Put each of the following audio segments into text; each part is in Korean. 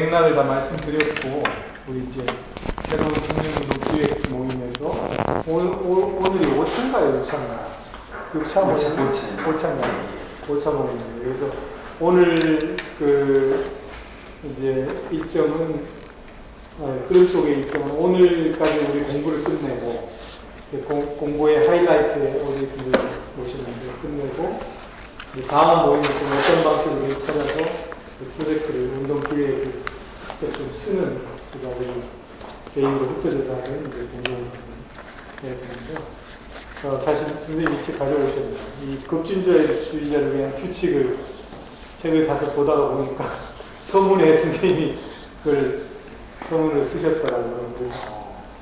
맥락을 다 말씀드렸고, 우리 이제 새로운 청년운동 기획 모임에서 오늘이 5차인가요? 6차인가요? 6차 모임? 5차인가요? 5차 모임이에요. 그래서 오늘 이제 일정은 그런 쪽의 일정은 오늘까지 우리 공부를 끝내고 이제 공부의 하이라이트에 오디스를 모셨는데 끝내고 다음 모임은 좀 어떤 방식으로 찾아서 프로젝트를 운동 기획을 직접 좀 쓰는 그래서 우리 개인으로 흩어져서 하는 이제 공부를 해야 되는데 사실 선생님이 일찍 가져오셨네요. 이 급진주의자를 위한 규칙을 책을 사서 보다가 보니까 서문에 선생님이 그걸 서문을 쓰셨더라고요. 그래서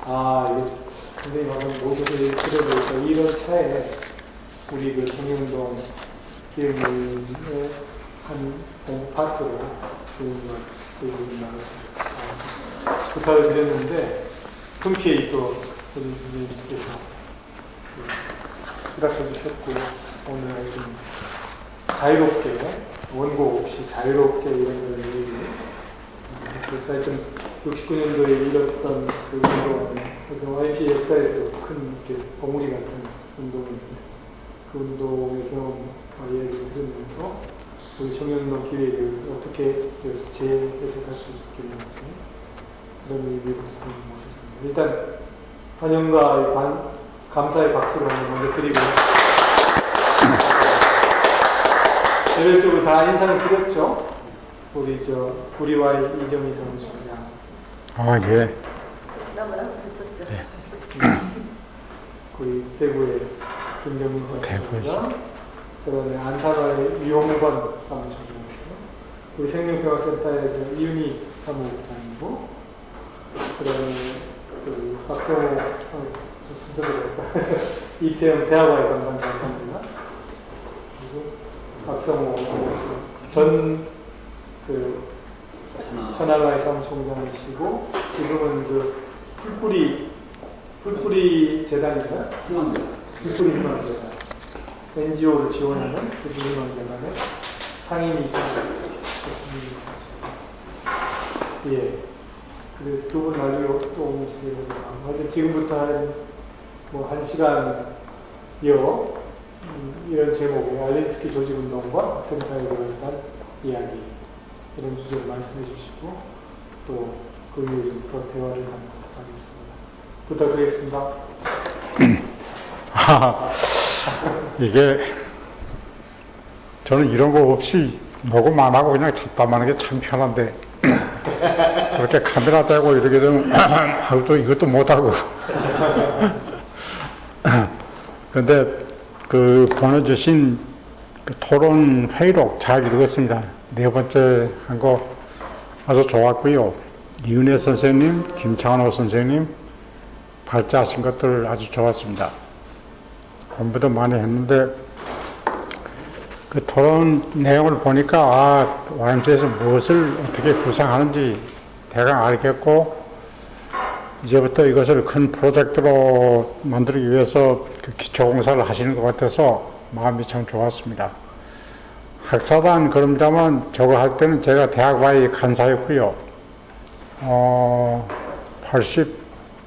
이거 선생님 한번 모셔서 들어보니까 이런 차에 우리 그 청년운동 기획모임의 한 공부 파트로 좋은 걸 나눴습니다. 부탁을 드렸는데 흔쾌히 또 우리 선생님께서 수락해 주셨고 오늘 좀 자유롭게 원고 없이 자유롭게 이런 얘기를 벌써 하여튼 69년도에 일었던 그 운동은 YP 역사에서 큰 이렇게 버무리 같은 운동인데 그 운동의 경험 이야기를 들으면서 우리 청년운동 기획을 어떻게 재해석할 수 있겠는지 그런 의미로서 모셨습니다. 일단 환영과 감사의 박수를 한번 먼저 드리고 개별적으로 다 인사를 드렸죠? 우리 구리와의 이정희 사무총장. 예. 지난번에 했었죠. 네. 우리 대구의 김경민 사무총장. 그다음에 안산의 유홍권 사무총장이고, 우리 생명평화센터의 이윤희 사무국장이고, 그다음에 박성호 순서대로 이태영 대학와의 감상장사입니다. 그리고 박성호 전 천안와의 사무총장이시고 지금은 풀뿌리 재단인가요? 풀뿌리 희망재단. NGO를 지원하는 희망재단의 상임이사입니다. 예. 그래서 두 분 나중에 또 오시게 하여튼 지금부터 한 시간여 이런 제목의 알린스키 조직운동과 학생사회를 위한 이야기 이런 주제를 말씀해 주시고 또 그 위에 좀 더 대화를 나누도록 하겠습니다. 부탁드리겠습니다. 이게 저는 이런 거 없이 녹음 안 하고 그냥 잡담하는 게 참 편한데 그렇게 카메라 대고 이렇게 되면 또 이것도 못하고 그런데 그 보내주신 그 토론 회의록 잘 읽었습니다. 네 번째 한 거 아주 좋았고요. 이은혜 선생님, 김창호 선생님 발제하신 것들 아주 좋았습니다. 공부도 많이 했는데 그 토론 내용을 보니까 YMCA에서 무엇을 어떻게 구상하는지 대강 알겠고 이제부터 이것을 큰 프로젝트로 만들기 위해서 그 기초공사를 하시는 것 같아서 마음이 참 좋았습니다. 학사단 그럼자만 저거 할 때는 제가 대학와의 간사였고요.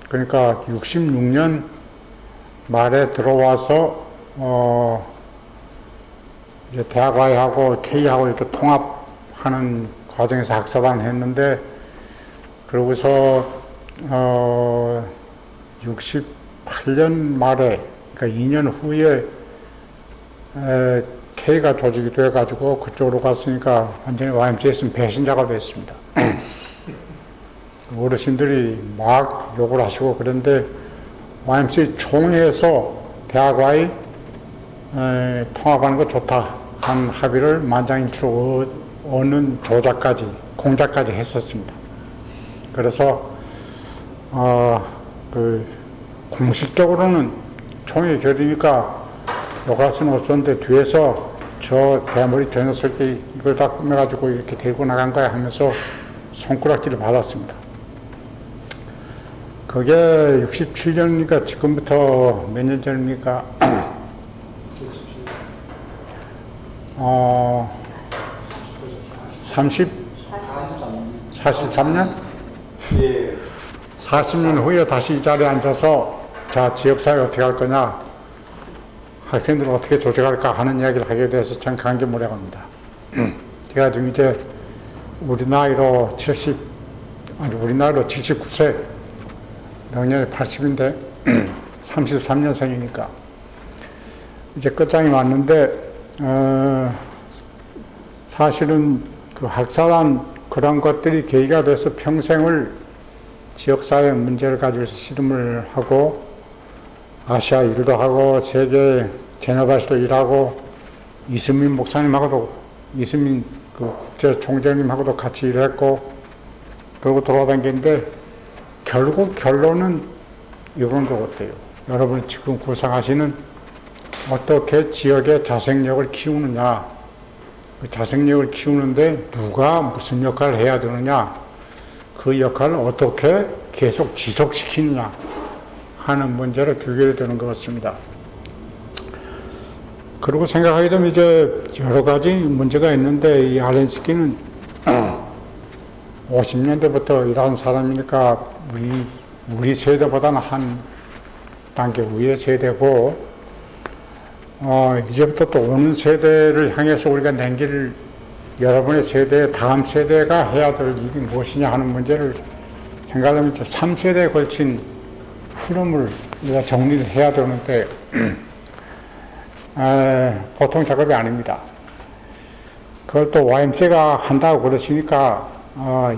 그러니까 66년 말에 들어와서 이제 대학와이하고 K하고 이렇게 통합하는 과정에서 학사단 했는데 그러고서 68년 말에 그러니까 2년 후에 K가 조직이 돼 가지고 그쪽으로 갔으니까 완전히 YMCA에서는 배신 작업을 했습니다. 어르신들이 막 욕을 하시고 그런데 YMCA 총회에서 대학와의 통합하는 거 좋다 한 합의를 만장일치로 얻는 조작까지 공작까지 했었습니다. 그래서 공식적으로는 총회 결의니까 욕할 수는 없었는데 뒤에서 저 대머리 저 녀석이 이걸 다 꾸며가지고 이렇게 데리고 나간 거야 하면서 손가락질을 받았습니다. 그게 67년이니까 지금부터 몇 년 전입니까? 30 43년? 예. 40년 후에 다시 이 자리에 앉아서 자, 지역사회 어떻게 할 거냐, 학생들을 어떻게 조직할까 하는 이야기를 하게 돼서 참 감개무량합니다. 제가 지금 이제 우리 나이로 79세, 내년에 80인데 33년생이니까 이제 끝장이 왔는데, 사실은 그 학살한 그런 것들이 계기가 돼서 평생을 지역사회 문제를 가지고서 씨름을 하고, 아시아 일도 하고, 세계 제네바에서도 일하고, 이승민 목사님하고도, 이승민 그 국제 총재님하고도 같이 일했고, 그러고 돌아다니는데, 결국 결론은 이런 것 같아요. 여러분이 지금 구상하시는 어떻게 지역의 자생력을 키우느냐, 그 자생력을 키우는데 누가 무슨 역할을 해야 되느냐, 그 역할을 어떻게 계속 지속시키느냐 하는 문제를 규결해야 되는 것 같습니다. 그리고 생각하게 되면 이제 여러 가지 문제가 있는데, 이 알렌스키는 50년대부터 일하는 사람이니까 우리 세대보다는 한 단계 위의 세대고, 이제부터 또 오는 세대를 향해서 우리가 낸길, 여러분의 세대, 다음 세대가 해야 될 일이 무엇이냐 하는 문제를 생각하면 3세대에 걸친 흐름을 우리가 정리를 해야 되는데, 보통 작업이 아닙니다. 그걸 또 YMCA가 한다고 그러시니까,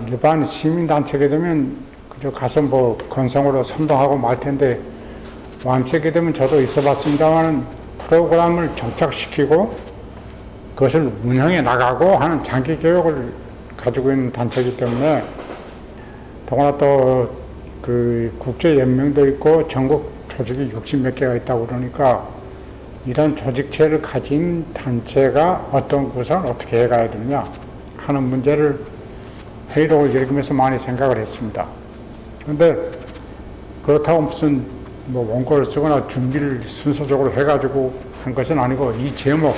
일반 시민단체게 되면 그저 가서 뭐 건성으로 선동하고 말 텐데, YMCA게 되면 저도 있어 봤습니다만 프로그램을 정착시키고 그것을 운영해 나가고 하는 장기 교육을 가지고 있는 단체이기 때문에, 더구나 또 그 국제연맹도 있고 전국 조직이 60몇 개가 있다고 그러니까, 이런 조직체를 가진 단체가 어떤 구성을 어떻게 해가야 되느냐 하는 문제를 회의록을 읽으면서 많이 생각을 했습니다. 그런데 그렇다고 무슨 뭐 원고를 쓰거나 준비를 순서적으로 해가지고 한 것은 아니고, 이 제목,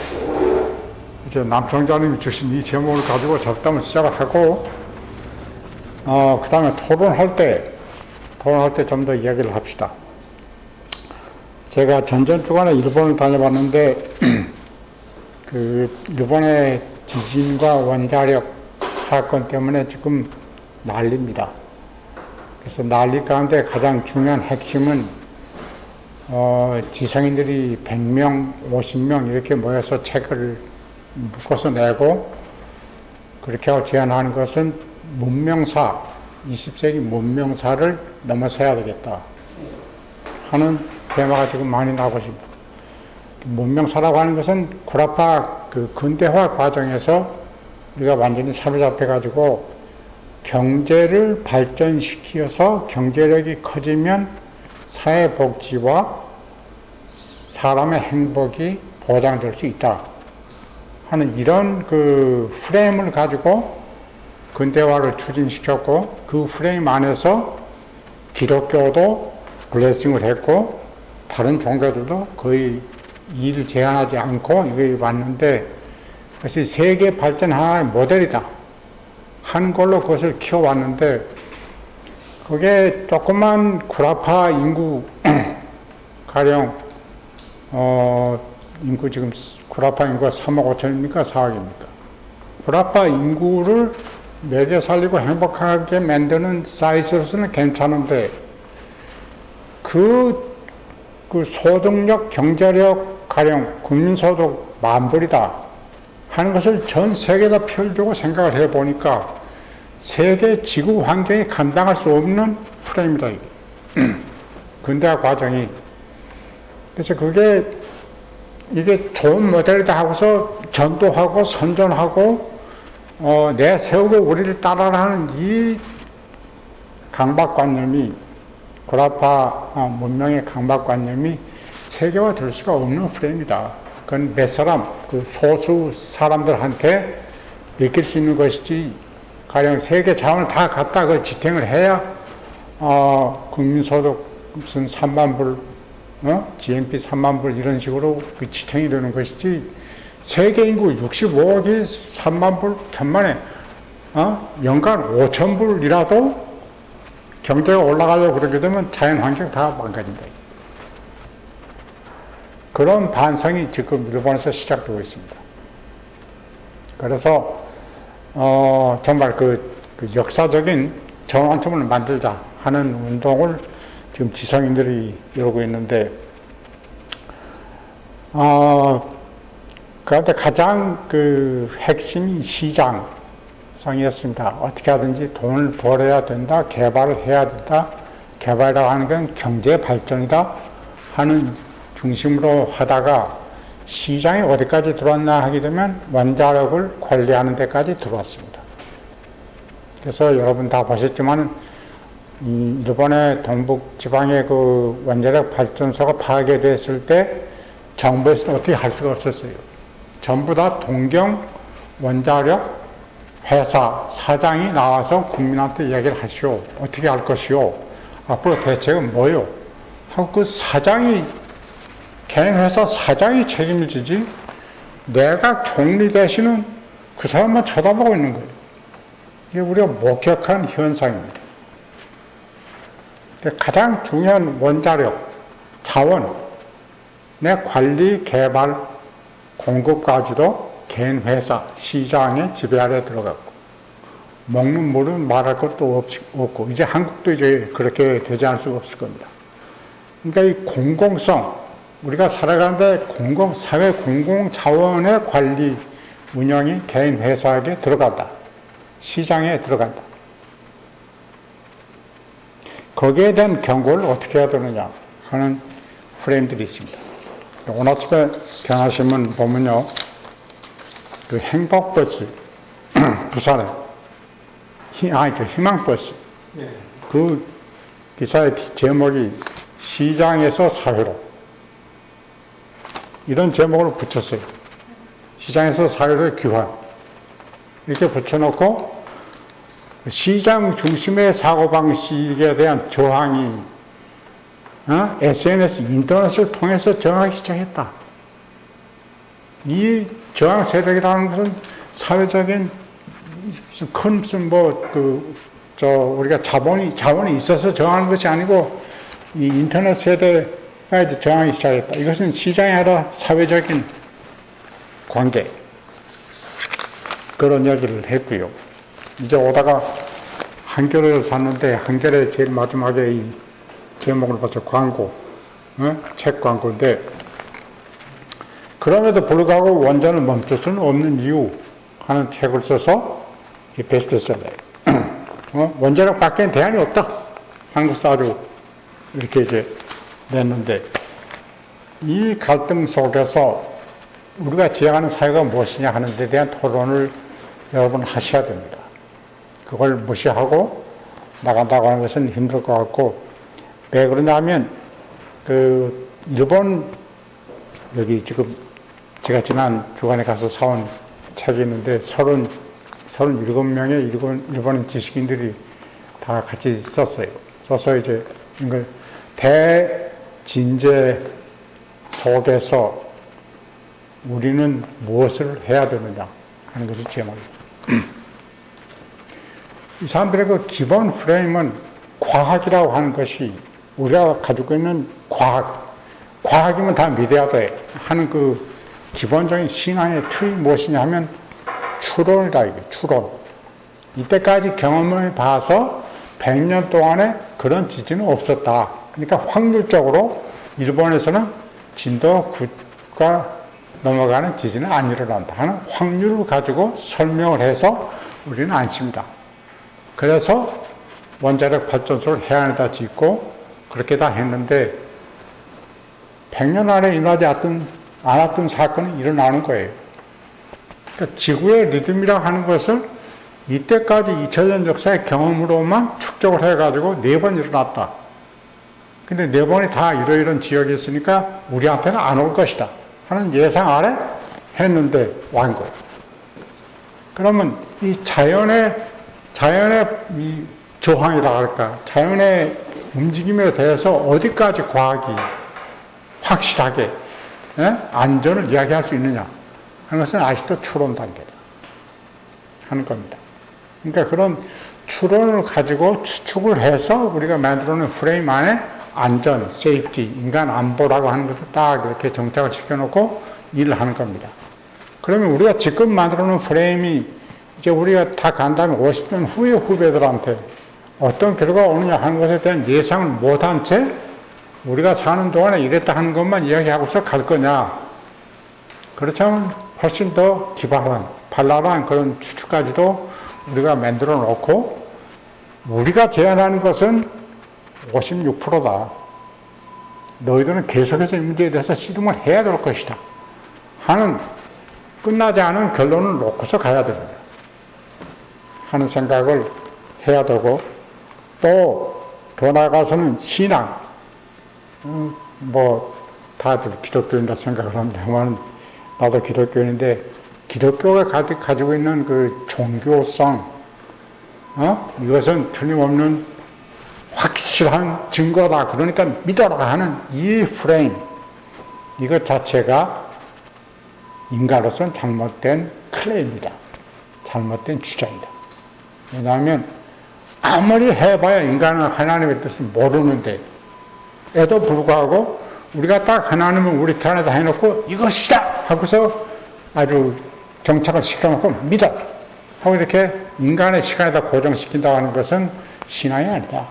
이제 남 총장님이 주신 이 제목을 가지고 잡담을 시작을 하고, 그 다음에 토론할 때 좀 더 이야기를 합시다. 제가 전전 주간에 일본을 다녀봤는데, 그 일본의 지진과 원자력 사건 때문에 지금 난립니다. 그래서 난리 가운데 가장 중요한 핵심은 지성인들이 100명, 50명 이렇게 모여서 책을 묶어서 내고, 그렇게 하고 제안하는 것은 문명사, 20세기 문명사를 넘어서야 되겠다 하는 테마가 지금 많이 나오고 있습니다. 문명사라고 하는 것은 구라파 그 근대화 과정에서 우리가 완전히 사로잡혀가지고 경제를 발전시켜서 경제력이 커지면 사회복지와 사람의 행복이 보장될 수 있다 하는 이런 그 프레임을 가지고 근대화를 추진시켰고, 그 프레임 안에서 기독교도 블레싱을 했고 다른 종교들도 거의 일을 제한하지 않고 이게 왔는데, 그것이 세계 발전 하나의 모델이다 하는 걸로 그것을 키워왔는데, 그게 조그만 구라파 인구 가령 인구 지금 구라파 인구가 3억 5천입니까 4억입니까? 구라파 인구를 먹여 살리고 행복하게 만드는 사이즈로서는 괜찮은데, 그 소득력, 경제력, 가령 국민소득 만불이다 하는 것을 전 세계에다 펼주고 생각을 해보니까 세계 지구 환경이 감당할 수 없는 프레임이다, 이게. 근대화 과정이. 그래서 이게 좋은 모델이다 하고서 전도하고 선전하고 내세우고 우리를 따라하는 이 강박관념이, 구라파 문명의 강박관념이 세계화 될 수가 없는 프레임이다. 그건 몇 사람, 그 소수 사람들한테 맡길 수 있는 것이지, 가령 세계 자원을 다 갖다 그 지탱을 해야 국민소득 무슨 3만 불, GNP 3만 불 이런 식으로 그 지탱이 되는 것이지, 세계 인구 65억이 3만 불, 천만에 연간 5,000불이라도 경제가 올라가려고 그러게 되면 자연환경 다 망가진다. 그런 반성이 지금 일본에서 시작되고 있습니다. 그래서 정말 그 역사적인 전환점을 만들자 하는 운동을 지금 지성인들이 이루고 있는데, 그런데 가장 그 핵심이 시장성이었습니다. 어떻게 하든지 돈을 벌어야 된다, 개발을 해야 된다, 개발이라고 하는 건 경제 발전이다 하는 중심으로 하다가 시장이 어디까지 들어왔나 하게 되면 원자력을 관리하는 데까지 들어왔습니다. 그래서 여러분 다 보셨지만 일본의 동북 지방의 그 원자력 발전소가 파괴됐을 때 정부에서는 어떻게 할 수가 없었어요. 전부 다 동경 원자력 회사 사장이 나와서 국민한테 이야기를 하시오. 어떻게 할 것이오. 앞으로 대책은 뭐요. 하고 그 사장이, 개인 회사 사장이 책임을 지지 내가 총리 대신은 그 사람만 쳐다보고 있는 거예요. 이게 우리가 목격한 현상입니다. 가장 중요한 원자력, 자원, 내 관리, 개발, 공급까지도 개인 회사, 시장의 지배 아래 들어갔고, 먹는 물은 말할 것도 없고, 이제 한국도 이제 그렇게 되지 않을 수가 없을 겁니다. 그러니까 이 공공성, 우리가 살아가는데 사회 공공 자원의 관리, 운영이 개인 회사에게 들어간다. 시장에 들어간다. 거기에 대한 경고를 어떻게 해야 되느냐 하는 프레임들이 있습니다. 오늘 아침에 경향신문 보면요, 그 행복버스, 부산에, 희망버스, 네. 그 기사의 제목이 시장에서 사회로, 이런 제목을 붙였어요. 시장에서 사회로의 귀환. 이렇게 붙여놓고 시장 중심의 사고방식에 대한 저항이 SNS, 인터넷을 통해서 저항하기 시작했다. 이 저항 세력이라는 것은 사회적인 큰 우리가 자본이 있어서 저항하는 것이 아니고 이 인터넷 세대가 이제 저항하기 시작했다. 이것은 시장이 아니라 사회적인 관계. 그런 이야기를 했고요. 이제 오다가 한겨레를 샀는데 한겨레 제일 마지막에 이 제목을 봐서 광고, 책 광고인데, 그럼에도 불구하고 원전을 멈출 수는 없는 이유 하는 책을 써서 베스트셀러예요. 원자력 밖에는 대안이 없다. 한국 사주 이렇게 이제 냈는데, 이 갈등 속에서 우리가 지향하는 사회가 무엇이냐 하는 데 대한 토론을 여러분 하셔야 됩니다. 그걸 무시하고 나간다고 하는 것은 힘들 것 같고, 왜 그러냐면, 일본, 여기 지금 제가 지난 주간에 가서 사온 책이 있는데, 37명의 일본 지식인들이 다 같이 썼어요. 써서 이제 이걸 대진제 속에서 우리는 무엇을 해야 되느냐 하는 것이 제목입니다. 이 사람들의 그 기본 프레임은 과학이라고 하는 것이 우리가 가지고 있는 과학이면 다 믿어야 돼 하는 그 기본적인 신앙의 틀이 무엇이냐 하면 추론이다, 이게 추론. 이때까지 경험을 봐서 100년 동안에 그런 지진은 없었다. 그러니까 확률적으로 일본에서는 진도 9가 넘어가는 지진은 안 일어난다 하는 확률을 가지고 설명을 해서 우리는 안심이다. 그래서 원자력 발전소를 해안에다 짓고 그렇게 다 했는데 100년 안에 일어나지 않았던 사건이 일어나는 거예요. 그러니까 지구의 리듬이라고 하는 것을 이때까지 2000년 역사의 경험으로만 축적을 해가지고 4번 일어났다. 근데 4번이 다 이러이런 지역이 있으니까 우리한테는 안 올 것이다 하는 예상 아래 했는데 완 거예요. 그러면 이 자연의 이 저항이라 할까, 자연의 움직임에 대해서 어디까지 과학이 확실하게 안전을 이야기할 수 있느냐 하는 것은 아직도 추론 단계다 하는 겁니다. 그러니까 그런 추론을 가지고 추측을 해서 우리가 만들어놓은 프레임 안에 안전, 세이프티, 인간 안보라고 하는 것을 딱 이렇게 정착을 시켜놓고 일을 하는 겁니다. 그러면 우리가 지금 만들어놓은 프레임이 이제 우리가 다 간 다음에 50년 후에 후배들한테 어떤 결과가 오느냐 하는 것에 대한 예상을 못한 채 우리가 사는 동안에 이랬다 하는 것만 이야기하고서 갈 거냐. 그렇다면 훨씬 더 기발한, 발랄한 그런 추측까지도 우리가 만들어 놓고 우리가 제안하는 것은 56%다. 너희들은 계속해서 이 문제에 대해서 씨름을 해야 될 것이다. 하는 끝나지 않은 결론을 놓고서 가야 됩니다. 하는 생각을 해야 되고 또 더 나아가서는 신앙. 뭐 다들 기독교인다 생각을 합니다만 나도 기독교인인데 기독교가 가지고 있는 그 종교성 이것은 틀림없는 확실한 증거다. 그러니까 믿어라 하는 이 프레임 이것 자체가 인간으로서는 잘못된 클레임이다. 잘못된 주장이다. 왜냐하면 아무리 해봐야 인간은 하나님의 뜻을 모르는데 에도 불구하고 우리가 딱 하나님을 우리 편에다 해놓고 이것이다 하고서 아주 정착을 시켜놓고 믿어 하고 이렇게 인간의 시간에다 고정시킨다고 하는 것은 신앙이 아니다.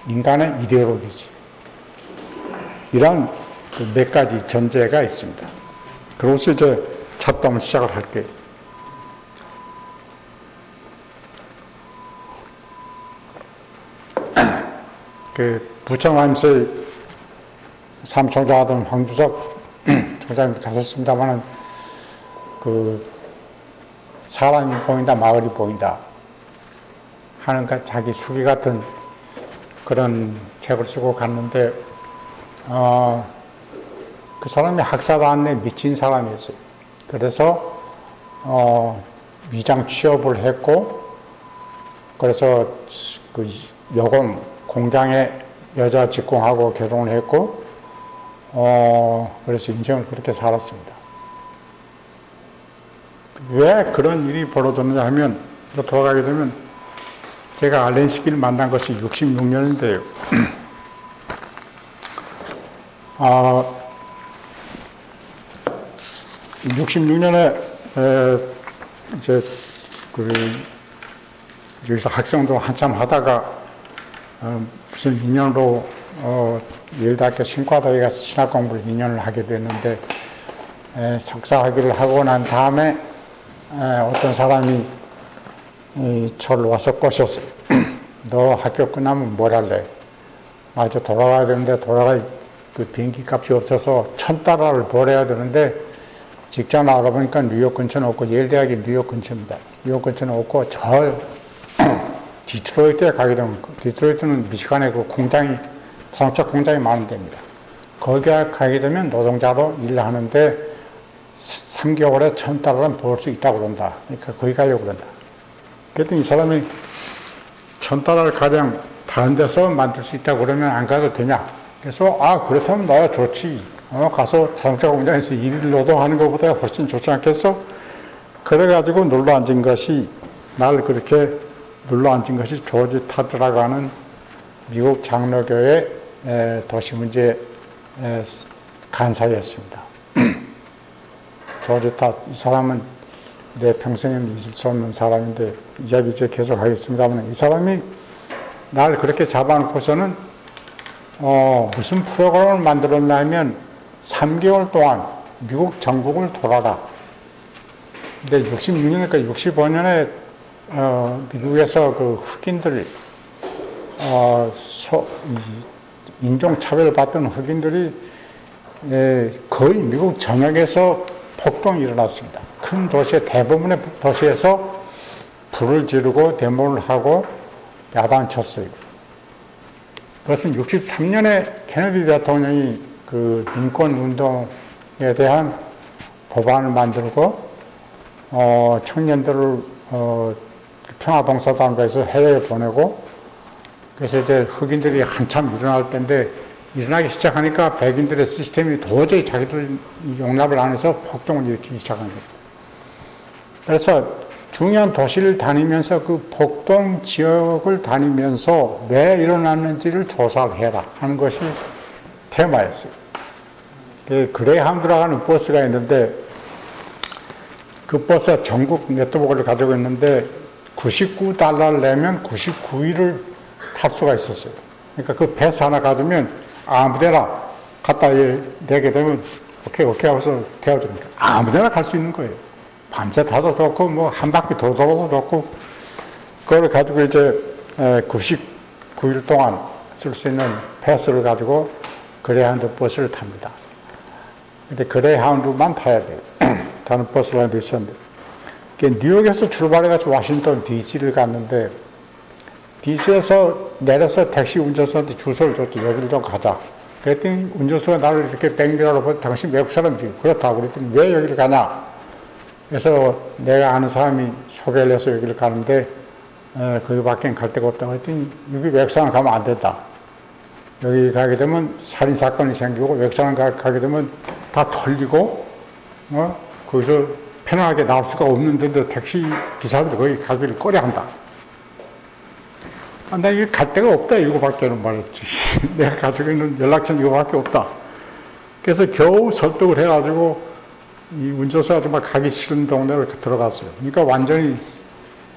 인간의 이데올로기지. 이런 그 몇 가지 전제가 있습니다. 그것을 이제 잡담을 시작을 할게요. 그 부천함수의 사무총장하던 황주석 총장님 가셨습니다만은 그 사람이 보인다 마을이 보인다 하는 자기 수기 같은 그런 책을 쓰고 갔는데 그 사람이 학사단에 미친 사람이었어요. 그래서 위장 취업을 했고 그래서 그 여공 공장에 여자 직공하고 결혼을 했고 그래서 인생을 그렇게 살았습니다. 왜 그런 일이 벌어졌느냐 하면 돌아가게 되면 제가 알렌시기를 만난 것이 66년인데요. 66년에 이제 여기서 학생도 한참 하다가 무슨 인연으로 예일대학교 신과대에 가서 신학 공부를 2년을 하게 됐는데 석사 학위를 하고 난 다음에 어떤 사람이 저를 와서 꼬셨어요. 너 학교 끝나면 뭘 할래? 이제 돌아가야 되는데 돌아갈 그 비행기 값이 없어서 $1,000를 벌어야 되는데 직장 알아보니까 뉴욕 근처는 없고 예일대학이 뉴욕 근처입니다. 뉴욕 근처는 없고 저 디트로이트에 가게 되면 디트로이트는 미시간에 그 공장이 자동차 공장이 많은 데입니다. 거기 가게 되면 노동자로 일을 하는데 3개월에 $1,000은 벌 수 있다고 그런다. 그러니까 거기 가려고 그런다. 그랬더니 이 사람이 $1,000을 가량 다른 데서 만들 수 있다고 그러면 안 가도 되냐? 그래서 그렇다면 나야 좋지. 가서 자동차 공장에서 일을 노동하는 것보다 훨씬 좋지 않겠어? 그래가지고 눌러 앉은 것이 날 그렇게 눌러 앉은 것이 조지 타드라고 하는 미국 장로교의 도시문제 간사였습니다. 조지 타, 이 사람은 내 평생에 잊을 수 없는 사람인데 이야기 이제 계속 하겠습니다만 이 사람이 날 그렇게 잡아놓고서는 무슨 프로그램을 만들었냐면 3개월 동안 미국 전국을 돌아라. 근데 66년이니까 65년에 미국에서 그 흑인들이 인종차별을 받던 흑인들이 거의 미국 전역에서 폭동이 일어났습니다. 큰 도시의 대부분의 도시에서 불을 지르고 데모를 하고 야단쳤어요. 그것은 63년에 케네디 대통령이 그 인권 운동에 대한 법안을 만들고 청년들을 평화봉사단에서 해외에 보내고 그래서 이제 흑인들이 한참 일어날 때인데 일어나기 시작하니까 백인들의 시스템이 도저히 자기들 용납을 안 해서 폭동을 일으키기 시작한 거예요. 그래서 중요한 도시를 다니면서 그 폭동 지역을 다니면서 왜 일어났는지를 조사를 해라 하는 것이 테마였어요. 그레이하운드라고 하는 버스가 있는데 그 버스가 전국 네트워크를 가지고 있는데 $99를 내면 99일을 탈 수가 있었어요. 그러니까 그 패스 하나 가지면 아무데나 갖다 내게 되면 오케이 하고서 태워주니까 아무데나 갈 수 있는 거예요. 밤새 타도 좋고 뭐 한 바퀴 돌아도 좋고 그걸 가지고 이제 99일 동안 쓸 수 있는 패스를 가지고 그레이하운드 버스를 탑니다. 근데 그레이하운드만 타야 돼요. 다른 버스라인도 있었는데 뉴욕에서 출발해가지고 워싱턴 DC를 갔는데 DC에서 내려서 택시 운전수한테 주소를 줬지. 여기를 좀 가자. 그랬더니 운전수가 나를 이렇게 백미러로 보고 당신 외국 사람이지. 그렇다고 그랬더니 왜 여기를 가냐. 그래서 내가 아는 사람이 소개를 해서 여기를 가는데 거기밖에 갈 데가 없다고 했더니 여기 외국 사람 가면 안 된다. 여기 가게 되면 살인사건이 생기고 외국 사람 가게 되면 다 털리고 거기서 편하게 나올 수가 없는데 택시 기사들이 거기 가기를 꺼려한다. 나 이게 갈 데가 없다 이거밖에는 말했지. 내가 가지고 있는 연락처는 이거밖에 없다. 그래서 겨우 설득을 해가지고 이 운전수가 정말 가기 싫은 동네를 들어갔어요. 그러니까 완전히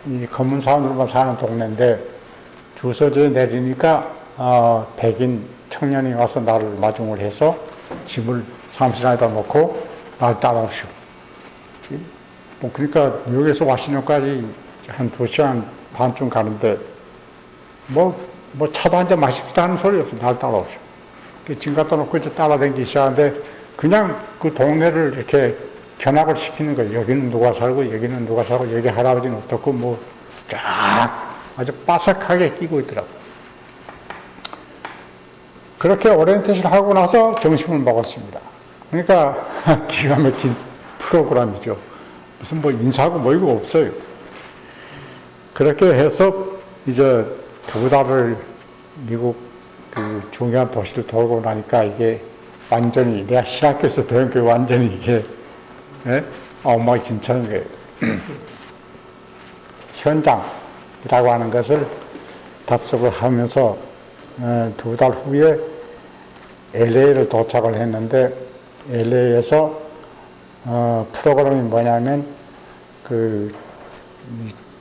이 검은 사람들만 사는 동네인데 주소지에 내리니까 백인 청년이 와서 나를 마중을 해서 짐을 사무실 안에다 놓고 날 따라오시오. 그러니까 뉴욕에서 워싱턴까지 한 2시간 반쯤 가는데 뭐 차도 한잔 마십시다 하는 소리 없어. 날 따라오시오. 짐 갖다 놓고 이제 따라다니기 시작하는데 그냥 그 동네를 이렇게 견학을 시키는 거예요. 여기는 누가 살고 여기는 누가 살고 여기 할아버지는 어떻고 뭐 쫙 아주 바삭하게 끼고 있더라고요. 그렇게 오리엔테이션 하고 나서 점심을 먹었습니다. 그러니까 기가 막힌 프로그램이죠. 무슨 뭐 인사하고 뭐 이거 없어요. 그렇게 해서 이제 2달을 미국 그 중요한 도시를 돌고 나니까 이게 완전히 내가 신학교에서 배운 게 완전히 이게 엉망진창인 거예요. 현장이라고 하는 것을 답습을 하면서 2달 후에 LA를 도착을 했는데 LA에서 프로그램이 뭐냐면 그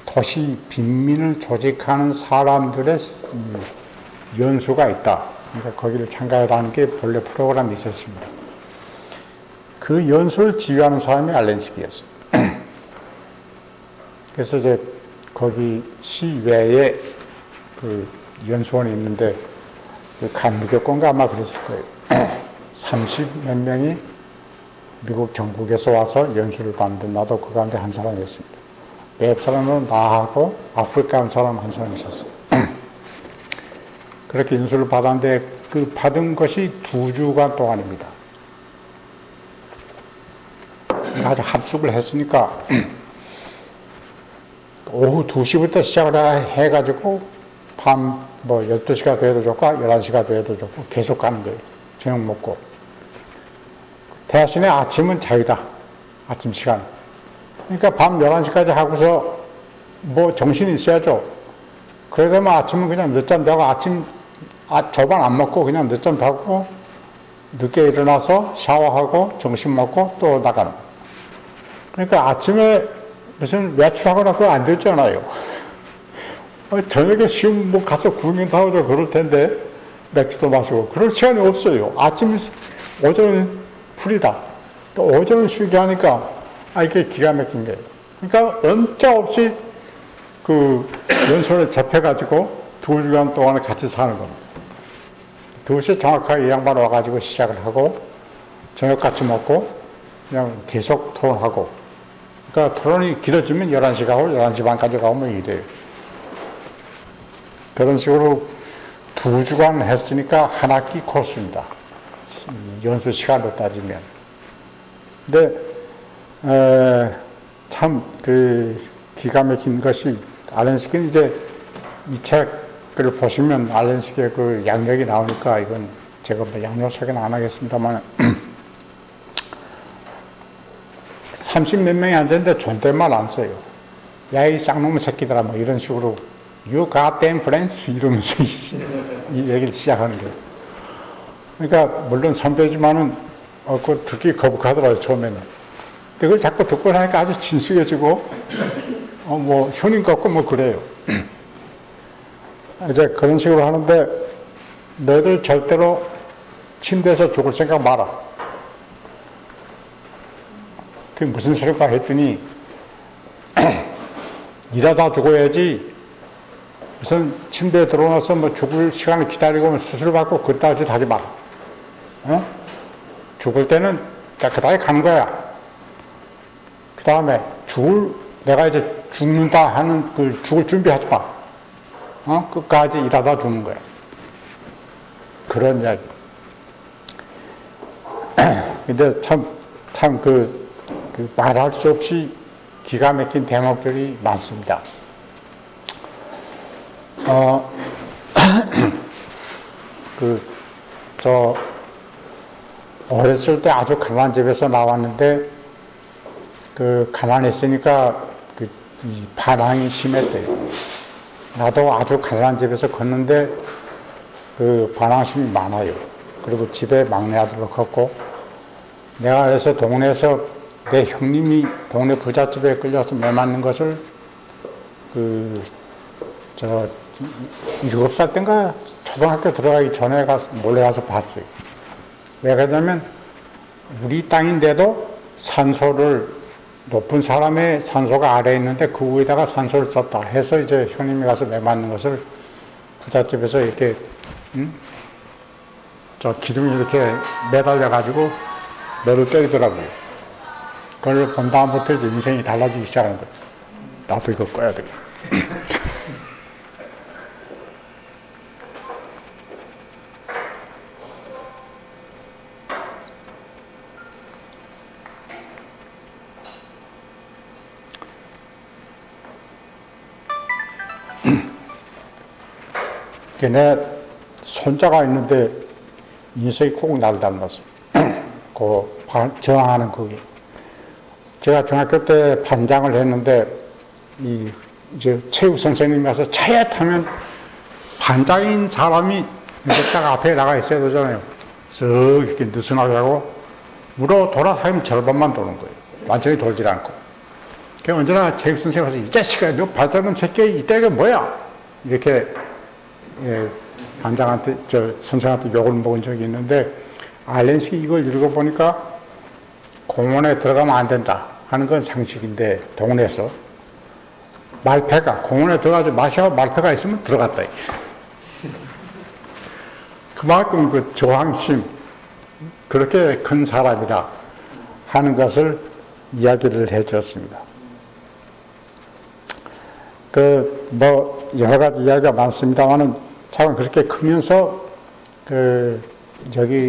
도시 빈민을 조직하는 사람들의 연수가 있다. 그러니까 거기를 참가하라는 게 본래 프로그램이 있었습니다. 그 연수를 지휘하는 사람이 알렌식이었어요. 그래서 이제 거기 시외에 그 연수원이 있는데 그 감리교권가 아마 그랬을 거예요. 30몇 명이 미국 전국에서 와서 연수를 받는데 나도 그 가운데 한 사람이었습니다. 외국 사람은 나하고 아프리카 한 사람 한 사람 있었어요. 그렇게 연수를 받았는데 그 받은 것이 2주간 동안입니다. 아주 합숙을 했으니까 오후 2시부터 시작을 해가지고 밤 뭐 12시가 돼도 좋고 11시가 돼도 좋고 계속 가는 거예요. 저녁 먹고. 대신에 아침은 자유다. 아침 시간. 그러니까 밤 11시까지 하고서 뭐 정신이 있어야죠. 그러다면 아침은 그냥 늦잠 자고 저반 안 먹고 그냥 늦잠 자고 늦게 일어나서 샤워하고 점심 먹고 또 나가는. 그러니까 아침에 무슨 외출하거나 그거 안 됐잖아요. 저녁에 쉬면 뭐 가서 구경도 하고 그럴 텐데 맥주도 마시고 그럴 시간이 없어요. 오전은 풀이다. 또 오전은 쉬게 하니까 이게 기가 막힌 거예요. 그러니까 엄청없이 그 연수원에 잡혀가지고 2주간 동안 같이 사는 겁니다. 2시에 정확하게 이 양반 와가지고 시작을 하고 저녁 같이 먹고 그냥 계속 토론하고 그러니까 토론이 길어지면 11시 가고 11시 반까지 가고 뭐 이래요. 그런 식으로 2주간 했으니까 한 학기 코스입니다. 연수 시간으로 따지면. 근데 참 그 기가 막힌 것이 알렌식은 이제 이 책을 보시면 알렌식의 그 양력이 나오니까 이건 제가 뭐 양력 소개는 안 하겠습니다만 30몇 명이 앉았는데 존댓말 안 써요. 야, 이 쌍놈의 새끼들아, 뭐 이런 식으로, you goddamn French? 이러면서 이 얘기를 시작하는 거예요. 그러니까, 물론 선배지만은, 그거 듣기 거북하더라고요, 처음에는. 근데 그걸 자꾸 듣고 나니까 아주 친숙해지고, 뭐, 효능 같고 뭐 그래요. 이제 그런 식으로 하는데, 너희들 절대로 침대에서 죽을 생각 마라. 그게 무슨 소리가 했더니, 일하다 죽어야지, 우선 침대에 들어와서 뭐 죽을 시간을 기다리고 수술받고 그따위 짓 하지 마라. 죽을 때는 깨끗하게 가는 거야. 그 다음에 내가 이제 죽는다 하는 그 죽을 준비하지 마. 끝까지 일하다 죽는 거야. 그런 이야기. 근데 참 말할 수 없이 기가 막힌 대목들이 많습니다. 어렸을 때 아주 가난한 집에서 나왔는데, 가난했으니까, 이 반항이 심했대요. 나도 아주 가난한 집에서 컸는데, 반항심이 많아요. 그리고 집에 막내 아들로 컸고, 내가 그래서 동네에서 내 형님이 동네 부잣집에 끌려서 매 맞는 것을, 7살 땐가 초등학교 들어가기 전에 몰래 가서 봤어요. 왜 그러냐면, 우리 땅인데도 높은 사람의 산소가 아래에 있는데 그 위에다가 산소를 썼다 해서 이제 형님이 가서 매 맞는 것을 부잣집에서 이렇게, 기둥이 이렇게 매달려가지고 매를 때리더라고요. 그걸 본 다음부터 이제 인생이 달라지기 시작하는 거예요. 나도 이거 꺼야 되겠다. 내 손자가 있는데 인생이 꼭 나를 닮았어. 저항하는 그게. 제가 중학교 때 반장을 했는데, 이제 체육 선생님이 와서 차에 타면 반장인 사람이 이렇게 딱 앞에 나가 있어야 되잖아요. 쓱 이렇게 느슨하게 하고, 물어 돌아다니면 절반만 도는 거예요. 완전히 돌질 않고. 그러니까 언제나 체육 선생님이 와서, 이 자식아, 너 발달은 새끼, 이때가 뭐야? 이렇게, 반장한테, 선생한테 욕을 먹은 적이 있는데, 알렌식이 이걸 읽어보니까 공원에 들어가면 안 된다 하는 건 상식인데, 동네에서. 공원에 들어가지 마시고 말패가 있으면 들어갔다. 그만큼 그 저항심, 그렇게 큰 사람이라 하는 것을 이야기를 해 주었습니다. 여러 가지 이야기가 많습니다만은, 참 그렇게 크면서,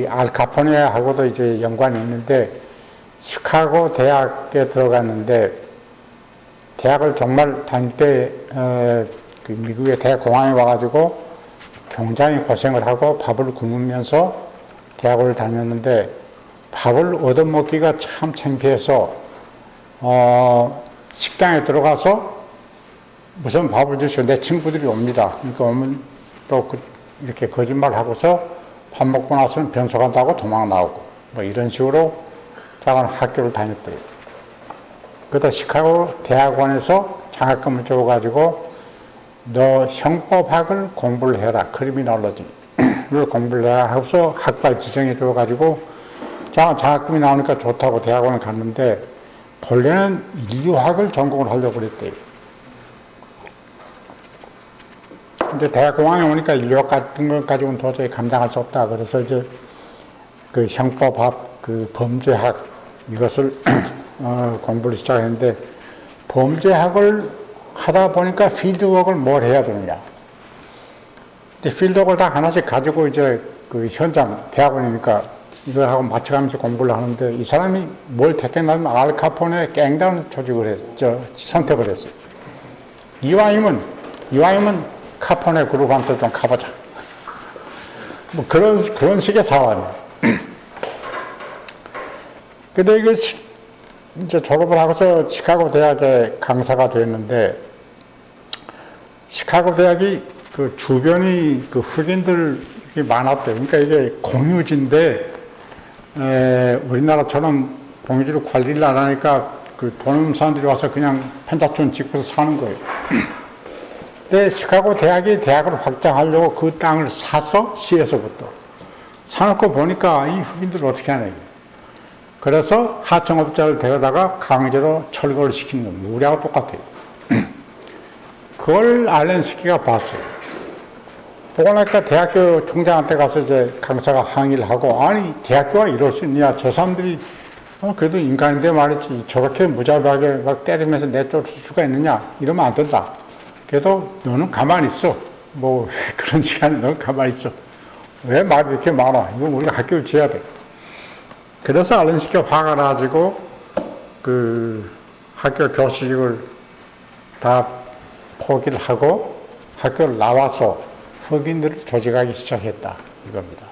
알카포네하고도 이제 연관이 있는데, 시카고 대학에 들어갔는데, 대학을 정말 다닐 때, 미국의 대공항에 와가지고 굉장히 고생을 하고 밥을 굶으면서 대학을 다녔는데, 밥을 얻어먹기가 참 창피해서, 식당에 들어가서 무슨 밥을 드시고 내 친구들이 옵니다. 그러니까 오면 또 이렇게 거짓말 하고서 밥 먹고 나서는 변소 간다고 도망 나오고, 뭐 이런 식으로 작은 학교를 다녔대요. 그러다 시카고 대학원에서 장학금을 줘가지고 너 형법학을 공부를 해라. 크리미놀로지를 공부를 해라 하고서 학발 지정해 줘가지고 장학금이 나오니까 좋다고 대학원을 갔는데, 본래는 인류학을 전공을 하려고 그랬대요. 근데 대학 공항에 오니까 인류학 같은 것 가지고는 도저히 감당할 수 없다. 그래서 이제 그 형법학, 범죄학 이것을 공부를 시작했는데, 범죄학을 하다 보니까 필드워크를 뭘 해야 되느냐. 근데 필드워크를 다 하나씩 가지고 이제 그 현장, 대학원이니까 이걸 하고 맞춰가면서 공부를 하는데, 이 사람이 뭘 택했냐면 알카포네 갱단 선택을 했어요. 이왕이면 카포네 그룹한테 좀 가보자. 뭐 그런 식의 사람이에요. 근데 이거 이제 졸업을 하고서 시카고 대학에 강사가 됐는데, 시카고 대학이 그 주변이 그 흑인들이 많았대요. 그러니까 이게 공유지인데, 우리나라처럼 공유지를 관리를 안 하니까 그 돈 없는 사람들이 와서 그냥 펜타촌 짓고서 사는 거예요. 근데 시카고 대학이 대학을 확장하려고 그 땅을 사서 시에서부터 사놓고 보니까 이 흑인들을 어떻게 하냐. 그래서 하청업자를 데려다가 강제로 철거를 시키는 겁니다. 우리하고 똑같아요. 그걸 알렌 스키가 봤어요. 보고 나니까 대학교 총장한테 가서 이제 강사가 항의를 하고, 아니, 대학교가 이럴 수 있냐. 저 사람들이, 그래도 인간인데 말이지. 저렇게 무자비하게 막 때리면서 내쫓을 수가 있느냐. 이러면 안 된다. 그래도 너는 가만히 있어. 뭐, 그런 시간에 너는 가만히 있어. 왜 말이 이렇게 많아? 이거 우리가 학교를 지어야 돼. 그래서 알렌 스키가 화가 나가지고, 그, 학교 교수직을 다 포기를 하고 학교를 나와서 흑인들을 조직하기 시작했다. 이겁니다.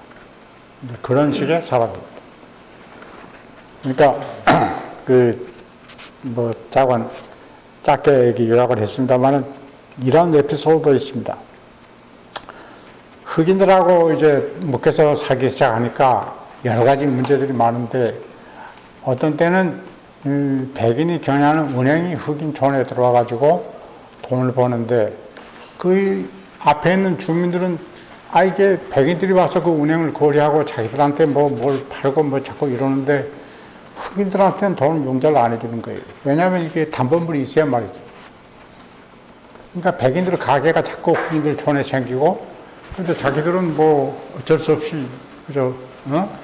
그런 식의 사람입니다. 그러니까, 짧게 요약을 했습니다만은 이런 에피소드도 있습니다. 흑인들하고 이제 묶여서 살기 시작하니까 여러 가지 문제들이 많은데, 어떤 때는 백인이 경영하는 은행이 흑인 존에 들어와가지고 돈을 버는데, 그 앞에 있는 주민들은 이게 백인들이 와서 그 은행을 거래하고 자기들한테 뭘 팔고 뭐 자꾸 이러는데, 흑인들한테는 돈을 용자를 안 해주는 거예요. 왜냐하면 이게 담보물이 있어야 말이죠. 그러니까 백인들 가게가 자꾸 흑인들 존에 생기고, 근데 자기들은 뭐 어쩔 수 없이 그저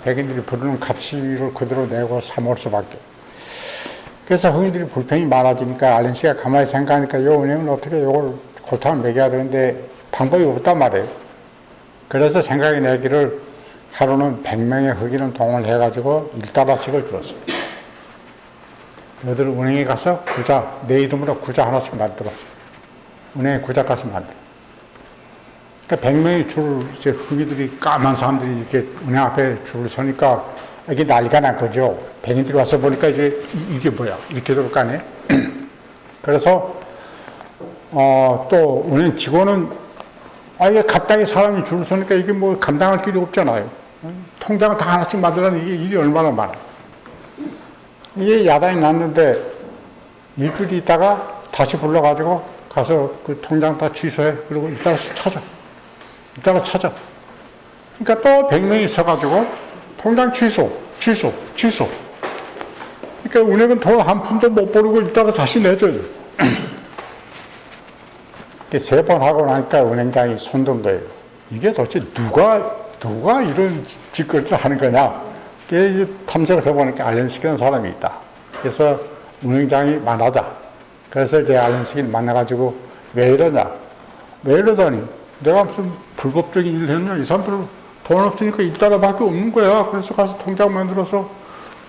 백인들이 부르는 값을 그대로 내고 사 먹을 수밖에. 그래서 흑인들이 불평이 많아지니까 알렌 씨가 가만히 생각하니까 이 은행은 어떻게 이걸 골탕을 먹여야 되는데 방법이 없단 말이에요. 그래서 생각이 내기를 하루는 100명의 흑인을 동원해가지고 1달러씩을 들었어요. 너희들 은행에 가서 구자, 내 이름으로 구자 하나씩 만들어. 은행에 구자 가서 만들어. 그러니까 100명의 이제 흑인들이 까만 사람들이 이렇게 은행 앞에 줄을 서니까 이게 난리가 난 거죠. 백인들이 와서 보니까 이제 이게 뭐야. 이렇게 될 거 아니에요. 그래서, 또 은행 직원은 이게 갑자기 사람이 줄을 서니까 이게 뭐 감당할 길이 없잖아요. 통장을 다 하나씩 만들려면 이게 일이 얼마나 많아. 이게 야단이 났는데 일주일 있다가 다시 불러가지고 가서 그 통장 다 취소해. 그리고 이따가 찾아. 그러니까 또 100명이 있어가지고 통장 취소. 그러니까 은행은 돈 한 푼도 못 버리고 이따가 다시 내줘요. 세 번 하고 나니까 은행장이 손든 거예요. 이게 도대체 누가 이런 짓거리를 하는 거냐. 탐색을 해보니까 알렌 스키라는 사람이 있다. 그래서 은행장이 만나자. 그래서 이제 알렌 스키를 만나가지고 왜 이러더니 내가 무슨 불법적인 일을 했냐. 이 사람들은 돈 없으니까 이따라밖에 없는 거야. 그래서 가서 통장 만들어서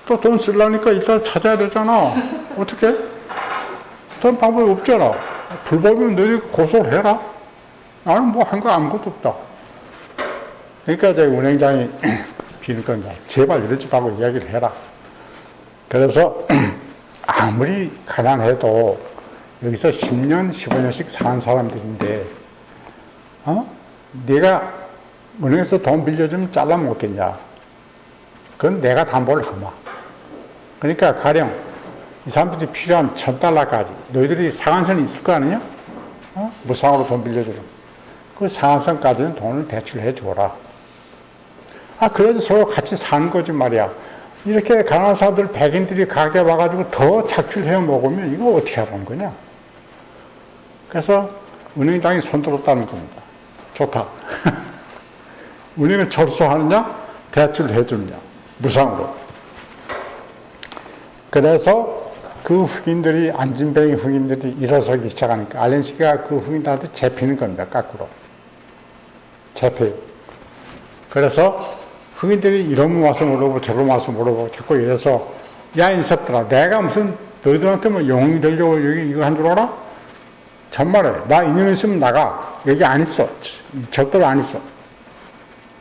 또 돈 쓰려니까 이따라 찾아야 되잖아. 어떻게? 돈 방법이 없잖아. 불법이면 너희 고소를 해라. 나는 뭐 한 거 아무것도 없다. 그러니까 이제 은행장이 비는 건가. 제발 이러지 말고 이야기를 해라. 그래서 아무리 가난해도 여기서 10년, 15년씩 사는 사람들인데, 네가 은행에서 돈 빌려주면 잘라 먹겠냐. 그건 내가 담보를 하마. 그러니까 가령 이 사람들이 필요한 1,000달러까지 너희들이 상한선이 있을 거 아니냐? 무상으로 돈 빌려주는. 그 상한선까지는 돈을 대출해 줘라. 그래도 서로 같이 사는 거지 말이야. 이렇게 가난한 사람들 백인들이 가게 와가지고 더 착취해 먹으면 이거 어떻게 하라는 거냐? 그래서 은행장이 손들었다는 겁니다. 좋다. 은행을 철수하느냐? 대출을 해주느냐? 무상으로. 그래서 그 흑인들이, 안진뱅이 흑인들이 일어서기 시작하니까 알렌 스키가 그 흑인들한테 잡히는 겁니다. 거꾸로. 잡혀요. 그래서 흑인들이 이러면 와서 물어보고 저러면 와서 물어보고 자꾸 이래서, 야, 인석들아, 내가 무슨 너희들한테 뭐 영웅이 되려고 여기 이거 한 줄 알아? 정말에 나 인연 있으면 나가. 여기 안 있어. 절대로 안 있어.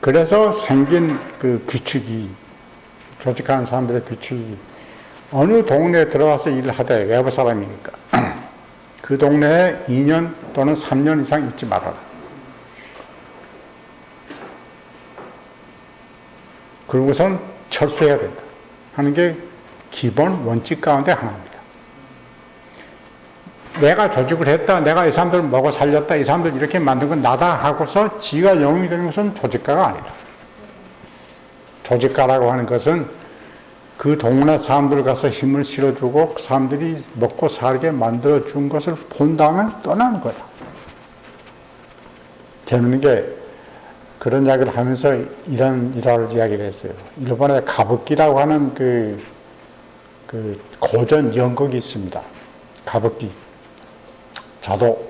그래서 생긴 그 규칙이, 조직하는 사람들의 규칙이 어느 동네에 들어가서 일을 하되 외부 사람이니까 그 동네에 2년 또는 3년 이상 있지 말아라. 그러고선 철수해야 된다 하는 게 기본 원칙 가운데 하나입니다. 내가 조직을 했다, 내가 이 사람들 먹어 살렸다, 이 사람들 이렇게 만든 건 나다 하고서 지가 영웅이 되는 것은 조직가가 아니다. 조직가라고 하는 것은 그 동네 사람들 가서 힘을 실어주고 그 사람들이 먹고 살게 만들어준 것을 본 다음에 떠나는 거다. 재밌는 게 그런 이야기를 하면서 이런 일화를 이야기를 했어요. 일본에 가부키라고 하는 그 고전 연극이 있습니다. 가부키. 저도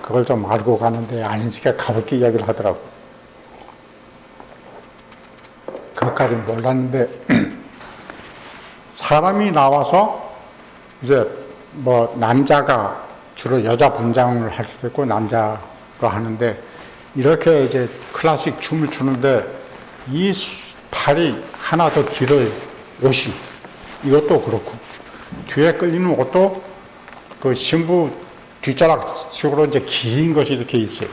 그걸 좀 알고 가는데 아는 씨가 가부키 이야기를 하더라고. 그것까지는 몰랐는데 사람이 나와서 이제 뭐 남자가 주로 여자 분장을 할 수도 있고 남자가 하는데 이렇게 이제 클래식 춤을 추는데 이 팔이 하나 더 길어요. 옷이. 이것도 그렇고 뒤에 끌리는 옷도 그 신부 뒷자락식으로 이제 긴 것이 이렇게 있어요.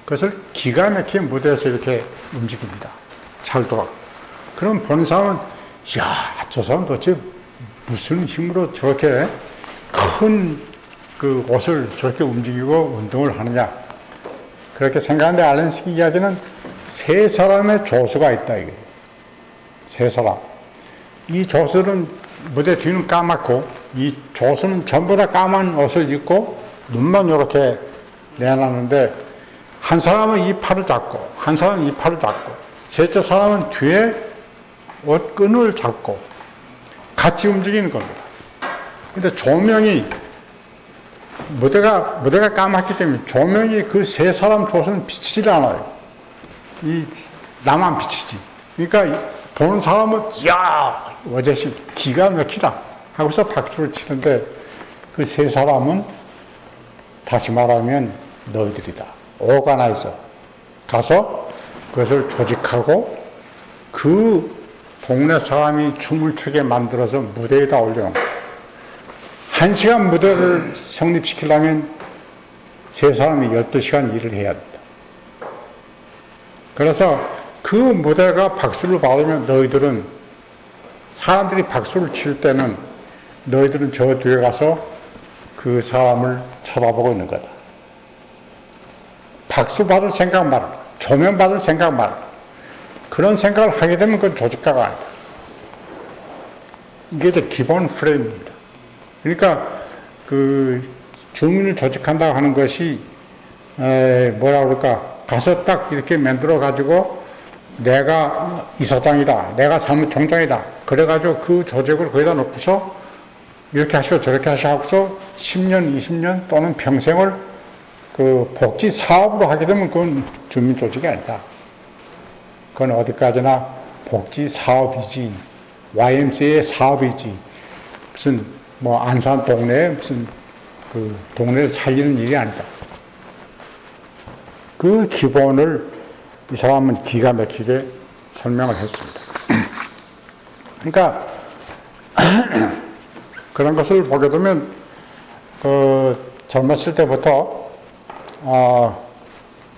그것을 기가 막힌 무대에서 이렇게 움직입니다. 찰도가. 그럼 보는 사람은, 이야, 저 사람 도대체 무슨 힘으로 저렇게 큰 그 옷을 저렇게 움직이고 운동을 하느냐. 그렇게 생각하는데 알렌스키 이야기는 세 사람의 조수가 있다, 이게. 세 사람. 이 조수는 무대 뒤는 까맣고, 이 조수는 전부 다 까만 옷을 입고, 눈만 이렇게 내놨는데, 한 사람은 이 팔을 잡고, 한 사람은 이 팔을 잡고, 셋째 사람은 뒤에 옷끈을 잡고 같이 움직이는 겁니다. 근데 조명이 무대가 까맣기 때문에 조명이 그 세 사람 조수는 비치질 않아요. 나만 비치지. 그러니까 보는 사람은 야 어제씨 기가 막히다 하고서 박수를 치는데 그 세 사람은 다시 말하면 너희들이다. 오가나이저 가서 그것을 조직하고 그 동네 사람이 춤을 추게 만들어서 무대에다 올려놓은 거예요. 1시간 무대를 성립시키려면 세 사람이 12시간 일을 해야 된다. 그래서 그 무대가 박수를 받으면 너희들은 사람들이 박수를 칠 때는 너희들은 저 뒤에 가서 그 사람을 쳐다보고 있는 거다. 박수 받을 생각 말아라. 조명 받을 생각 말아라. 그런 생각을 하게 되면 그건 조직가가 아니다. 이게 이제 기본 프레임입니다. 그러니까 그 주민을 조직한다고 하는 것이 뭐라 그럴까 가서 딱 이렇게 만들어 가지고 내가 이사장이다, 내가 사무총장이다. 그래가지고 그 조직을 거기다 놓고서 이렇게 하시오 저렇게 하시오 하고서 10년, 20년 또는 평생을 그 복지 사업으로 하게 되면 그건 주민 조직이 아니다. 그건 어디까지나 복지 사업이지, YMCA 사업이지, 무슨 뭐 안산 동네에 무슨 그 동네를 살리는 일이 아니다. 그 기본을 이 사람은 기가 막히게 설명을 했습니다. 그러니까 그런 것을 보게 되면 젊었을 때부터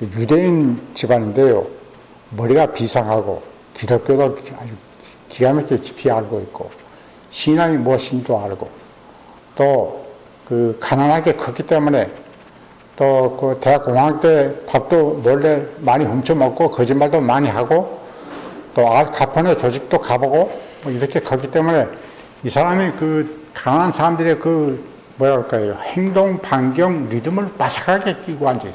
유대인 집안인데요. 머리가 비상하고 기독교도 아주 기가 막히게 깊이 알고 있고 신앙이 무엇인지도 알고 또 그 가난하게 컸기 때문에 또 그 대학 공학 때 밥도 몰래 많이 훔쳐 먹고 거짓말도 많이 하고 또 알카포네 조직도 가보고 뭐 이렇게 컸기 때문에 이 사람이 그 강한 사람들의 그 뭐랄까요 행동 반경 리듬을 바삭하게 끼고 앉아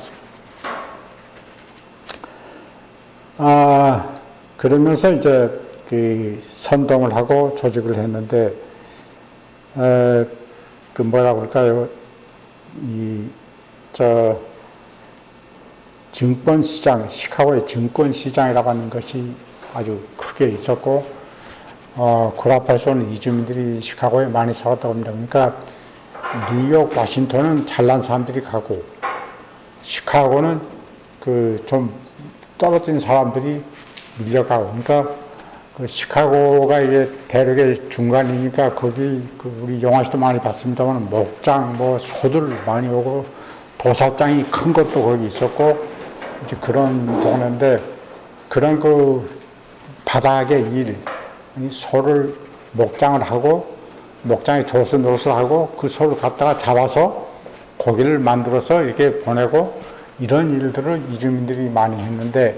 있어요. 그러면서 이제 그 선동을 하고 조직을 했는데 그 뭐라고 할까요? 증권시장, 시카고의 증권시장이라고 하는 것이 아주 크게 있었고, 그라파에서 오는 이주민들이 시카고에 많이 살았다고 합니다. 그러니까, 뉴욕, 워싱턴은 잘난 사람들이 가고, 시카고는 그 좀 떨어진 사람들이 밀려가고, 그러니까, 그 시카고가 이게 대륙의 중간이니까 거기 그 우리 영화에서도 많이 봤습니다만 목장 뭐 소들 많이 오고 도사장이 큰 것도 거기 있었고 이제 그런 동네인데 그런 그 바닥의 일, 소를 목장을 하고 목장에 조수 노릇을 하고 그 소를 갖다가 잡아서 고기를 만들어서 이렇게 보내고 이런 일들을 이주민들이 많이 했는데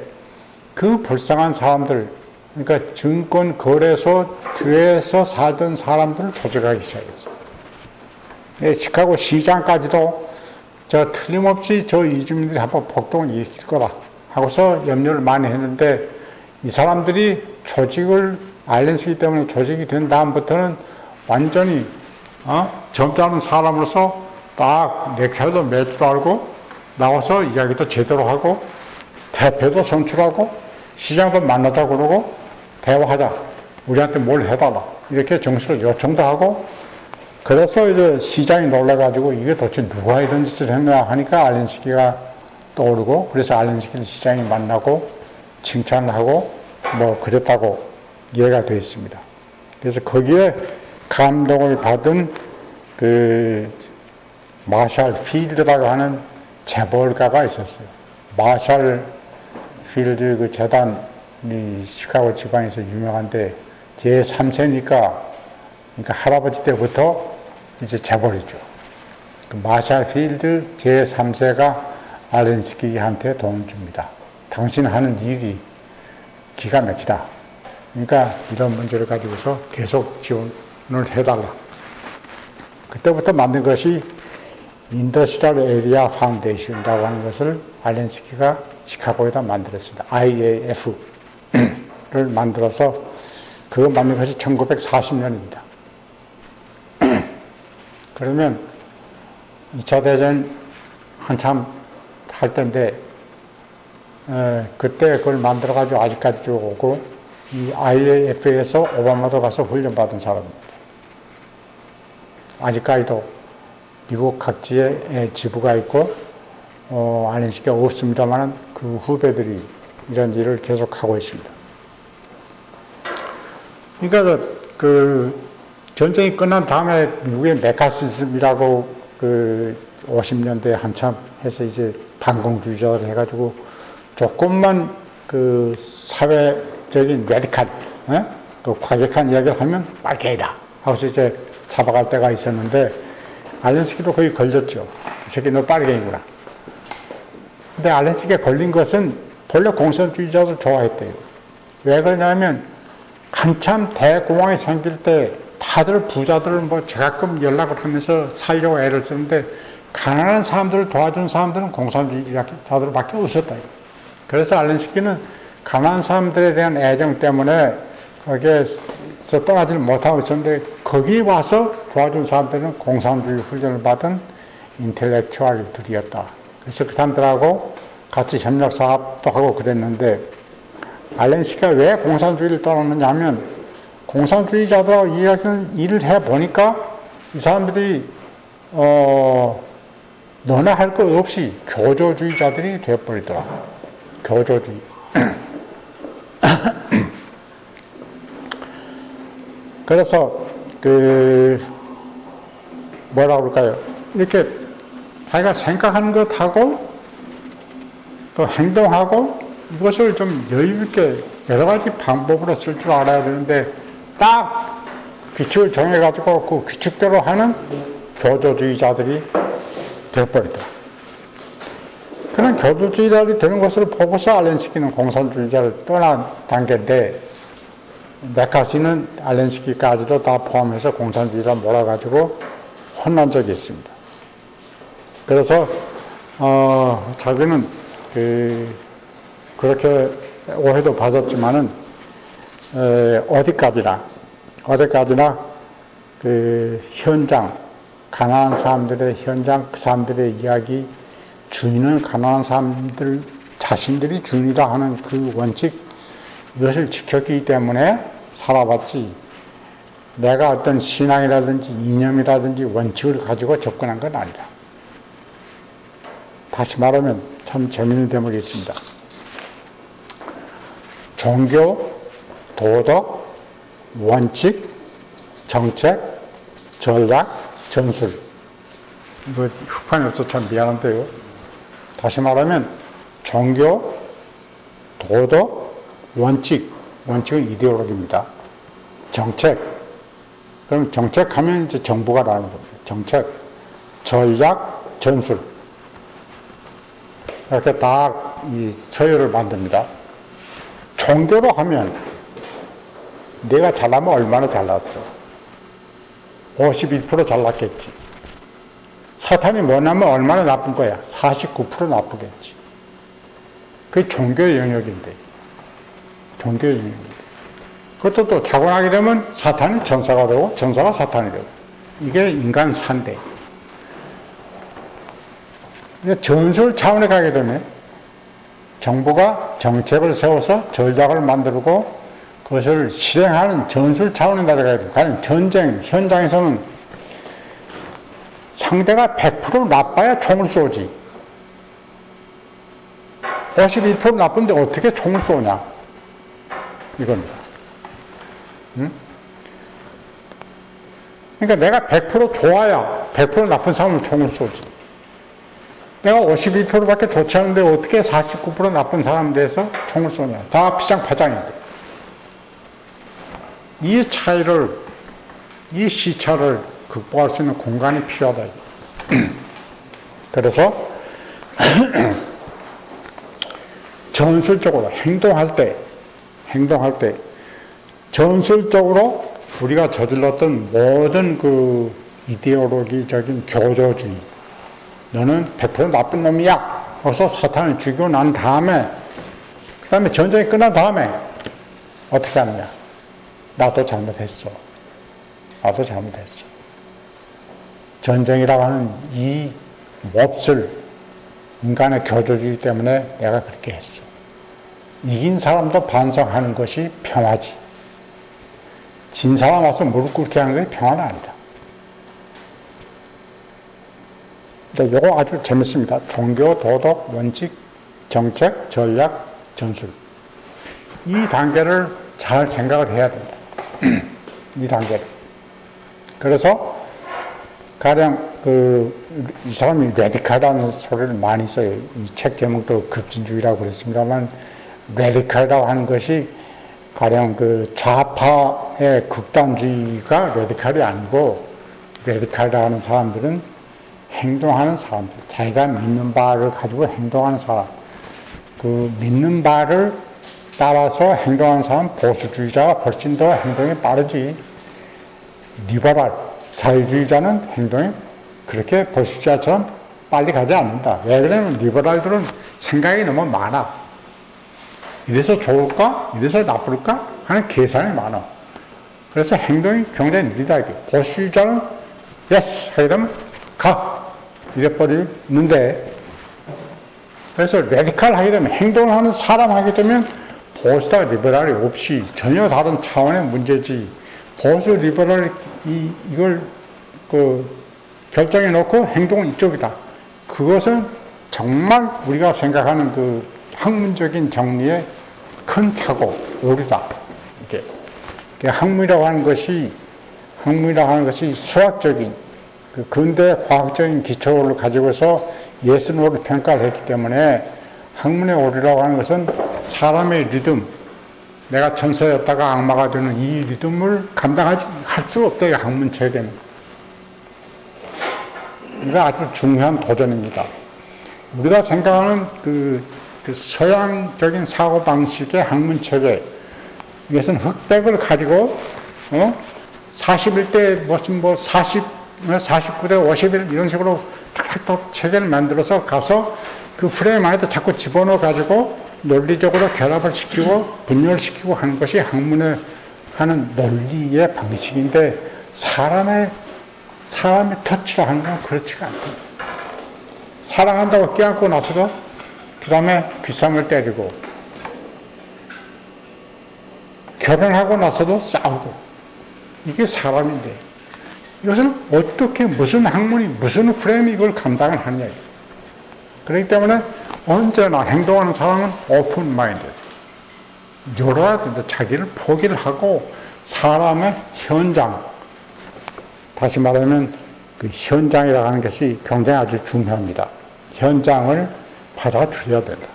그 불쌍한 사람들, 그러니까 증권 거래소 뒤에서 살던 사람들을 조직하기 시작했어요. 시카고 시장까지도 저 틀림없이 저 이주민들이 한번 폭동을 일으킬 거다 하고서 염려를 많이 했는데 이 사람들이 조직을 알렌스키 때문에 조직이 된 다음부터는 완전히 점잖은 사람으로서 딱 내켜도 몇 줄 알고 나와서 이야기도 제대로 하고 대표도 선출하고 시장도 만나자고 그러고 대화하자, 우리한테 뭘 해달라 이렇게 정식으로 요청도 하고 그래서 이제 시장이 놀라가지고 이게 도대체 누가 이런 짓을 했나 하니까 알렌스키가 떠오르고 그래서 알렌스키를 시장이 만나고 칭찬을 하고 뭐 그랬다고 이해가 되어 있습니다. 그래서 거기에 감동을 받은 그 마샬 필드라고 하는 재벌가가 있었어요. 마샬 필드 그 재단이 시카고 지방에서 유명한데 제3세니까 그러니까 할아버지 때부터 이제 재벌이죠. 그 마샬 필드 제3세가 알렌스키한테 돈을 줍니다. 당신 하는 일이 기가 막히다. 그러니까 이런 문제를 가지고서 계속 지원을 해달라. 그때부터 만든 것이 인더스트리얼 에리아 파운데이션이라고 하는 것을 알렌스키가 시카고에다 만들었습니다. IAF를 만들어서 그거 만든 것이 1940년입니다. 그러면 2차 대전 한참 할 때인데 그때 그걸 만들어가지고 아직까지 오고 이 IAF에서 오바마도 가서 훈련받은 사람입니다. 아직까지도 미국 각지에 지부가 있고 알렌스키가 없습니다만 그 후배들이 이런 일을 계속하고 있습니다. 그러니까 그 전쟁이 끝난 다음에 미국의 메카시즘이라고 그 50년대에 한참 해서 이제 반공주의자를 해가지고 조금만 그 사회적인 레디칼, 그 과격한 이야기를 하면 빨갱이다 하고서 이제 잡아갈 때가 있었는데 알렌스키도 거의 걸렸죠. 이 새끼 너 빨갱이구나. 근데 알렌스키가 걸린 것은 본래 공산주의자들 좋아했대요. 왜 그러냐면 한참 대공황이 생길 때 다들 부자들은 뭐 제가끔 연락을 하면서 살려고 애를 쓰는데 가난한 사람들을 도와준 사람들은 공산주의자들밖에 없었다. 그래서 알렌스키는 가난한 사람들에 대한 애정 때문에 거기에서 떠나지를 못하고 있었는데 거기 와서 도와준 사람들은 공산주의 훈련을 받은 인텔렉츄얼들이었다. 그래서 그 사람들하고 같이 협력 사업도 하고 그랬는데 알렌스키가 왜 공산주의를 떠났느냐 하면 공산주의자들하고 일을 해보니까 이 사람들이 너나 할 것 없이 교조주의자들이 되어버리더라. 교조주의. 그래서 뭐라 그럴까요? 이렇게 자기가 생각하는 것하고 또 행동하고 이것을 좀 여유있게 여러 가지 방법으로 쓸 줄 알아야 되는데 딱 규칙을 정해가지고 그 규칙대로 하는 교조주의자들이 되어버리더라. 그런 교조주의자들이 되는 것을 보고서 알렌스키는 공산주의자를 떠난 단계인데 메카시는 알렌스키까지도 다 포함해서 공산주의자 몰아가지고 혼난 적이 있습니다. 그래서 자기는 그렇게 오해도 받았지만은 어디까지나 그 현장, 가난한 사람들의 현장, 그 사람들의 이야기, 주인은 가난한 사람들 자신들이 주인이라 하는 그 원칙, 이것을 지켰기 때문에 살아봤지, 내가 어떤 신앙이라든지 이념이라든지 원칙을 가지고 접근한 건 아니다. 다시 말하면 참 재미있는 대목이 있습니다. 종교, 도덕, 원칙, 정책, 전략, 전술. 이거 흑판이 없어서 참 미안한데요. 다시 말하면 종교, 도덕, 원칙. 원칙은 이데올로기입니다. 정책. 그럼 정책하면 이제 정부가 나오는 겁니다. 정책, 전략, 전술. 이렇게 딱 이 서열을 만듭니다. 종교로 하면 내가 잘나면 얼마나 잘났어? 52% 잘났겠지. 사탄이 뭐냐면 얼마나 나쁜 거야? 49% 나쁘겠지. 그게 종교의 영역인데. 종교의 영역인데. 그것도 또 자고나게 되면 사탄이 전사가 되고 전사가 사탄이 되고. 이게 인간 산대. 전술 차원에 가게 되면 정부가 정책을 세워서 전략을 만들고 그것을 실행하는 전술 차원에 나아가야 돼요. 과연 전쟁 현장에서는 상대가 100% 나빠야 총을 쏘지. 52% 나쁜데 어떻게 총을 쏘냐. 이겁니다. 응? 그러니까 내가 100% 좋아야 100% 나쁜 사람은 총을 쏘지. 내가 52%밖에 좋지 않은데 어떻게 49% 나쁜 사람 대해서 총을 쏘냐. 다 피장파장인데. 이 차이를, 이 시차를 극복할 수 있는 공간이 필요하다. 그래서 전술적으로 행동할 때 전술적으로 우리가 저질렀던 모든 그 이데올로기적인 교조주의, 너는 100% 나쁜 놈이야. 그래서 사탄을 죽이고 난 다음에, 그 다음에 전쟁이 끝난 다음에 어떻게 하느냐. 나도 잘못했어. 나도 잘못했어. 전쟁이라고 하는 이 몹쓸 인간의 교조주의 때문에 내가 그렇게 했어. 이긴 사람도 반성하는 것이 평화지. 진 사람 와서 무릎 꿇게 하는 것이 평화는 아니다. 근데 이거 아주 재밌습니다. 종교, 도덕, 원칙, 정책, 전략, 전술. 이 단계를 잘 생각을 해야 됩니다. 이 단계를. 그래서 가령 이 사람이 레디칼이라는 소리를 많이 써요. 이 책 제목도 급진주의라고 그랬습니다만, 레디칼이라고 하는 것이 가령 그 좌파의 극단주의가 레디칼이 아니고, 레디칼이라고 하는 사람들은 행동하는 사람들, 자기가 믿는 바를 가지고 행동하는 사람, 그 믿는 바를 따라서 행동하는 사람, 보수주의자가 훨씬 더 행동이 빠르지. 리버럴, 자유주의자는 행동이 그렇게 보수주의자처럼 빨리 가지 않는다. 왜 그러냐면 리버럴들은 생각이 너무 많아. 이래서 좋을까? 이래서 나쁠까? 하는 계산이 많아. 그래서 행동이 굉장히 느리다. 보수주의자는 예스! 하게 되면 가! 이래버리는데, 그래서 레디칼 하게 되면, 행동을 하는 사람 하게 되면 보수다 리버럴이 없이 전혀 다른 차원의 문제지. 보수 리버럴이 이걸 결정해 놓고 행동은 이쪽이다. 그것은 정말 우리가 생각하는 그 학문적인 정리의 큰 착오, 오류다. 이게 학문이라고 하는 것이 수학적인 그 근대 과학적인 기초를 가지고서 예술을 평가를 했기 때문에 학문의 오류라고 하는 것은 사람의 리듬, 내가 천사였다가 악마가 되는 이 리듬을 감당하지 할 수 없다. 이 학문 체계는. 이거 아주 중요한 도전입니다. 우리가 생각하는 그 서양적인 사고방식의 학문 체계, 이것은 흑백을 가지고 41대 무슨 49대 51 이런 식으로 탁탁탁 체계를 만들어서 가서 그 프레임 안에다 자꾸 집어넣어 가지고 논리적으로 결합을 시키고 분열을 시키고 하는 것이 학문의 하는 논리의 방식인데, 사람의 터치를 하는 건 그렇지가 않다. 사랑한다고 껴안고 나서도 그 다음에 귀쌈을 때리고, 결혼하고 나서도 싸우고, 이게 사람인데 이것은 어떻게 무슨 학문이 무슨 프레임이 이걸 감당을 하느냐. 그렇기 때문에 언제나 행동하는 사람은 오픈 마인드, 열어야 된다. 자기를 포기를 하고 사람의 현장, 다시 말하면 그 현장이라고 하는 것이 굉장히 아주 중요합니다. 현장을 받아들여야 된다.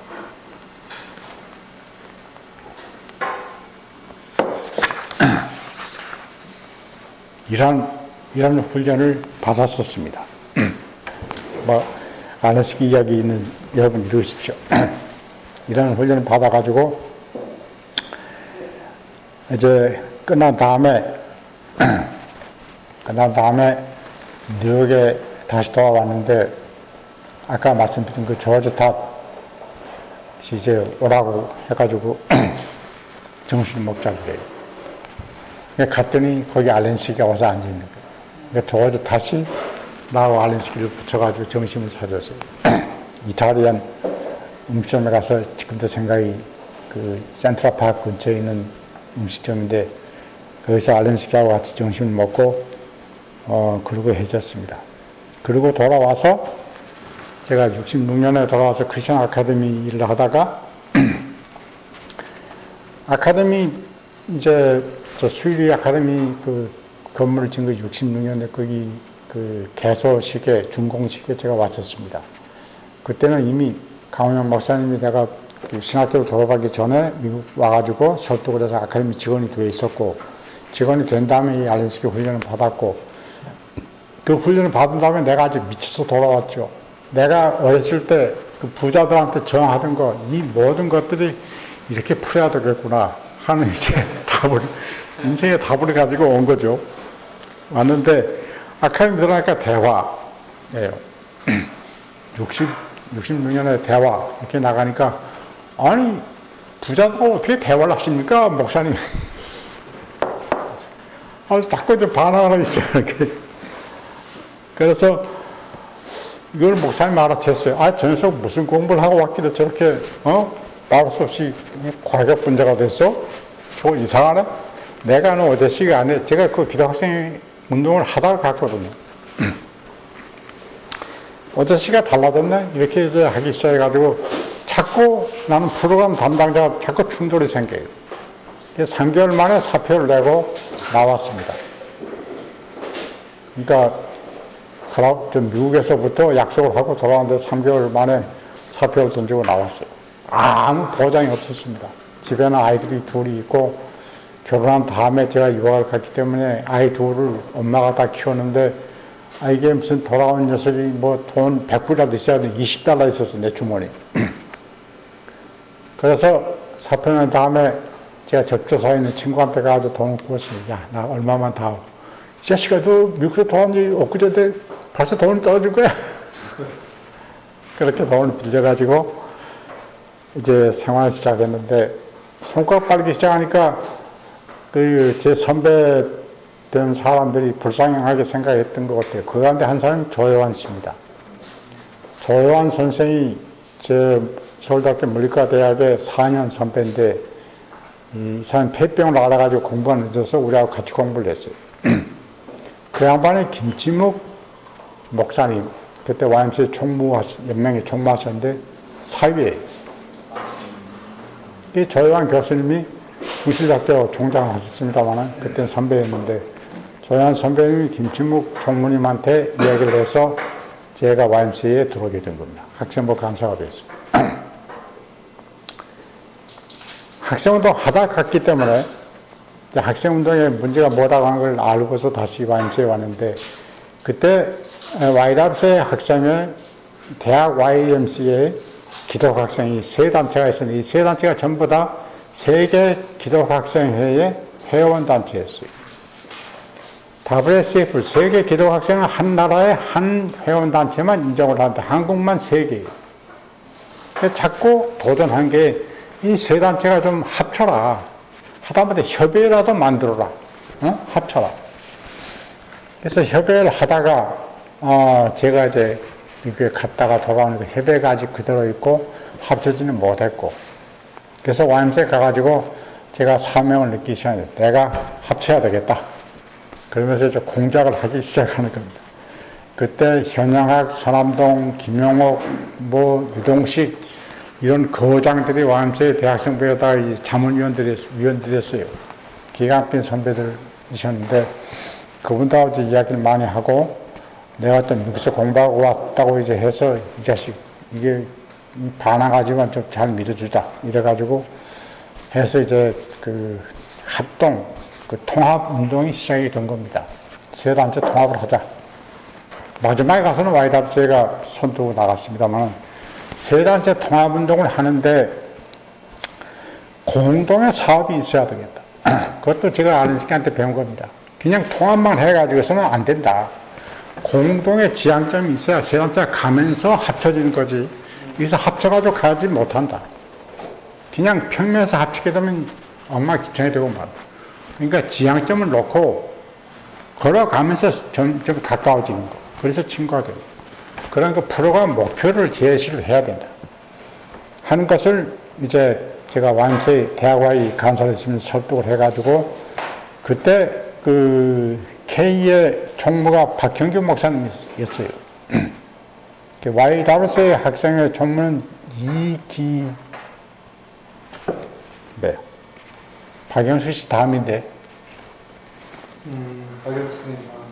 이런 훈련을 받았었습니다. 아내스키 이야기 있는 여러분 읽으십시오. 이런 훈련을 받아가지고 이제 끝난 다음에 뉴욕에 다시 돌아왔는데 아까 말씀드린 그 조지 탑이 이제 오라고 해가지고 정신을 먹자고 그래요. 갔더니 거기 알렌스키가 와서 앉아있는 거예요. 그러니까 조지 탑이 나하고 알렌스키를 붙여가지고 점심을 사줬어요. 이탈리안 음식점에 가서 지금도 생각이 그 센트럴파크 근처에 있는 음식점인데 거기서 알렌스키하고 같이 점심을 먹고 그러고 해줬습니다. 그리고 돌아와서 제가 66년에 돌아와서 크리스천 아카데미 일을 하다가 아카데미 이제 저 수유리 아카데미 그 건물을 지은 거 66년에 거기 그 개소식에 준공식에 제가 왔었습니다. 그때는 이미 강원영 목사님이 내가 그 신학교를 졸업하기 전에 미국 와가지고 설득을 해서 아카데미 직원이 되어 있었고 직원이 된 다음에 이 알렌스키 훈련을 받았고 그 훈련을 받은 다음에 내가 아주 미쳐서 돌아왔죠. 내가 어렸을 때 그 부자들한테 정하던 거 이 모든 것들이 이렇게 풀어야 되겠구나 하는 이제 답을 인생의 답을 가지고 온 거죠. 왔는데 아카데미 들어가니까 대화예요. 66년에 대화 이렇게 나가니까 아니 부자들하고 어떻게 대화를 하십니까 목사님? 자꾸 이제 반항을 하시죠. 그래서 이걸 목사님 알아챘어요. 저 녀석 무슨 공부를 하고 왔길래 저렇게 말할 수 없이 과격 분자가 됐어? 저거 이상하네? 내가 아는 어제씨가 아니에요. 제가 그 기독학생 운동을 하다가 갔거든요. 어제씨가 달라졌네? 이렇게 이제 하기 시작해가지고 자꾸 나는 프로그램 담당자가 자꾸 충돌이 생겨요. 3개월 만에 사표를 내고 나왔습니다. 그러니까 미국에서부터 약속을 하고 돌아왔는데 3개월 만에 사표를 던지고 나왔어요. 아무 보장이 없었습니다. 집에는 아이들이 둘이 있고 결혼한 다음에 제가 유학을 갔기 때문에 아이 둘을 엄마가 다 키웠는데 이게 무슨 돌아온 녀석이 뭐 돈 100불이라도 있어야 돼. $20 있었어 내 주머니. 그래서 사표 낸 다음에 제가 접조사에 있는 친구한테 가서 돈을 구웠습니다. 야, 나 얼마만 다. 이 자식아, 너 미국에 돈 엊그제 벌써 돈을 떨어질 거야? 그렇게 돈을 빌려가지고 이제 생활을 시작했는데 손가락 빨기 시작하니까 제 선배 된 사람들이 불쌍하게 생각했던 것 같아요. 그 가운데 한 사람이 조효환 씨입니다. 조효환 선생이 제 서울대학교 물리과대학의 4년 선배인데 이 사람 폐병을 앓아가지고 공부가 늦어서 우리하고 같이 공부를 했어요. 그 양반이 김치묵 목사님, 그때 YMCA 연맹에 총무하셨는데 사위예요. 이 조효환 교수님이 부실학교 총장을 하셨습니다만 그때는 선배였는데 조효환 선배님이 김치묵 총무님한테 이야기를 해서 제가 YMCA에 들어오게 된 겁니다. 학생부 간사가 됐어요. 학생운동 하다 갔기 때문에 학생운동의 문제가 뭐라고 하는 걸 알고서 다시 YMCA에 왔는데 그때 YWCA 학생회 대학 YMCA 기독학생이 세 단체가 있었는데 이 세 단체가 전부 다 세계 기독학생회의 회원단체였어요. WSF 세계 기독학생은 한 나라의 한 회원단체만 인정을 하는데 한국만 세 개예요. 자꾸 도전한 게 이 세 단체가 좀 합쳐라. 하다못해 협의회라도 만들어라. 합쳐라. 그래서 협의회를 하다가 제가 이제 미국에 갔다가 돌아오니까 협의회가 아직 그대로 있고 합쳐지는 못했고 그래서 YMCA 가가지고 제가 사명을 느끼기 시작해요. 내가 합쳐야 되겠다. 그러면서 이제 공작을 하기 시작하는 겁니다. 그때 현영학, 서남동, 김용옥, 유동식 이런 거장들이 YMCA 대학생부에다가 이 자문위원들이었어요. 기가 막힌 선배들이셨는데 그분들하고 이제 이야기를 많이 하고 내가 또 미국에서 공부하고 왔다고 이제 해서 이 자식 이게 반항하지만 좀 잘 믿어주자 이래가지고 해서 이제 그 합동 그 통합 운동이 시작이 된 겁니다. 세 단체 통합을 하자. 마지막에 가서는 YWCA가 손두고 나갔습니다만 세 단체 통합 운동을 하는데 공동의 사업이 있어야 되겠다. 그것도 제가 아는 새끼한테 배운 겁니다. 그냥 통합만 해가지고서는 안 된다. 공동의 지향점이 있어야 세 단체가 가면서 합쳐지는 거지. 여기서 합쳐가지고 가지 못한다. 그냥 평면에서 합치게 되면 엉망진창이 되고 말이야. 그러니까 지향점을 놓고 걸어가면서 점점 가까워지는 거. 그래서 친구가 됩니다. 그러니까 프로가 목표를 제시를 해야 된다. 하는 것을 이제 제가 YMCA 대학와의 간사를 있으면서 설득을 해가지고 그때 그 K의 총무가 박형규 목사님이었어요. YWCA 학생의 총무는 박영수 씨 다음인데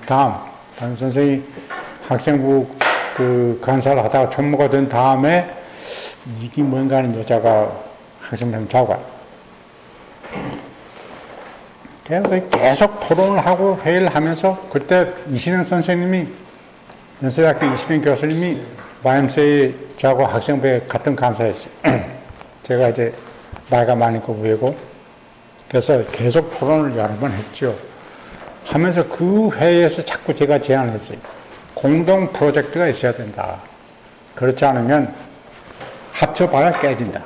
박영수 선생이 학생부 그 간사를 하다가 총무가 된 다음에 이게 뭔가 하는 여자가 학생부 자고가 계속 토론을 하고 회의를 하면서 그때 이신영 선생님이 연세대학교 이신영 교수님이 YMCA 자고 학생부에 같은 간사였어요. 제가 이제 나이가 많으니까 우회고 그래서 계속 토론을 여러 번 했죠. 하면서 그 회의에서 자꾸 제가 제안을 했어요. 공동 프로젝트가 있어야 된다. 그렇지 않으면 합쳐봐야 깨진다.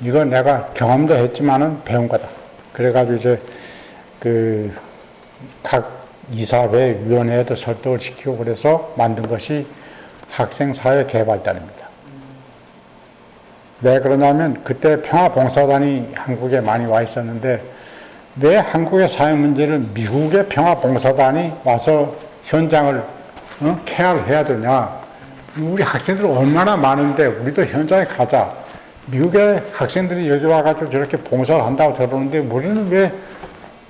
이거 내가 경험도 했지만은 배운 거다. 그래가지고 이제 그 각 이사회, 위원회에도 설득을 시키고 그래서 만든 것이 학생사회개발단입니다. 왜 그러냐면 그때 평화봉사단이 한국에 많이 와 있었는데 왜 한국의 사회 문제를 미국의 평화봉사단이 와서 현장을 케어를 해야 되냐. 우리 학생들 얼마나 많은데 우리도 현장에 가자. 미국의 학생들이 여기 와가지고 저렇게 봉사를 한다고 저러는데 우리는 왜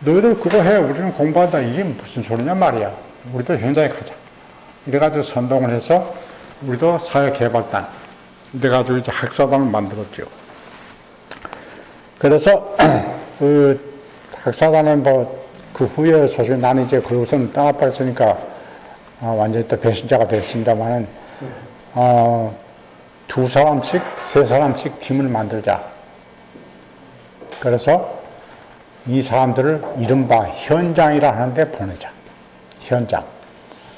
너희들 그거 해. 우리는 공부한다. 이게 무슨 소리냐 말이야. 우리도 현장에 가자. 이래가지고 선동을 해서 우리도 사회개발단. 이래가지고 이제 학사단을 만들었죠. 그래서 그 학사단은 뭐 그 후에 사실 나는 이제 그러고선 떠나버렸으니까 완전히 또 배신자가 됐습니다만은 두 사람씩, 세 사람씩 팀을 만들자. 그래서 이 사람들을 이른바 현장이라 하는데 보내자. 현장.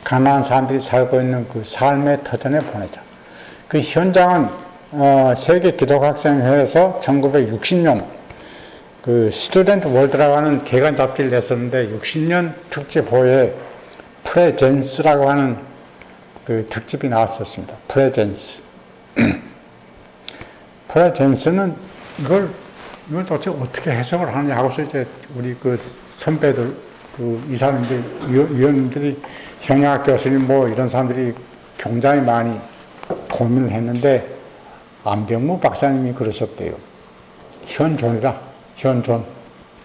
가난한 사람들이 살고 있는 그 삶의 터전에 보내자. 그 현장은 세계 기독학생회에서 1960년 그 스튜던트 월드라고 하는 개간 잡지를 냈었는데 60년 특집호에 프레젠스라고 하는 그 특집이 나왔었습니다. 프레젠스. 프레젠스는 이걸 도대체 어떻게 해석을 하느냐 하고서 이제 우리 그 선배들, 그 이사님들, 위원님들이 형용학 교수님 뭐 이런 사람들이 굉장히 많이 고민을 했는데 안병무 박사님이 그러셨대요. 현존이라. 현존,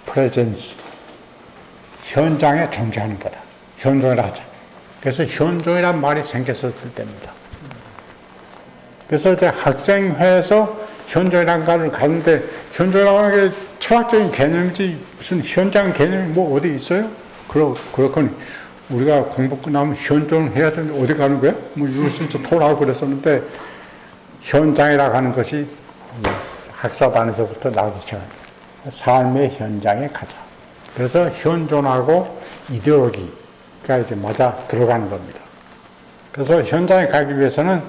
프레젠스. 현장에 존재하는 거다. 현존이라 하자. 그래서 현존이란 말이 생겼었을 때입니다. 그래서 이제 학생회에서 현존이라는 말을 가는데 현존이라고 하는 게 철학적인 개념이지 무슨 현장 개념이 뭐 어디 있어요? 그렇거니 우리가 공부 끝나면 현존을 해야 되는데 어디 가는 거야? 뭐 이럴 수 있어 토론하고 그랬었는데 현장이라고 하는 것이 학사반에서부터 나오기 시작합니다. 삶의 현장에 가자. 그래서 현존하고 이데올로기가 이제 맞아 들어가는 겁니다. 그래서 현장에 가기 위해서는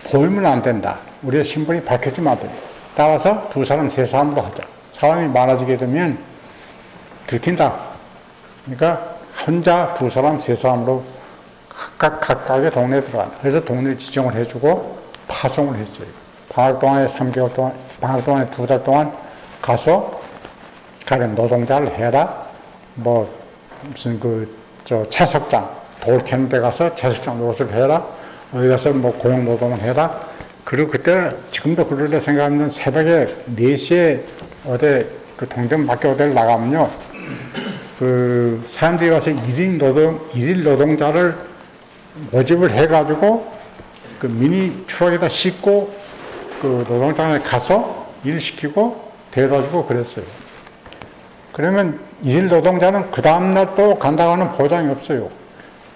보이면 안 된다. 우리의 신분이 밝혀지면 안 됩니다. 따라서 두 사람, 세 사람으로 하자. 사람이 많아지게 되면 들킨다. 그러니까 혼자 두 사람, 세 사람으로 각각의 동네에 들어간다. 그래서 동네를 지정을 해주고 파송을 했어요. 방학 동안에 3개월 동안, 방학 동안에 2달 동안 가서 가령 노동자를 해라. 뭐 무슨 채석장, 돌 캐는 데 가서 채석장 노릇을 해라. 어디 가서 뭐 고용노동을 해라. 그리고 그때 지금도 그러려 생각하면 새벽에 4시에 어디 그 동대문 밖에 어디를 나가면요. 그 사람들이 와서 일일 노동자를 모집을 해가지고 그 미니 트럭에다 싣고 그 노동장에 가서 일시키고 데려다 주고 그랬어요. 그러면 일일 노동자는 그 다음날 또 간다고 하는 보장이 없어요.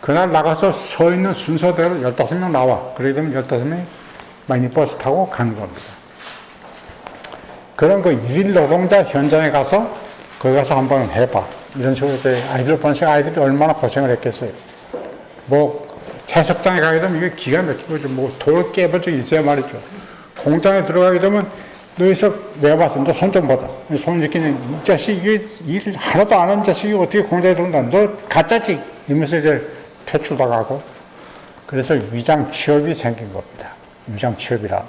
그날 나가서 서 있는 순서대로 15명 나와. 그러게 되면 15명이 마이니버스 타고 가는 겁니다. 그런 그 일일 노동자 현장에 가서 거기 가서 한번 해봐. 이런 식으로 이제 아이들 보니까 아이들이 얼마나 고생을 했겠어요. 뭐 채석장에 가게 되면 이게 기가 막히고 뭐 돌 깨볼 적이 있어야 말이죠. 공장에 들어가게 되면 너희서 내가 봤을 때 너 손 좀 보자. 손 이렇게 이 자식 이게 일 하나도 안 하는 자식이 어떻게 공장에 들어온다. 너 가짜지. 이러면서 이제 퇴출당하고 그래서 위장 취업이 생긴 겁니다. 위장 취업이라.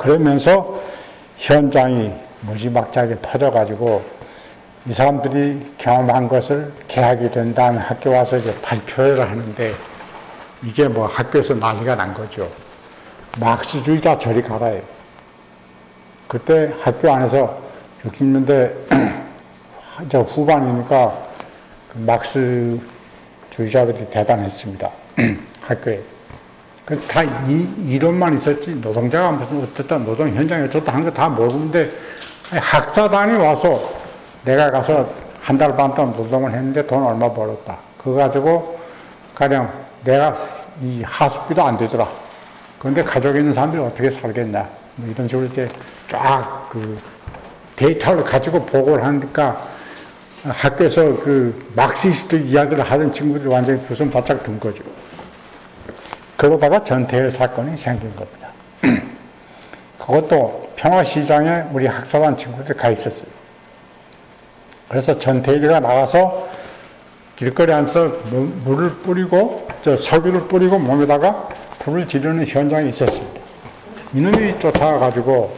그러면서 현장이 무지막지하게 터져가지고 이 사람들이 경험한 것을 개학이 된 다음에 학교 와서 이제 발표를 하는데 이게 뭐 학교에서 난리가 난 거죠. 막스주의자 저리 가라요. 그때 학교 안에서 60년대 후반이니까 막스주의자들이 대단했습니다. 학교에. 다 이론만 있었지 노동자가 무슨 어떻다 노동 현장이 어떻다 하는 거 다 모르는데 학사단이 와서 내가 가서 한 달 반 동안 노동을 했는데 돈 얼마 벌었다. 그거 가지고 가령 내가 이 하숙비도 안 되더라. 그런데 가족이 있는 사람들이 어떻게 살겠냐. 뭐 이런 식으로 이제 쫙 그 데이터를 가지고 보고를 하니까 학교에서 그 막시스트 이야기를 하던 친구들이 완전히 부순 바짝 든 거죠. 그러다가 전태일 사건이 생긴 겁니다. 그것도 평화시장에 우리 학사단 친구들이 가 있었어요. 그래서 전태일이가 나가서 길거리 안에서 물을 뿌리고 석유를 뿌리고 몸에다가 불을 지르는 현장이 있었습니다. 이놈이 쫓아가가지고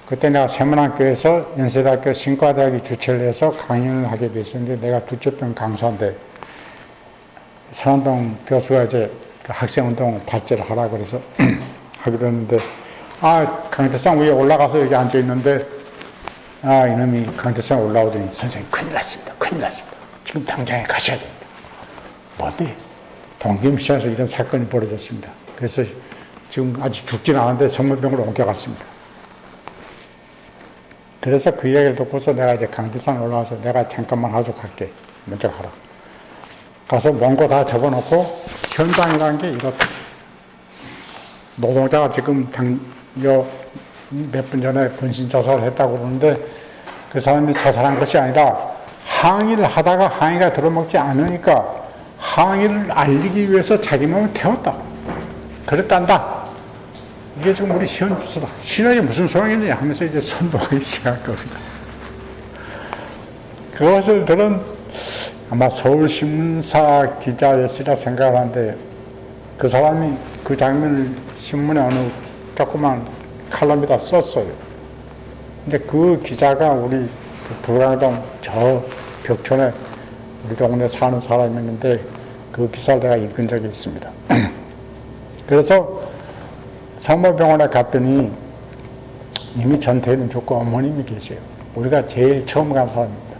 그때 내가 세문학교에서 연세대학교 신과대학이 주최를 해서 강연을 하게 됐었는데 내가 두째병 강사인데 선한동 교수가 이제 학생운동 발제를 하라 그래서 하기로 했는데 강대상 위에 올라가서 여기 앉아있는데 이놈이 강대상 올라오더니 선생님 큰일 났습니다. 큰일 났습니다. 지금 당장에 가셔야 됩니다. 뭔데? 동김시장에서 이런 사건이 벌어졌습니다. 그래서 지금 아직 죽진 않았는데 성모병으로 옮겨갔습니다. 그래서 그 이야기를 듣고서 내가 이제 강대상에 올라와서 내가 잠깐만 하고 갈게. 먼저 가라. 가서 원고 다 접어놓고 현장이라는 게 이렇다. 노동자가 지금 몇 분 전에 분신 자살을 했다고 그러는데 그 사람이 자살한 것이 아니라 항의를 하다가 항의가 들어먹지 않으니까 항의를 알리기 위해서 자기 몸을 태웠다. 그랬단다. 이게 지금 우리 현주소다. 신학이 무슨 소용이냐 하면서 이제 선동하기 시작할 겁니다. 그것을 들은 아마 서울신문사 기자였으리라 생각을 하는데 그 사람이 그 장면을 신문에 어느 조그만 칼럼에다 썼어요. 근데 그 기자가 우리 그 불광동 저 벽촌에 우리 동네 사는 사람이었는데 그 기사를 내가 읽은 적이 있습니다. 그래서 성모병원에 갔더니 이미 전태일은 죽고 어머님이 계세요. 우리가 제일 처음 간 사람입니다.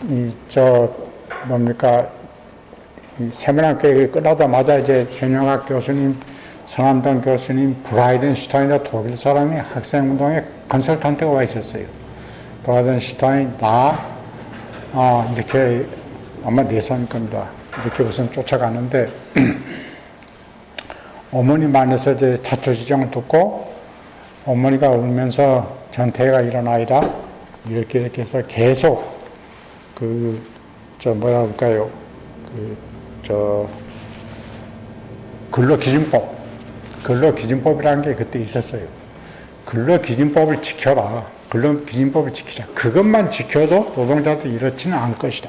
이 세문학교에 끝나자마자 이제 현영학 교수님, 선한동 교수님, 브라이덴슈타인이라 독일 사람이 학생운동에 컨설턴트가 와 있었어요. 브라이덴슈타인, 이렇게 아마 내선일 겁니다. 이렇게 우선 쫓아가는데 어머니 만나서 이제 자초지정을 듣고 어머니가 울면서 전태일가 일어나이다 이렇게 해서 계속 근로기준법이라는 게 그때 있었어요. 근로기준법을 지켜라. 근로기준법을 지키자. 그것만 지켜도 노동자들이 이렇지는 않을 것이다.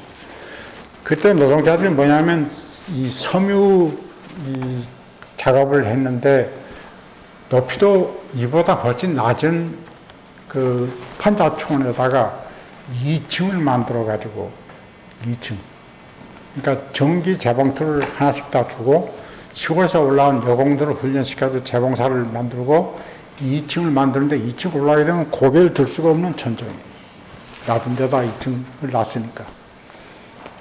그때 노동자들이 뭐냐면 이 섬유 작업을 했는데 높이도 이보다 훨씬 낮은 그 판자촌에다가 2층을 만들어 가지고 2층. 그러니까 전기 재봉틀을 하나씩 다 주고 시골에서 올라온 여공들을 훈련시켜서 재봉사를 만들고 2층을 만드는데 2층 올라가게 되면 고개를 들 수가 없는 천정이에요. 낮은 데다 2층을 놨으니까.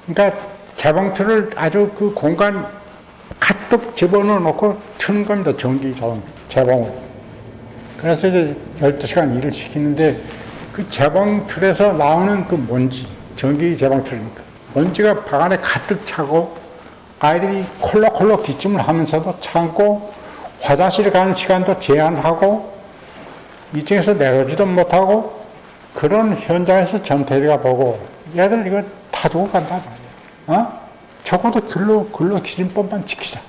그러니까 재봉틀을 아주 그 공간 가득 집어넣어 놓고 트는 겁니다. 전기 자동 재봉을. 그래서 이제 12시간 일을 시키는데 그 재봉틀에서 나오는 그 먼지, 전기 재봉틀이니까 먼지가 방 안에 가득 차고 아이들이 콜록콜록 기침을 하면서도 참고 화장실에 가는 시간도 제한하고 2층에서 내려오지도 못하고 그런 현장에서 전태리가 보고 얘들 이거 다 죽어 간단 말이야. 적어도 근로 기준법만 지키자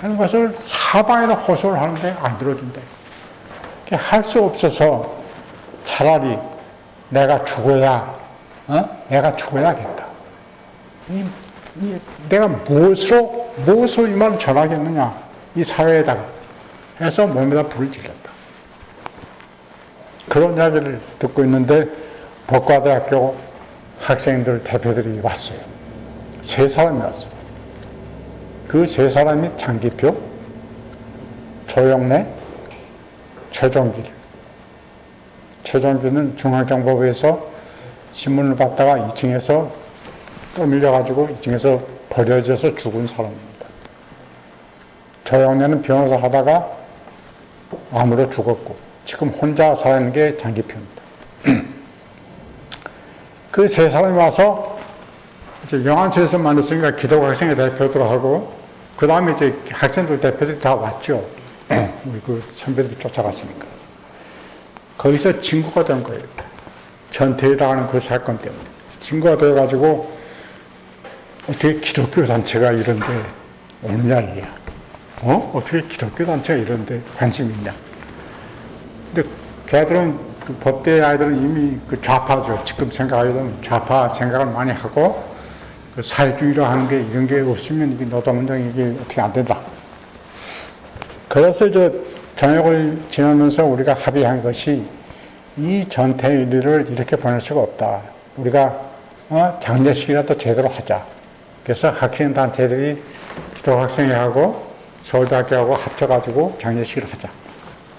하는 것을 사방에다 호소를 하는데 안 들어준대. 할 수 없어서 차라리 내가 죽어야겠다. 내가 무엇으로 이 말을 전하겠느냐, 이 사회에다가 해서 몸에다 불을 질렀다. 그런 이야기를 듣고 있는데 법과대학교 학생들 대표들이 왔어요. 3사람이 왔어요. 그 3사람이 장기표, 조영래, 최종길. 최종길은 중앙정보부에서 신문을 받다가 2층에서 떠밀려가지고 2층에서 버려져서 죽은 사람입니다. 조영래는 변호사 하다가 암으로 죽었고 지금 혼자 사는 게 장기표입니다. 그 3사람이 와서 이제 영안소에서 만났으니까 기독학생회 대표들 하고 그 다음에 이제 학생들 대표들이 다 왔죠. 우리 그 선배들이 쫓아갔으니까. 거기서 친구가 된 거예요. 전태일이라는 그 사건 때문에. 친구가 돼가지고 어떻게 기독교 단체가 이런데 오느냐 이게. 어떻게 기독교 단체가 이런데 관심이 있냐. 근데 걔들은 그 법대 아이들은 이미 그 좌파죠. 지금 생각하게 되면 좌파 생각을 많이 하고 그 사회주의로 하는 게 이런 게 없으면 이게 노동운동 이게 어떻게 안 된다. 그래서 이제 저녁을 지나면서 우리가 합의한 것이 이 전태일을 이렇게 보낼 수가 없다. 우리가 장례식이라도 제대로 하자. 그래서 학생단체들이 기독학생회하고 서울대학교하고 합쳐가지고 장례식을 하자.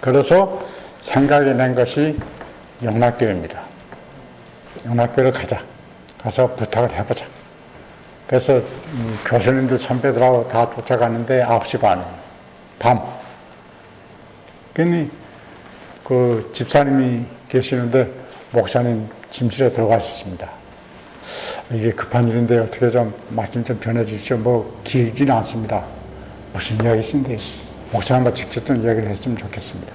그래서 생각이 낸 것이 영락교회입니다. 영락교회를 가자. 가서 부탁을 해보자. 그래서 교수님들 선배들하고 다 쫓아갔는데 9시 반에 밤. 그러니 그 집사님이 계시는데 목사님 침실에 들어가셨습니다. 이게 급한 일인데 어떻게 좀 말씀 좀 전해 주십시오. 뭐 길지는 않습니다. 무슨 이야기신데 목사님과 직접 좀 이야기를 했으면 좋겠습니다.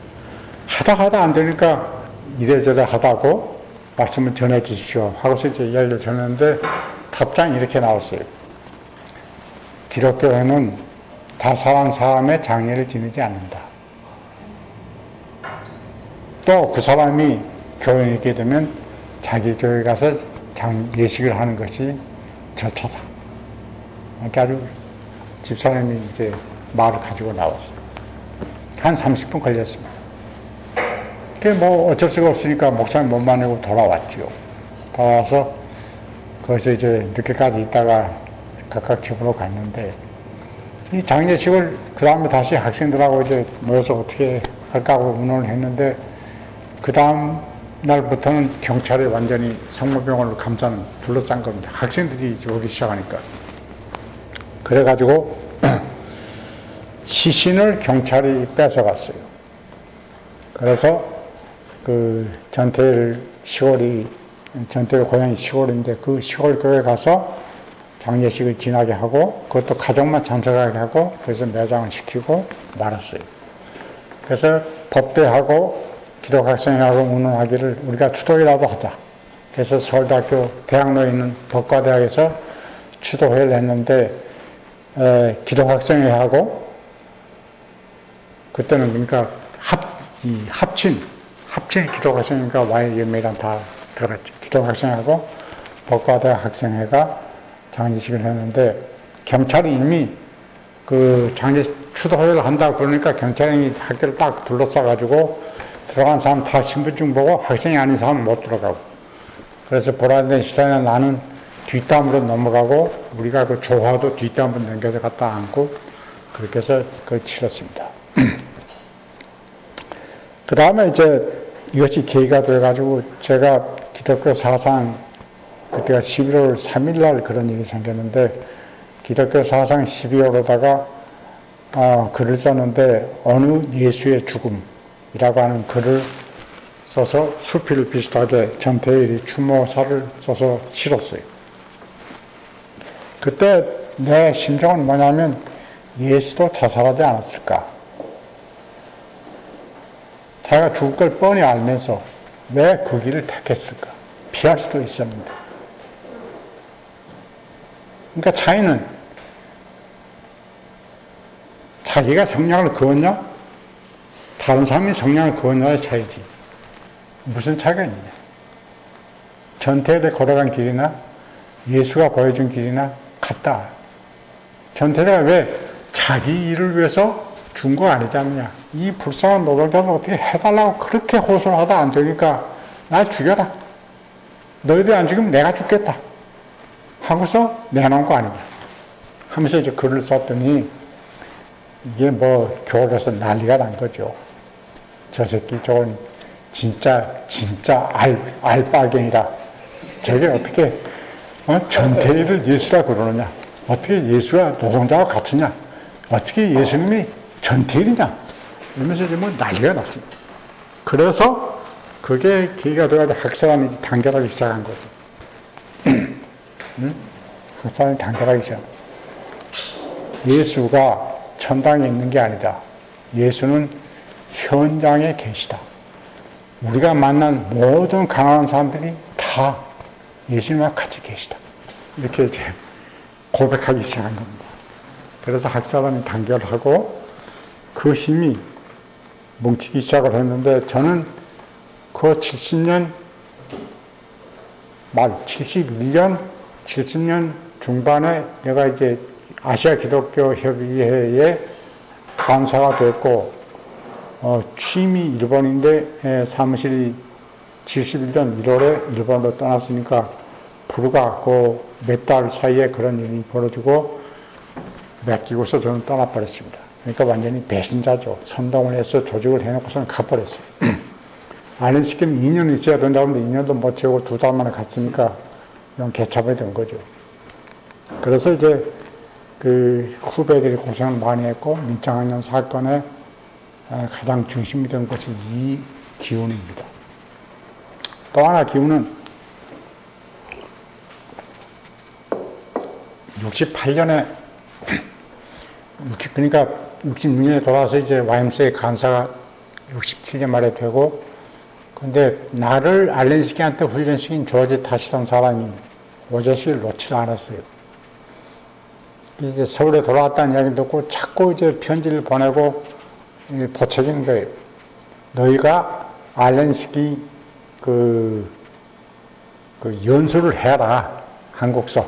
하다 안 되니까 이래저래 하다고 말씀을 전해 주십시오 하고서 이제 이야기를 전했는데 답장이 이렇게 나왔어요. 기독교회는 자살한 사람의 장례를 지내지 않는다. 또 그 사람이 교회에 있게 되면 자기 교회 가서 예식을 하는 것이 절차다. 그러니까 아주 집사람이 이제 말을 가지고 나왔어요. 한 30분 걸렸습니다. 그게 뭐 어쩔 수가 없으니까 목사님 못 만나고 돌아왔죠. 돌아와서 거기서 이제 늦게까지 있다가 각각 집으로 갔는데 이 장례식을 그 다음에 다시 학생들하고 이제 모여서 어떻게 할까 하고 의논을 했는데 그 다음 날부터는 경찰이 완전히 성모병원을 둘러싼 겁니다. 학생들이 오기 시작하니까. 그래가지고 시신을 경찰이 뺏어갔어요. 그래서 그 전태일 고향이 시골인데 그 시골 교회에 가서 장례식을 지나게 하고 그것도 가족만 참석하게 하고 그래서 매장을 시키고 말았어요. 그래서 법대하고 기독학생회하고 운운하기를 우리가 추도회라도 하자. 그래서 서울대학교 대학로에 있는 법과대학에서 추도회를 했는데 기독학생회하고 그때는 그러니까 합친 기독학생회가 YM이랑 다 들어갔죠. 기독학생회하고 법과대학 학생회가 장례식을 했는데 경찰이 이미 그 추도회를 한다고 그러니까 경찰이 학교를 딱 둘러싸가지고 들어간 사람 다 신분증 보고 학생이 아닌 사람은 못 들어가고 그래서 보라된 시간에 나는 뒷담으로 넘어가고 우리가 그 조화도 뒷담으로 넘겨서 갖다 앉고 그렇게 해서 그걸 치렀습니다. 그 다음에 이제 이것이 계기가 돼가지고 제가 기독교 사상, 그때가 11월 3일 날 그런 일이 생겼는데, 기독교 사상 12월로다가 글을 썼는데, 어느 예수의 죽음이라고 하는 글을 써서 수필 비슷하게 전태일이 추모사를 써서 실었어요. 그때 내 심정은 뭐냐면, 예수도 자살하지 않았을까? 자기가 죽을 걸 뻔히 알면서 왜 그 길을 택했을까? 피할 수도 있었는데. 그러니까 차이는 자기가 성령을 그었냐? 다른 사람이 성령을 그었냐의 차이지. 무슨 차이가 있느냐? 전태일에 걸어간 길이나 예수가 보여준 길이나 같다. 전태일가 왜 자기 일을 위해서 준 거 아니지 않느냐? 이 불쌍한 노동자는 어떻게 해달라고 그렇게 호소를 하다 안 되니까 날 죽여라. 너희들이 안 죽이면 내가 죽겠다. 하고서 내놓은 거 아니냐? 하면서 이제 글을 썼더니 이게 뭐 교회에서 난리가 난 거죠. 저 새끼 저건 진짜 알바갱이라. 저게 어떻게 전태일을 예수라 그러느냐? 어떻게 예수가 노동자와 같으냐? 어떻게 예수님이 전태일이냐? 이러면서 이제 뭐 난리가 났습니다. 그래서 그게 계기가 돼가지고 학사관이 단결하기 시작한 거죠. 응? 학사관이 단결하기 시작한 거죠. 예수가 천당에 있는 게 아니다. 예수는 현장에 계시다. 우리가 만난 모든 가난한 사람들이 다 예수님과 같이 계시다. 이렇게 이제 고백하기 시작한 겁니다. 그래서 학사관이 단결하고 그 힘이 뭉치기 시작을 했는데, 저는 그 70년 말, 70년 중반에 내가 이제 아시아 기독교 협의회의 간사가 됐고, 취임이 일본인데 사무실이 71년 1월에 일본으로 떠났으니까 불과 그 몇 달 사이에 그런 일이 벌어지고 맡기고서 저는 떠나버렸습니다. 그러니까 완전히 배신자죠. 선동을 해서 조직을 해놓고서는 가버렸어요. 알렌스키는 2년 있어야 된다고 하는데 2년도 못 채우고 2달 만에 갔으니까 그냥 개차반이 된 거죠. 그래서 이제 그 후배들이 고생을 많이 했고, 민창학년 사건의 가장 중심이 된 것이 이 기운입니다. 또 하나 기운은 68년에 그러니까 66년에 돌아와서 이제 YMCA 간사가 67년 말에 되고, 근데 나를 알렌스키한테 훈련시킨 조지 타시던 사람이 오저씨를 놓지 않았어요. 이제 서울에 돌아왔다는 이야기 듣고 자꾸 이제 편지를 보내고 보채긴 거예요. 너희가 알렌스키 그 연수를 해라, 한국서.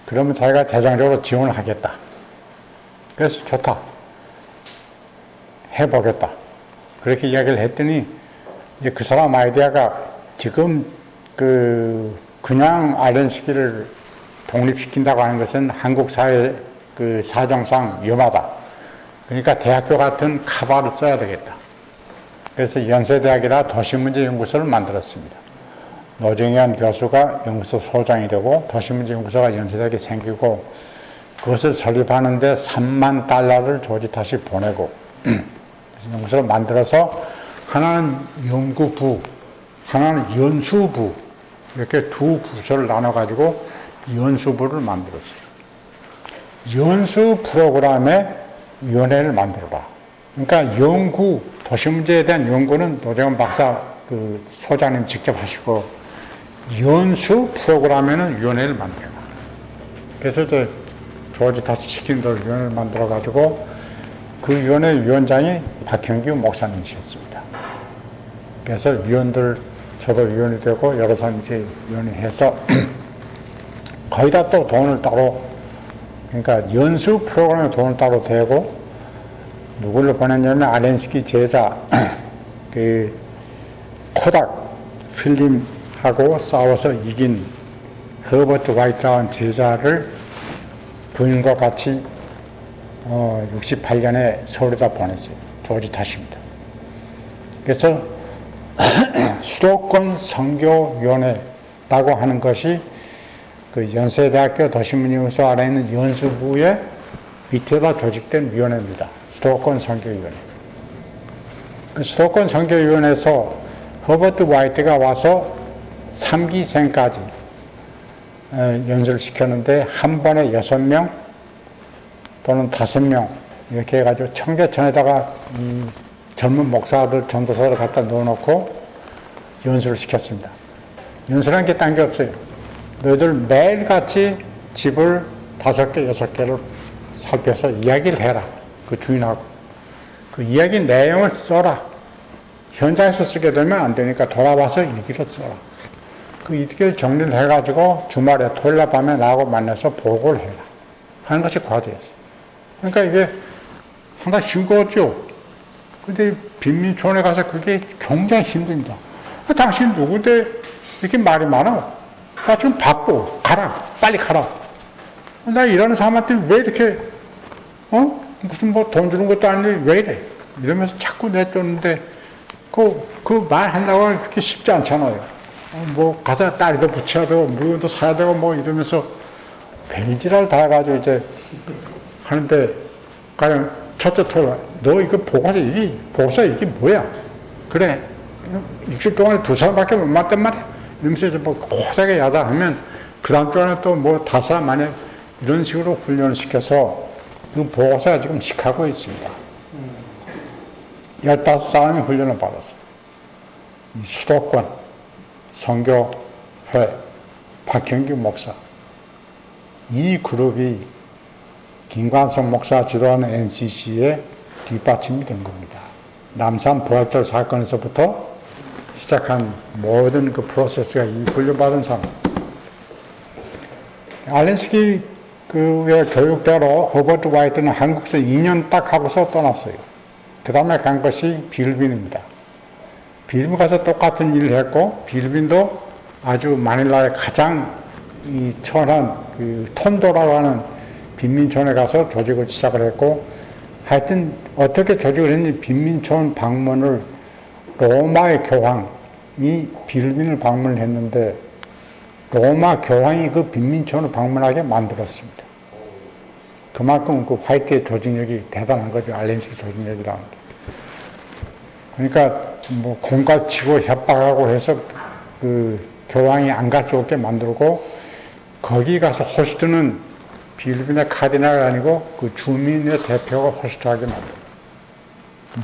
그러면 자기가 재정적으로 지원을 하겠다. 그래서 좋다. 해보겠다. 그렇게 이야기를 했더니, 이제 그 사람 아이디어가 지금 그냥 알렌스키를 독립시킨다고 하는 것은 한국 사회 그 사정상 위험하다. 그러니까 대학교 같은 카바를 써야 되겠다. 그래서 연세대학이라 도시문제연구소를 만들었습니다. 노정현 교수가 연구소 소장이 되고, 도시문제연구소가 연세대학에 생기고, 그것을 설립하는데 3만 달러를 조지 다시 보내고, 그래서 연구소를 만들어서 하나는 연구부, 하나는 연수부, 이렇게 두 부서를 나눠가지고 연수부를 만들었어요. 연수 프로그램에 위원회를 만들어라. 그러니까 연구, 도시문제에 대한 연구는 노정현 박사 그 소장님 직접 하시고, 연수 프로그램에는 위원회를 만들어라. 그래서 이제 조지 다시 시킨 대로 위원회를 만들어가지고, 그 위원회 위원장이 박형규 목사님이셨습니다. 그래서 위원들, 저도 위원이 되고, 여러 사람이 이제 위원이 해서, 거의 다 또 돈을 따로, 그러니까 연수 프로그램에 돈을 따로 대고, 누구를 보냈냐면 알렌스키 제자, 그 코닥 필름하고 싸워서 이긴 허버트 화이트라는 제자를 부인과 같이 68년에 서울에다 보냈어요. 조지 타십니다. 그래서 수도권 선교위원회라고 하는 것이 그 연세대학교 도시문화연구소 아래 있는 연수부의 밑에다 조직된 위원회입니다. 수도권 선교위원회. 그 수도권 선교위원회에서 허버트 와이트가 와서 3기생까지 연수를 시켰는데 한 번에 6명 또는 5명 이렇게 해가지고 청계천에다가 이 젊은 목사들 전도사를 갖다 넣어놓고 연수를 시켰습니다. 연수라는 게 딴 게 없어요. 너희들 매일같이 집을 5개, 6개를 살펴서 이야기를 해라. 그 주인하고. 그 이야기 내용을 써라. 현장에서 쓰게 되면 안 되니까 돌아와서 일기를 써라. 그 일기를 정리를 해가지고 주말에 토요일 밤에 나하고 만나서 보고를 해라. 하는 것이 과제였어요. 그러니까 이게 상당히 싱거웠죠. 근데 빈민촌에 가서 그게 굉장히 힘듭니다. 당신 누구인데 이렇게 말이 많아? 나 지금 바빠. 가라. 빨리 가라. 나 일하는 사람한테 왜 이렇게, 무슨 뭐 돈 주는 것도 아닌데 왜 이래? 이러면서 자꾸 내쫓는데, 그 말 한다고 하면 그렇게 쉽지 않잖아요. 뭐, 가서 딸이도 붙여야 되고, 물건도 사야 되고, 뭐 이러면서 별지랄 다 해가지고 이제 하는데, 과연 첫째 토요일, 너 이거 보고서 이게 뭐야? 그래. 일주일 동안에 2사람밖에 못 맞단 말이야. 이러면서 이제 뭐 고되게 야단하면 그 다음 주에는 또 뭐 5사람 만에 이런 식으로 훈련을 시켜서 그 보고서가 지금 시카고에 있습니다. 15사람이 훈련을 받았어요. 이 수도권, 선교회, 박형규 목사. 이 그룹이 김관성 목사 주도하는 NCC의 뒷받침이 된 겁니다. 남산 부활절 사건에서부터 시작한 모든 그 프로세스가 이 훈련받은 사람. 알렌스키 그의 교육대로 허버트 와이트는 한국에서 2년 딱 하고서 떠났어요. 그 다음에 간 것이 필리핀입니다. 필리핀 가서 똑같은 일을 했고, 필리핀도 아주 마닐라의 가장 이 천한 그 톤도라고 하는 빈민촌에 가서 조직을 시작을 했고, 하여튼 어떻게 조직을 했는지 빈민촌 방문을 로마의 교황이 필리핀을 방문을 했는데 로마 교황이 그 빈민촌을 방문하게 만들었습니다. 그만큼 그 화이트의 조직력이 대단한 거죠. 알렌스키 조직력이라는 게. 그러니까 뭐 공갈치고 협박하고 해서 그 교황이 안 갈 수 없게 만들고 거기 가서 호스트는 필리핀의 카디날이 아니고 그 주민의 대표가 호스트하게 만들어요.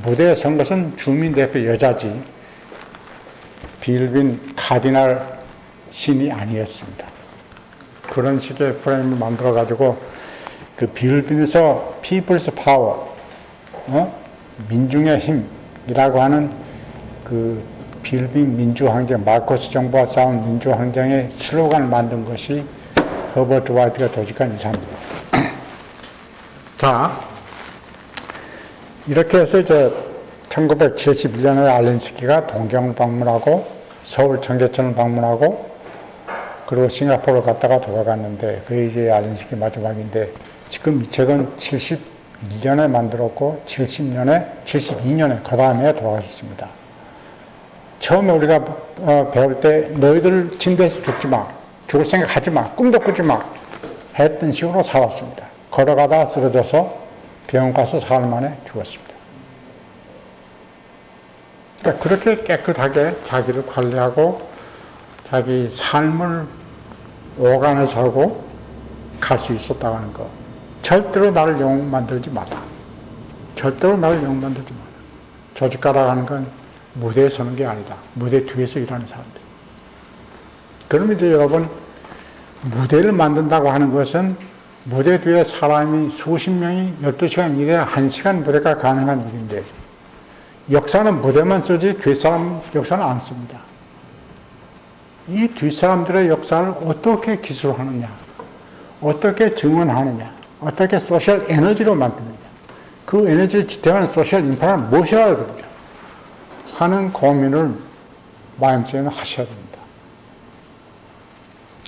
무대에 선 것은 주민 대표 여자지 필리핀 카디날 신이 아니었습니다. 그런 식의 프레임을 만들어가지고 그 필리핀에서 People's Power, 민중의 힘이라고 하는 그 필리핀 민주항쟁, 마르코스 정부와 싸운 민주항쟁의 슬로건을 만든 것이 허버트 와이트가 조직한 이사입니다. 자, 이렇게 해서 이제 1971년에 알렌스키가 동경을 방문하고 서울 청계천을 방문하고 그리고 싱가포르를 갔다가 돌아갔는데 그게 이제 알렌스키 마지막인데 지금 이 책은 71년에 만들었고 72년에 그 다음에 돌아가셨습니다. 처음에 우리가 배울 때 너희들 침대에서 죽지 마. 죽을 생각 하지 마. 꿈도 꾸지 마. 했던 식으로 살았습니다. 걸어가다가 쓰러져서 병원 가서 사흘 만에 죽었습니다. 그러니까 그렇게 깨끗하게 자기를 관리하고 자기 삶을 오가면서 하고 갈 수 있었다고 하는 거. 절대로 나를 영웅 만들지 마라. 절대로 나를 영웅 만들지 마라. 조직가라고 하는 건 무대에 서는 게 아니다. 무대 뒤에서 일하는 사람들. 그러면 이제 여러분, 무대를 만든다고 하는 것은 무대 뒤에 사람이 수십 명이 12시간 일해야 1시간 무대가 가능한 일인데 역사는 무대만 쓰지 뒷사람 역사는 안 씁니다. 이 뒷사람들의 역사를 어떻게 기술하느냐, 어떻게 증언하느냐, 어떻게 소셜 에너지로 만드느냐, 그 에너지를 지탱하는 소셜 인프라를 무엇이라고 그러냐 하는 고민을 YMCA는 하셔야 됩니다.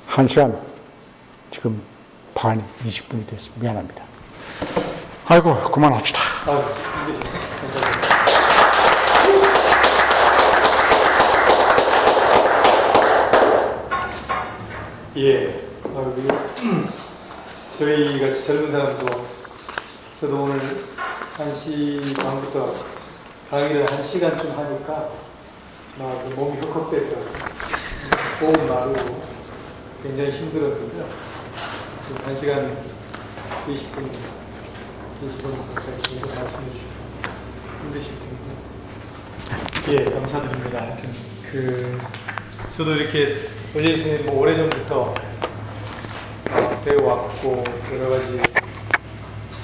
1시간 지금 반 20분이 됐습니다. 미안합니다. 아이고, 그만합시다. 힘드셨습니다. 예. 저희 같이 젊은 사람도 저도 오늘 1시 반부터 강의를 1시간쯤 하니까 막 몸이 헉헉대더라고요. 호흡 마르고 굉장히 힘들었는데 지금 1시간 20분 가까이 계속 말씀해 주셔서 힘드실 텐데 예, 감사드립니다. 하여튼 저도 이렇게 오재 선생님 뭐 오래전부터 배워왔고 여러 가지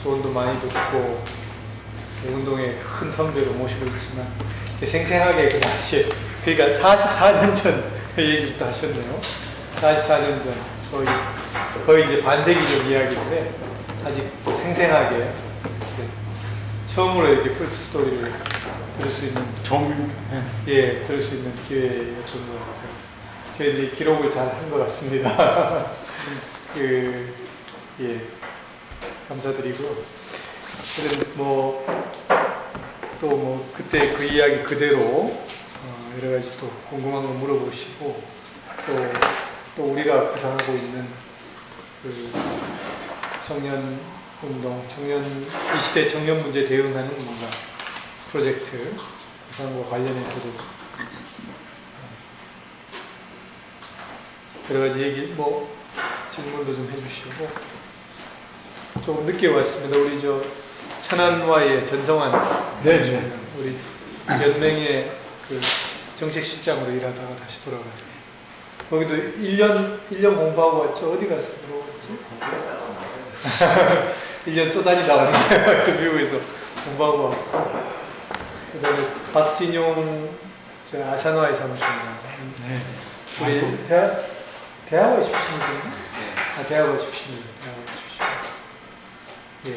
조언도 많이 듣고 운동의 큰 선배로 모시고 있지만 생생하게 그 당시에 그러니까 44년 전 얘기부터 하셨네요. 44년 전 거의 이제 반세기 전 이야기인데 아직 생생하게 이렇게 처음으로 이렇게 풀 스토리를 들을 수 있는 예, 들을 수 있는 기회였던 것 같아요. 저희들이 기록을 잘 한 것 같습니다. 예, 감사드리고요. 또 그때 그 이야기 그대로 여러 가지 또 궁금한 거 물어보시고 또 우리가 구상하고 있는 그 청년 운동, 이 시대 청년 문제 대응하는 뭔가 프로젝트 구상과 관련해서도 여러 가지 얘기 질문도 좀 해주시고 좀 늦게 왔습니다. 우리 천안와의 전성환 우리 연맹의 그 정책실장으로 일하다가 다시 돌아가서 거기도 1년 공부하고 왔죠. 어디 가서 들어왔지? 1년 쏘다니다 왔는데 그 미국에서 공부하고 왔고 그 다음에 박진용 아산화의 사무총장 우리 대학원 출신이거든요? 네. 대학원 출신이에요. 예.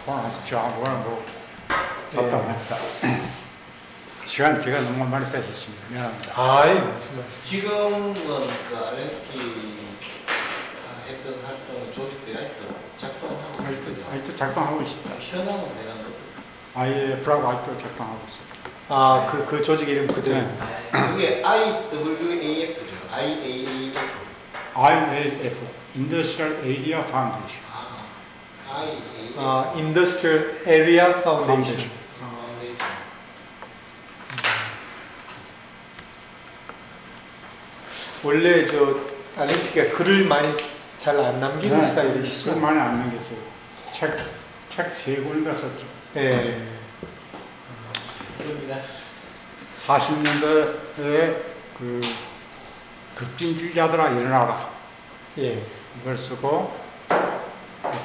고맙습니다. 오늘 답답합니다. 시간 제가 너무 많이 뺏었습니다. 미안합니다. 아이, 무슨 말씀. 지금은 그 알렌스키 했던 활동을 조직 때 아직도 작동하고 있거든요. 아직도 작동하고 있습니다. 현황은 내가 어떻게? IF라고 아직도 작동하고 있어요. 그 조직 이름 그대로. 네. 그게 IWAF죠. IAAF. IAF, Industrial Area Foundation. IAAF. Industrial Area Foundation. 원래 알렌스키가 글을 많이 잘 안 남기는 스타일이시죠? 글 많이 안 남겼어요. 책 3권인가 썼죠. 예. 40년대에 그 급진주의자들아 일어나라. 예. 이걸 쓰고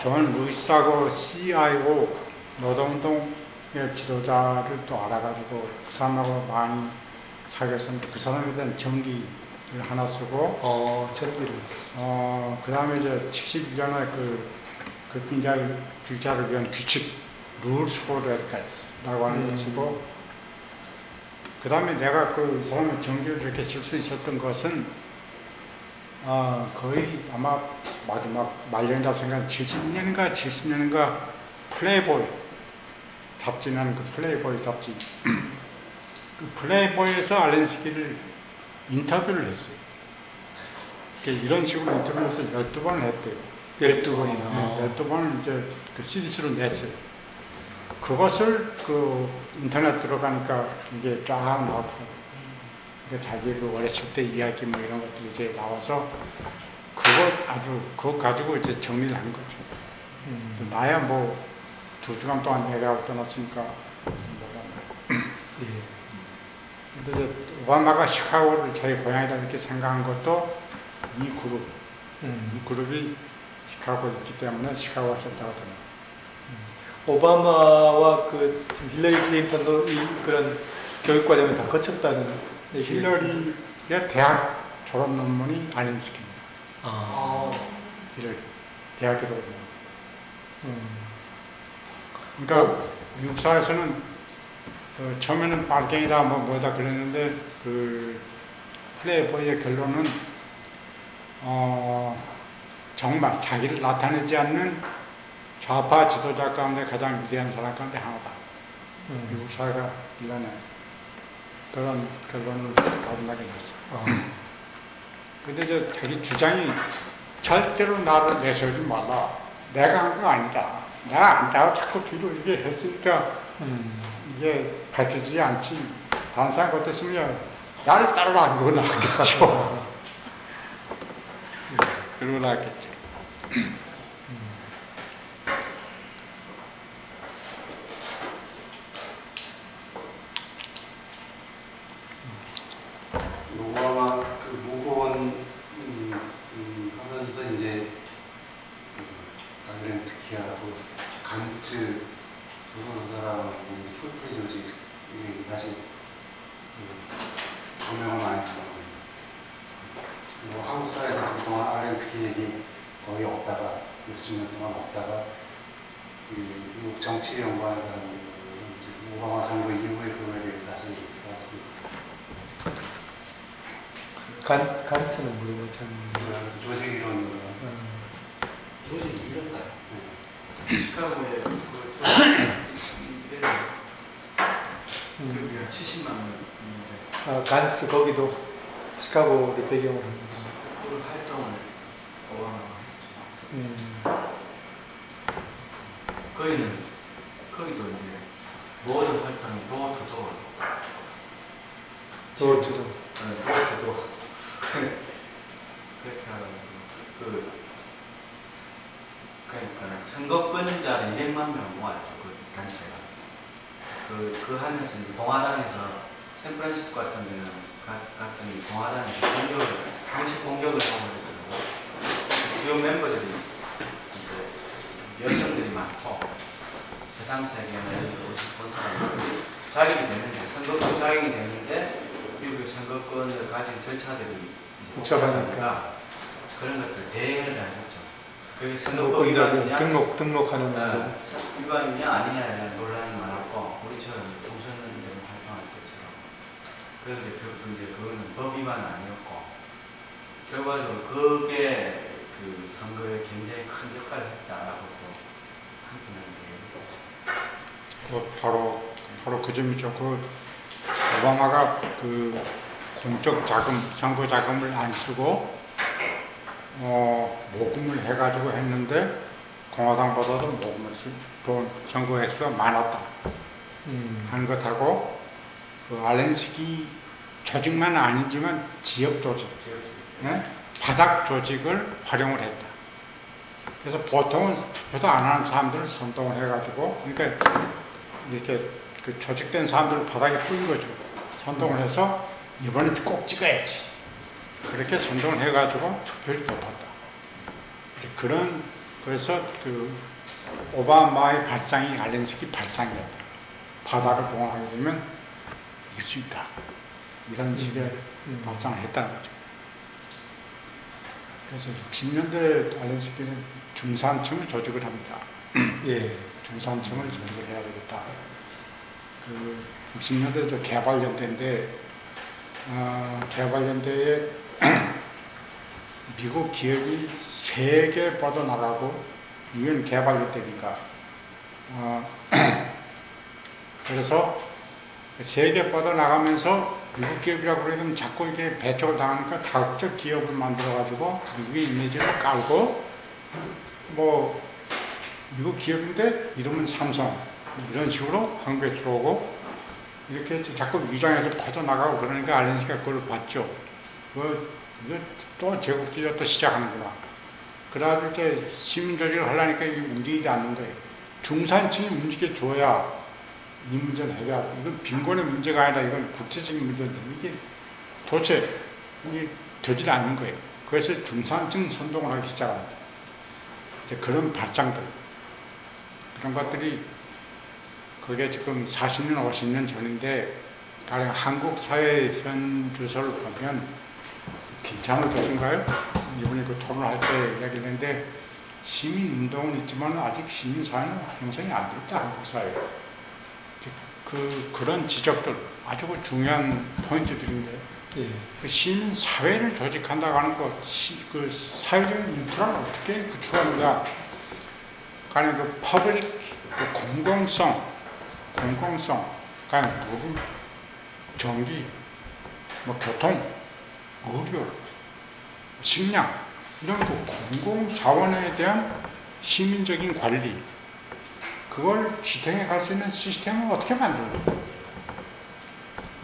존 루이스하고 CIO 노동운동의 지도자를 또 알아가지고 그 사람하고 많이 사귀었었는데 그 사람에 대한 정기를 하나 쓰고 정기를. 그 다음에 이제 72년에 그 급진주의자를 위한 규칙 Rules for Radicals라고 하는 걸 쓰고 그 다음에 내가 그 사람의 정기를 이렇게 쓸 수 있었던 것은 거의 아마 마지막 말년이라 생각 70년인가 70년인가 플레이보이 잡지라는 그 플레이보이 잡지 그 플레이보이에서 알렌스키를 인터뷰를 했어요. 이런 식으로 인터뷰를 해서 12번을 했대요. 12번이나. 12번을 이제 그 CDC로 냈어요. 그것을 그 인터넷 들어가니까 이게 쫙 나왔거든요. 그러니까 자기 그 어렸을 때 이야기 뭐 이런 것들이 이제 나와서 그거 가지고 이제 정리를 한 거죠. 나야 뭐 2주간 동안 얘기하고 떠났으니까 예. 근데 이제 오바마가 시카고를 자기 고향이다 이렇게 생각한 것도 이 그룹이 시카고에 있기 때문에 시카고가 썼다고 합니다. 오바마와 지금 힐러리 클린턴도 그런 교육 과정을 다 거쳤다는 얘기. 힐러리의 대학 졸업 논문이 알렌스키입니다. 힐러리 대학 졸업 논문. 그러니까 미국 사회에서는 처음에는 빨갱이다 뭐다 그랬는데 그 플레이보이의 결론은 정말 자기를 나타내지 않는 좌파 지도자 가운데 가장 위대한 사람 가운데 하나다. 미국 사회가 이번에 그런 결론을 거듭나게 됐어. 근데 저 자기 주장이 절대로 나를 내세우지 말라. 내가 한 거 아니다. 내가 안다고 자꾸 뒤로 이게 했으니까 이게 밝혀지지 않지. 다른 사람 같았으면 나를 따르라 그러고 나왔겠죠. 그러고 나왔겠죠. 오바마 그 무고원 하면서 이제 알렌스키하고 간츠 두 사람하고 풀프리 조직 이게 사실 조명을 많이 하거든요. 뭐 한국 사회에서 그동안 알렌스키 얘기 거의 없다가 몇십 년 동안 없다가 미국 정치에 연구하는 사람들은 이제 오바마 선거 이후에 그거에 대해서 사실 얘기가 간츠는 모르고 참. 조직 이론으로 조직이 이런다. 시카고에 그 한 70만 명인데 간츠 거기도 시카고를 배경으로 한 그 활동을 오바마가 했죠. 거기도 이제 모든 활동이 도어투도어 도어투도어. 도어투도어 그렇게 하고 그러니까 선거권자를 200만 명을 모았죠. 그 단체가 그 하면서 이제 공화당에서 샌프란시스코 같은 데는 갔더니 공화당에서 상식 공격을 하고 그러더라고요. 주요 멤버들이 이제 여성들이 많고 세상 세계는 본 사람들이 자격이 되는데 선거권 자격이 되는데 미국의 선거권을 가진 절차들이 복잡하니까 그런 것들 대응을 해줬죠. 그게 선거법 선거권자들 위반이냐 등록하는 운동. 위반이냐 아니냐에 논란이 많았고 우리처럼 총선연대 활동할 때처럼 그런데 이제 그거는 법 위반은 아니었고 결과적으로 그게 그 선거에 굉장히 큰 역할을 했다라고 또 한편으로 바로 그 점이죠. 그 오바마가 그 공적 자금, 선거 자금을 안 쓰고 모금을 해가지고 했는데 공화당보다도 모금을 돈 선거 액수가 많았다 하는 것하고 그 알렌스키 조직만 아니지만 지역 조직, 네? 바닥 조직을 활용을 했다. 그래서 보통은 투표도 안 하는 사람들을 선동을 해가지고 그러니까 이렇게 그 조직된 사람들을 바닥에 뿌린 거죠. 선동을 해서 이번엔 꼭 찍어야지. 그렇게 선동을 해가지고 투표를 높았다. 그래서 그 오바마의 발상이 알렌스키 발상이었다. 바닥을 봉합하게 되면 이길 수 있다. 이런 식의 발상을 했다는 거죠. 그래서 60년대 알렌스키는 중산층을 조직을 합니다. 예. 중산층을 조직을 해야 되겠다. 그 60년대 저 개발연대인데 개발연대에 미국 기업이 세계 뻗어나가고 유엔 개발연대니까 그래서 세계 뻗어나가면서 미국 기업이라고 그러면 자꾸 이렇게 배척을 당하니까 다국적 기업을 만들어가지고 미국의 이미지를 깔고 뭐 미국 기업인데 이름은 삼성 이런 식으로 한국에 들어오고 이렇게 자꾸 위장해서 퍼져나가고 그러니까 알렌스키가 그걸 봤죠. 이거 또 제국주의가 또 시작하는구나. 그래가지고 이렇게 시민조직을 하려니까 이게 움직이지 않는 거예요. 중산층이 움직여줘야 이 문제는 해결할 때 이건 빈곤의 문제가 아니라 이건 국제적인 문제인데 이게 도대체 이게 되질 않는 거예요. 그래서 중산층 선동을 하기 시작합니다. 이제 그런 발상들 그런 것들이 그게 지금 40년, 50년 전인데 가령 한국 사회 현 주소를 보면 김창호 교수인가요? 이번에 그 토론할 때 이야기했는데 시민운동은 있지만 아직 시민사회는 형성이 안 됐다 한국 사회에. 그런 지적들 아주 중요한 포인트들인데 예. 그 시민 사회를 조직한다고 하는 것, 그 사회적인 인프라를 어떻게 구축하는가. 가령 그 퍼블릭, 그 공공성, 가령 물, 전기, 뭐 교통, 의료, 식량, 이런 그 공공 자원에 대한 시민적인 관리, 그걸 지탱해 갈 수 있는 시스템을 어떻게 만드는가.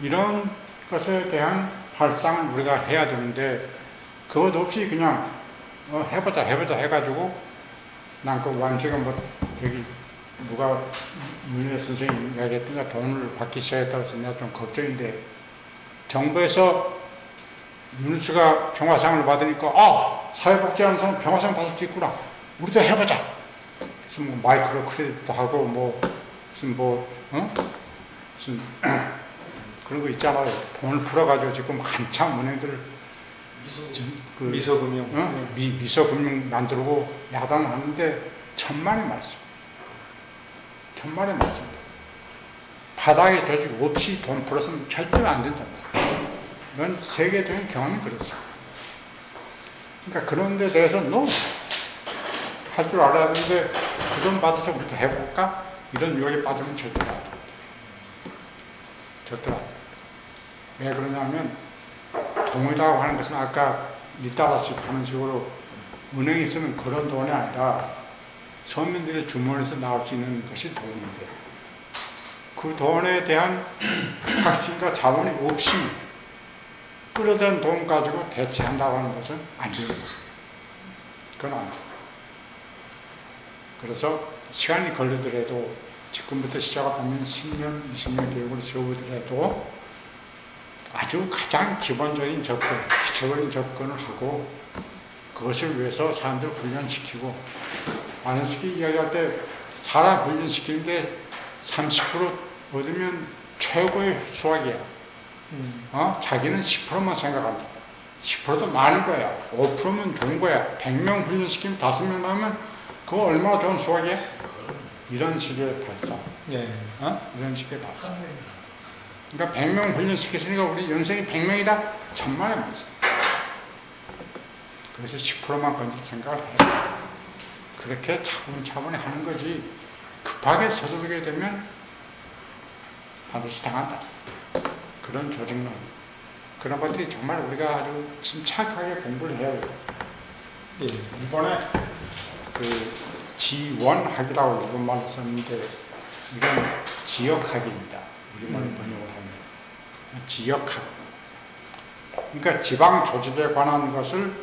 이런 것에 대한 발상을 우리가 해야 되는데, 그것 없이 그냥 해보자 해가지고, 난 그 완전히 뭐 여기 누가 윤회 선생님 이야기했더니 돈을 받기 시작했다고 해서 내가 좀 걱정인데, 정부에서 윤수가 평화상을 받으니까 사회복지하는 사람 평화상 받을 수 있구나, 우리도 해보자. 무슨 뭐 마이크로 크레딧도 하고 뭐 무슨 무슨 그런 거 있잖아요. 돈을 풀어가지고 지금 한참 은행들 미소금융. 미소금융 만들고 야단을 하는데 천만의 말씀. 바닥에 조직 없이 돈 풀었으면 절대로 안 된답니다. 이건 세계적인 경험이 그렇습니다. 그러니까 그런 데 대해서 할 줄 알아야 되는데, 그 돈 받아서 우리도 해볼까? 이런 유혹에 빠지면 절대 안 됩니다. 절대 안 됩니다. 왜 그러냐면, 동의라고 하는 것은 아까 리따라식 하는 식으로 은행에 쓰는 그런 돈이 아니라 서민들의 주머니에서 나올 수 있는 것이 돈인데, 그 돈에 대한 확신과 자본이 없이 끌어든 돈 가지고 대체한다고 하는 것은 안 됩니다. 그건 안 됩니다. 그래서 시간이 걸리더라도 지금부터 시작하면 10년, 20년 계획을 세우더라도 아주 가장 기본적인 접근, 기초적인 접근을 하고, 그것을 위해서 사람들을 훈련시키고, 안현숙이 이야기할 때 사람 훈련시키는데 30% 얻으면 최고의 수확이야. 자기는 10%만 생각한다. 10%도 많은 거야. 5%면 좋은 거야. 100명 훈련시키면 5명 나오면 그거 얼마나 좋은 수확이야? 이런 식의 발상. 네. 이런 식의 발상. 그러니까 100명 훈련시켰으니까 우리 연생이 100명이다? 천만의 말씀. 그래서 10%만 건질 생각을 해요. 그렇게 차분차분히 하는 거지, 급하게 서두르게 되면 반드시 당한다. 그런 조직론, 그런 것들이 정말 우리가 아주 침착하게 공부를 해야 돼요. 예. 이번에 그 지원학이라고 일본말로 썼는데, 이건 지역학입니다. 우리말로 번역을 하면 지역학. 그러니까 지방 조직에 관한 것을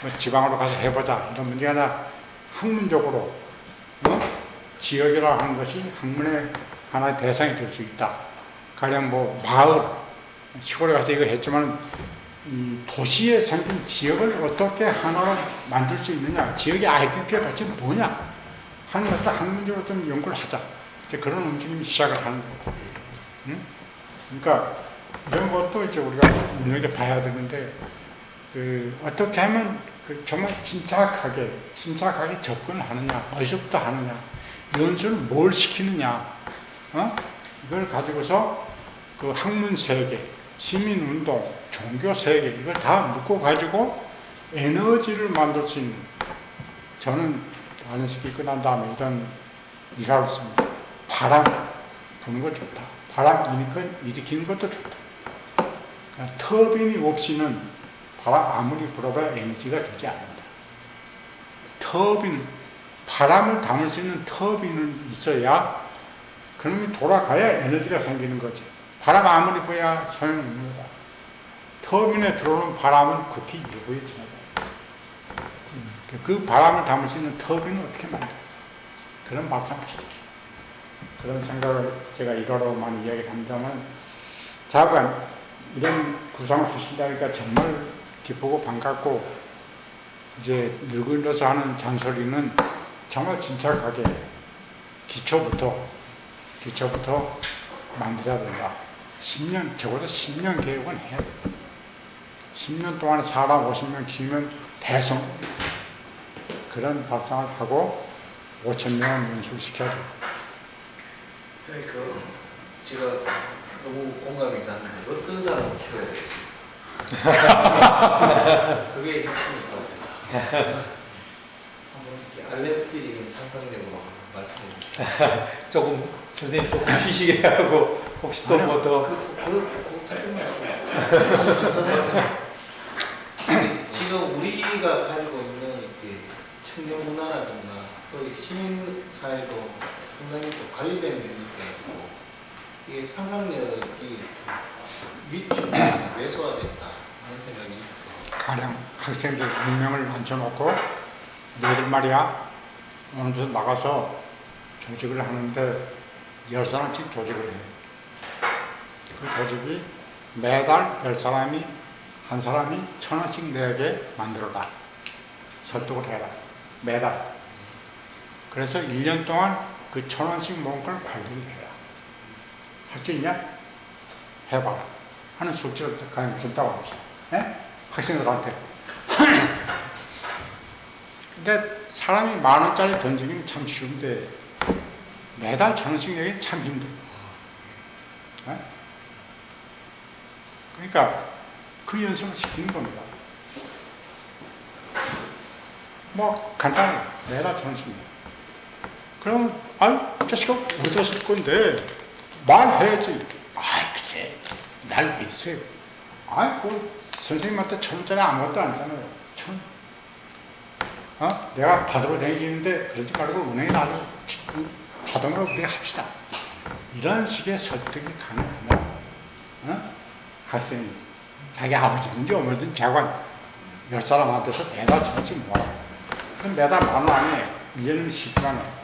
뭐 지방으로 가서 해보자 이런 문제가 아니라 학문적으로 지역이라고 하는 것이 학문의 하나의 대상이 될 수 있다. 가령 뭐 마을, 시골에 가서 이거 했지만 이 도시에 생긴 지역을 어떻게 하나로 만들 수 있느냐, 지역의 아이덴티티가 도대체 뭐냐 하는 것을 학문적으로 좀 연구를 하자. 이제 그런 움직임이 시작을 하는 거고. 그러니까 이런 것도 이제 우리가 눈여겨봐야 되는데, 어떻게 하면 정말 침착하게 접근을 하느냐, 어디서부터 하느냐, 연수를 뭘 시키느냐, 이걸 가지고서 그 학문 세계, 시민운동, 종교 세계, 이걸 다 묶어 가지고 에너지를 만들 수 있는, 저는 안식이 끝난 다음에 이런 일하고 있습니다. 바람 부는 거 좋다. 바람 일으키는 것도 좋다. 그러니까 터빈이 없이는 바람 아무리 불어봐야 에너지가 되지 않는다. 바람을 담을 수 있는 터빈은 있어야 그놈이 돌아가야 에너지가 생기는 거지. 바람 아무리 불어야 소용없는 거다. 터빈에 들어오는 바람은 극히 일부에 지나잖아. 그 바람을 담을 수 있는 터빈을 어떻게 만들어? 그런 발상이죠. 그런 생각을 제가 일화로 많이 이야기를 합니다만, 자관 이런 구상을 주신다니까 정말 기쁘고 반갑고, 이제 늙은 들어서 하는 잔소리는 정말 침착하게 기초부터 만들어야 된다. 10년, 적어도 10년 계획은 해야 된다. 10년 동안에 사람 50명 키우면 대성, 그런 발상을 하고 5,000명을 연수시켜야 된다. 그러니까 제가 너무 공감이 가는데, 어떤 사람을 키워야 되겠습니까? 그게 핵심일 것 같아서 한번 알렌스키적인 상상력으로 말씀해 주시죠. 조금 선생님 조금 쉬시게 하고 혹시 또 뭐 더 그 지금 우리가 가지고 있는 이렇게 청년 문화라든가 또 시민 사회도 상당히 좀 관리되는 면이 있어가지고 이게 상상력이 위축되거나 왜소화됐다 하는 생각이 있어서 가령 학생들 100명을 앉혀놓고 너희들 말이야 오늘부터 나가서 조직을 하는데 10사람씩 조직을 해. 그 조직이 매달 10사람이 한 사람이 1,000원씩 내게 만들어라. 설득을 해라. 매달. 그래서 1년 동안 그 1,000원씩 모은 걸 관리를 해라. 할 수 있냐? 해봐라. 하는 숙제를 그냥 준다고 합시다. 네? 학생들한테. 근데 사람이 10,000원짜리 던지기는 참 쉬운데 매달 1,000원씩 내기 참 힘들어. 네? 그러니까 그 연습을 시키는 겁니다. 뭐 간단해. 매달 1,000원씩 내. 그럼 아유 자식아 어디다 쓸 건데 말해야지. 아이 글쎄 날 믿으세요. 아이 뭐 선생님한테 1,000원짜리 아무것도 아니잖아요. 1,000원. 내가 받으러 다니는데 그러지 말고 은행에 놔줘. 자동으로 우리가 합시다. 이런 식의 설득이 가능하면 학생이 자기 아버지든지 어머니든지 자관 10사람한테서 매달 1,000원씩 모아. 그럼 매달 10,000원 안에 1년이면 12만 원.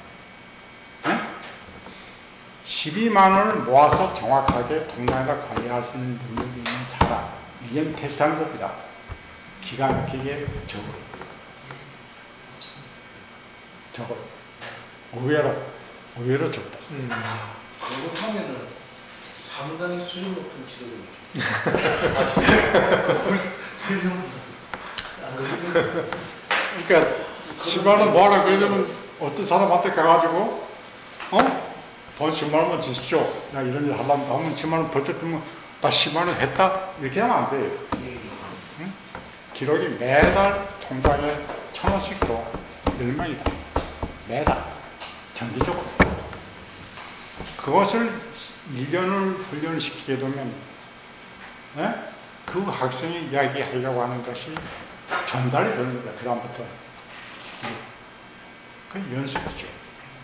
12만원을 모아서 정확하게 동남아가 관리할 수 있는 능력이 있는 사람 1년 테스트하는 겁니다. 기가 막히게 적어요. 의외로 적다. 그거 하면은 상당히 수준 높은 치료를 안 그렇습니까? 그러니까 10만원 모아라 그러면 어떤 사람한테 가가지고 돈 10만원만 주십시오. 나 이런 일 하려면 하면 10만원 벌떡 뜨면 나 10만원 했다? 이렇게 하면 안 돼요. 응? 기록이 매달 통장에 1,000원씩 줘. 10명이다. 매달. 정기적으로. 그것을 1년을 훈련을 시키게 되면 그 학생이 이야기하려고 하는 것이 전달이 됩니다. 그 다음부터. 그 연습이죠.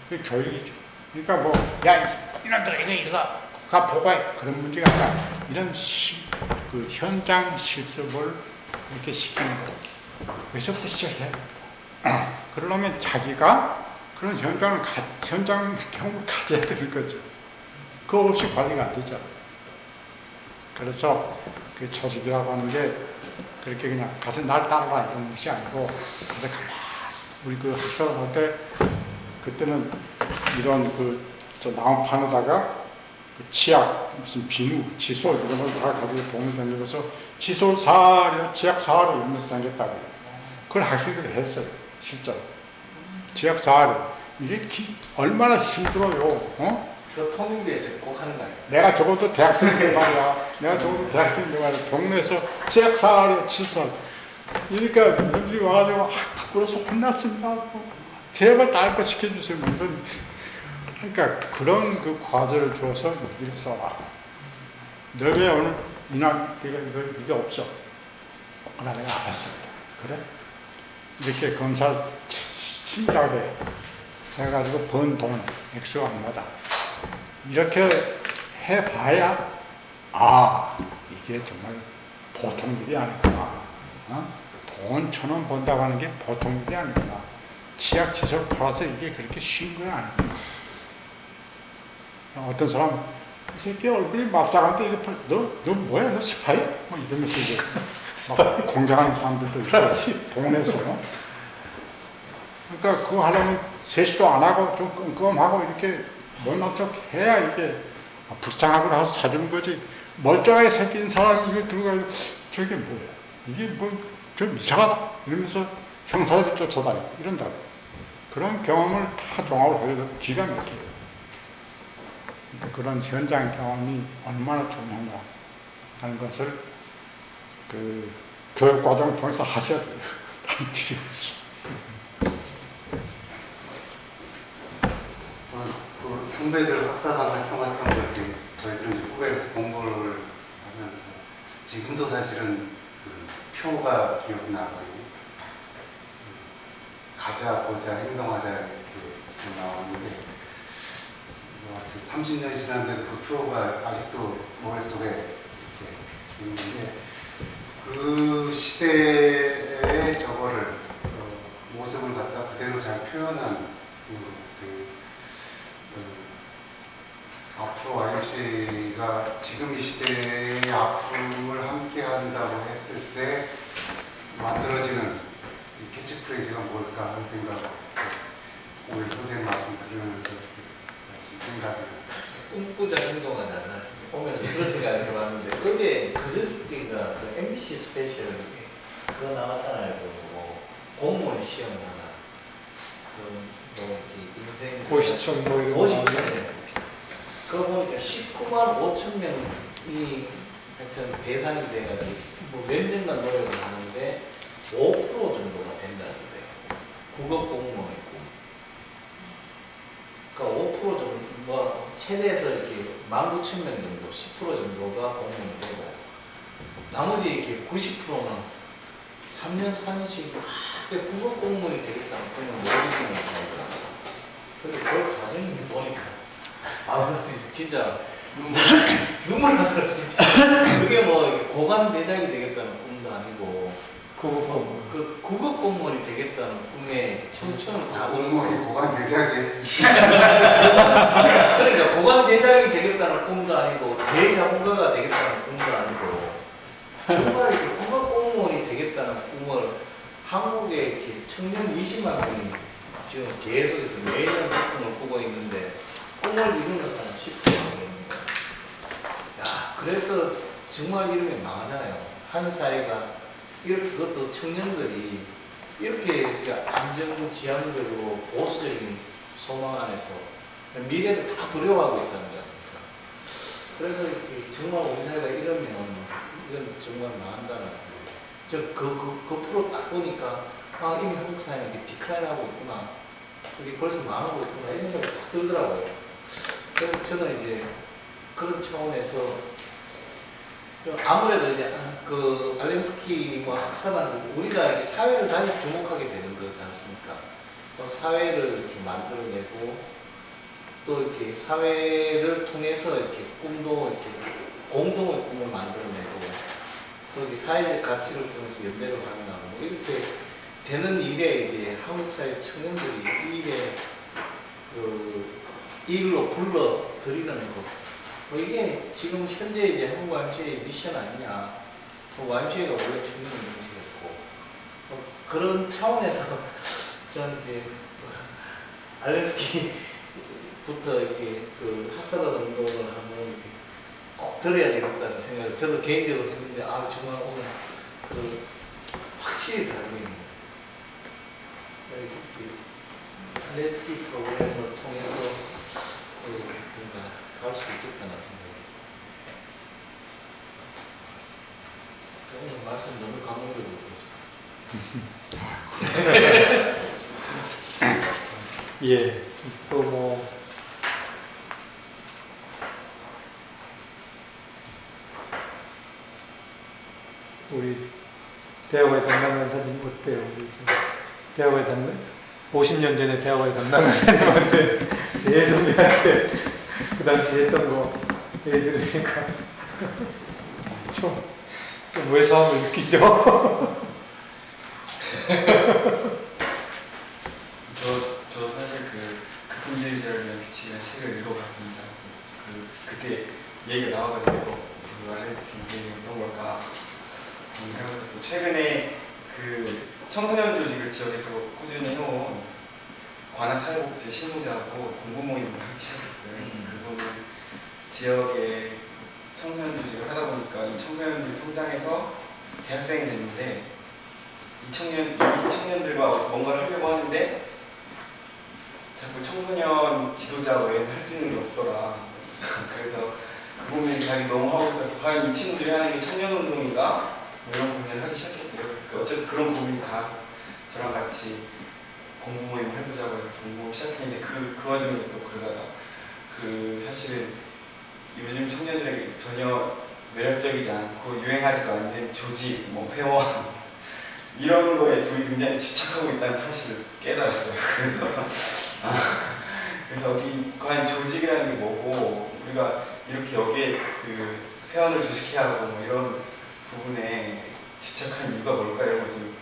그 교육이죠. 그러니까 뭐, 야, 이놈들아, 이거, 가 보고해. 그런 문제가 아니라, 이런 그 현장 실습을 이렇게 시키는 거예요. 여기서부터 시작해야 됩니다. 그러려면 자기가 그런 현장 경험을 가져야 되는 거죠. 그거 없이 관리가 안 되죠. 그래서 그 조직이라고 하는 게 그렇게 그냥 가서 날 따라라 이런 것이 아니고, 가서 가만히, 우리 그 학생을 할 때, 그때는 이런 나무판에다가 그 치약, 무슨 비누, 칫솔 이런 걸 다 가지고 동을 다니면서 칫솔 사려, 치약 사려 이러면서 다녔다고. 그걸 학생들이 했어요. 실제로. 치약 사려. 이게 얼마나 힘들어요. 그 통일대에서 꼭 하는 거 아니에요? 내가 적어도 대학생인데 말이야. 내가 적어도 대학생인데 말이야. 동네에서 치약 사려, 칫솔. 그러니까 남들이 와가지고 부끄러워서 혼났습니다. 제발 다른 거 시켜주세요. 그러니까 그런 그 과제를 주어서 일을 써라. 너 왜 오늘 이날 이게 없어? 내가 알았습니다. 그래? 이렇게 검사를 친절하게 해가지고 번 돈 액수가 얼마다. 이렇게 해봐야 이게 정말 보통 일이 아니구나. 돈 1,000원 번다고 하는 게 보통 일이 아니구나. 치약 칫솔 팔아서 이게 그렇게 쉬운 건 아니구나. 어떤 사람, 이 새끼 얼굴이 납작한데 이거 너 뭐야? 너 스파이? 뭐 이러면서 이제 막 공격하는 사람들도 있고, 동네에서. 그러니까 그거 하려면 세수도 안 하고 좀 끔끔하고 이렇게 못난 척 해야 이게 불쌍하고 나서 사주는 거지. 멀쩡하게 생긴 사람이 이거 들어가서 저게 뭐야? 이게 뭐 좀 이상하다 이러면서 형사들이 쫓아다니고 이런다고. 그런 경험을 다 종합을 하게 되면 기가 막혀요. 그런 현장 경험이 얼마나 중요하냐 하는 것을 그 교육 과정 통해서 하셔야 돼요. 반드시. 그 선배들 학사관 활동했던 걸 이렇게 저희들은 이제 후배로서 공부를 하면서 지금도 사실은 그 표가 기억이 나거든요. 가자, 보자, 행동하자 이렇게 나오는데 하여튼 30년이 지났는데도 그 표가 아직도 머릿속에 이렇게 있는데 그 시대의 저거를 모습을 갖다 그대로 잘 표현한 앞으로 YMCA가 지금 이 시대의 아픔을 함께 한다고 했을 때 만들어지는 이 캐치프레이즈가 뭘까 하는 생각, 오늘 선생님 말씀 들으면서 생각이 꿈꾸자 행동하자 보면서 그런 생각이 들었는데 그게 그저께가 그 MBC 스페셜 그거 나왔잖아요. 뭐 공무원 시험 하나 뭐 이렇게 인생 고시청 뭐 이런 거 고시청 나오네. 그거 보니까 19만 5천 명이 하여튼 대상이 돼가지고 뭐 몇 년간 노력을 하는데 5% 정도가 된다는데 국어 공무원이고 그러니까 5% 정도 뭐 최대에서 이렇게 19,000명 정도 10% 정도가 공무원이 되고 나머지 이렇게 90%는 3년 4년씩 국어 공무원이 되겠다는 그런 모집을 하더라고요. 근데 그걸 과정이 보니까 아 진짜 눈물 나더라고요. 진짜. 그게 뭐 고관 대장이 되겠다는 꿈도 아니고 그 국어 공무원이 되겠다는 꿈에 청춘은 다 공무원이 고관 대장이 그러니까 고관 대장이 되겠다는 꿈도 아니고 대자본가가 되겠다는 꿈도 아니고 정말 이렇게 국어 공무원이 되겠다는 꿈을 한국에 이렇게 청년 20만 명이 지금 계속해서 매년 그 꿈을 꾸고 있는데 꿈을 이루는 사람 10%가 됩니다. 야, 그래서 정말 이러면 망하잖아요. 한 사회가 이렇게 그것도 청년들이 이렇게 안정지향적으로 보수적인 소망 안에서 미래를 다 두려워하고 있다는 거 아닙니까? 그래서 이렇게 정말 우리 사회가 이러면 이건 정말 망한다는 거예요. 그 프로 딱 보니까 아, 이미 한국 사회는 이렇게 디클라인하고 있구나. 이게 벌써 망하고 있구나. 이런 생각이 딱 들더라고요. 그래서 저는 이제 그런 차원에서 아무래도 이제 그 알렌스키와 학사관들 우리가 이렇게 사회를 다시 주목하게 되는 거지 않습니까? 또 사회를 이렇게 만들어내고 또 이렇게 사회를 통해서 이렇게 꿈도 이렇게 공동의 꿈을 만들어내고 또 이렇게 사회적 가치를 통해서 연대를 한다고 이렇게 되는 일에 이제 한국 사회 청년들이 이 일에 이 일로 불러 들이는 것. 이게 지금 현재 이제 한국 YMCA 미션 아니냐. YMCA가 원래 청년 공식이었고 그런 차원에서 저는 이제 알렌스키부터 이렇게 그 학사관 운동을 한번 이렇게 꼭 들어야 되겠다는 생각을 저도 개인적으로 했는데 아 정말 오늘 그 확실히 다르네요. 알렌스키 프로그램을 통해서 뭔가 갈 수 있겠다는 생각이 오늘 말씀 너무 감동적으로 들었습니다. 예. 또 뭐 우리 대학의 담당 강사님 어때요? 우리 대학의 담당 50년 전에 대학의 담당 강사님한테 예선배한테 그 당시 했던 거 얘기 들으니까 좀 왜소함을 느끼죠? 저 사실 극진주의자를 위한 규칙이라는 책을 읽어봤습니다. 그때 얘기가 나와가지고 저도 알렌스키 얘기 어떤 걸까 하면서 또 최근에 그 청소년 조직을 지역에서 꾸준히 해온 관악사회복지 실무자하고 공부 모임을 하기 시작했어요. 그분은 지역의 청소년 조직을 하다 보니까 이 청소년들이 성장해서 대학생이 됐는데 이 청년들과 뭔가를 하려고 하는데 자꾸 청소년 지도자 외에는 할 수 있는 게 없더라. 그래서 그 고민을 자기 너무 하고 있어서 과연 이 친구들이 하는 게 청년운동인가? 이런 고민을 하기 시작했대요. 그래서 어쨌든 그런 고민이 다 저랑 같이 공부 모임을 해보자고 해서 공부 모임 시작했는데 그 와중에 또 그러다가 사실은 요즘 청년들에게 전혀 매력적이지 않고 유행하지도 않는 조직, 뭐 회원 이런 거에 둘이 굉장히 집착하고 있다는 사실을 깨달았어요. 그래서 이 과연 조직이라는 게 뭐고 우리가 이렇게 여기에 회원을 조직해야 하고 뭐 이런 부분에 집착한 이유가 뭘까 이런 걸 좀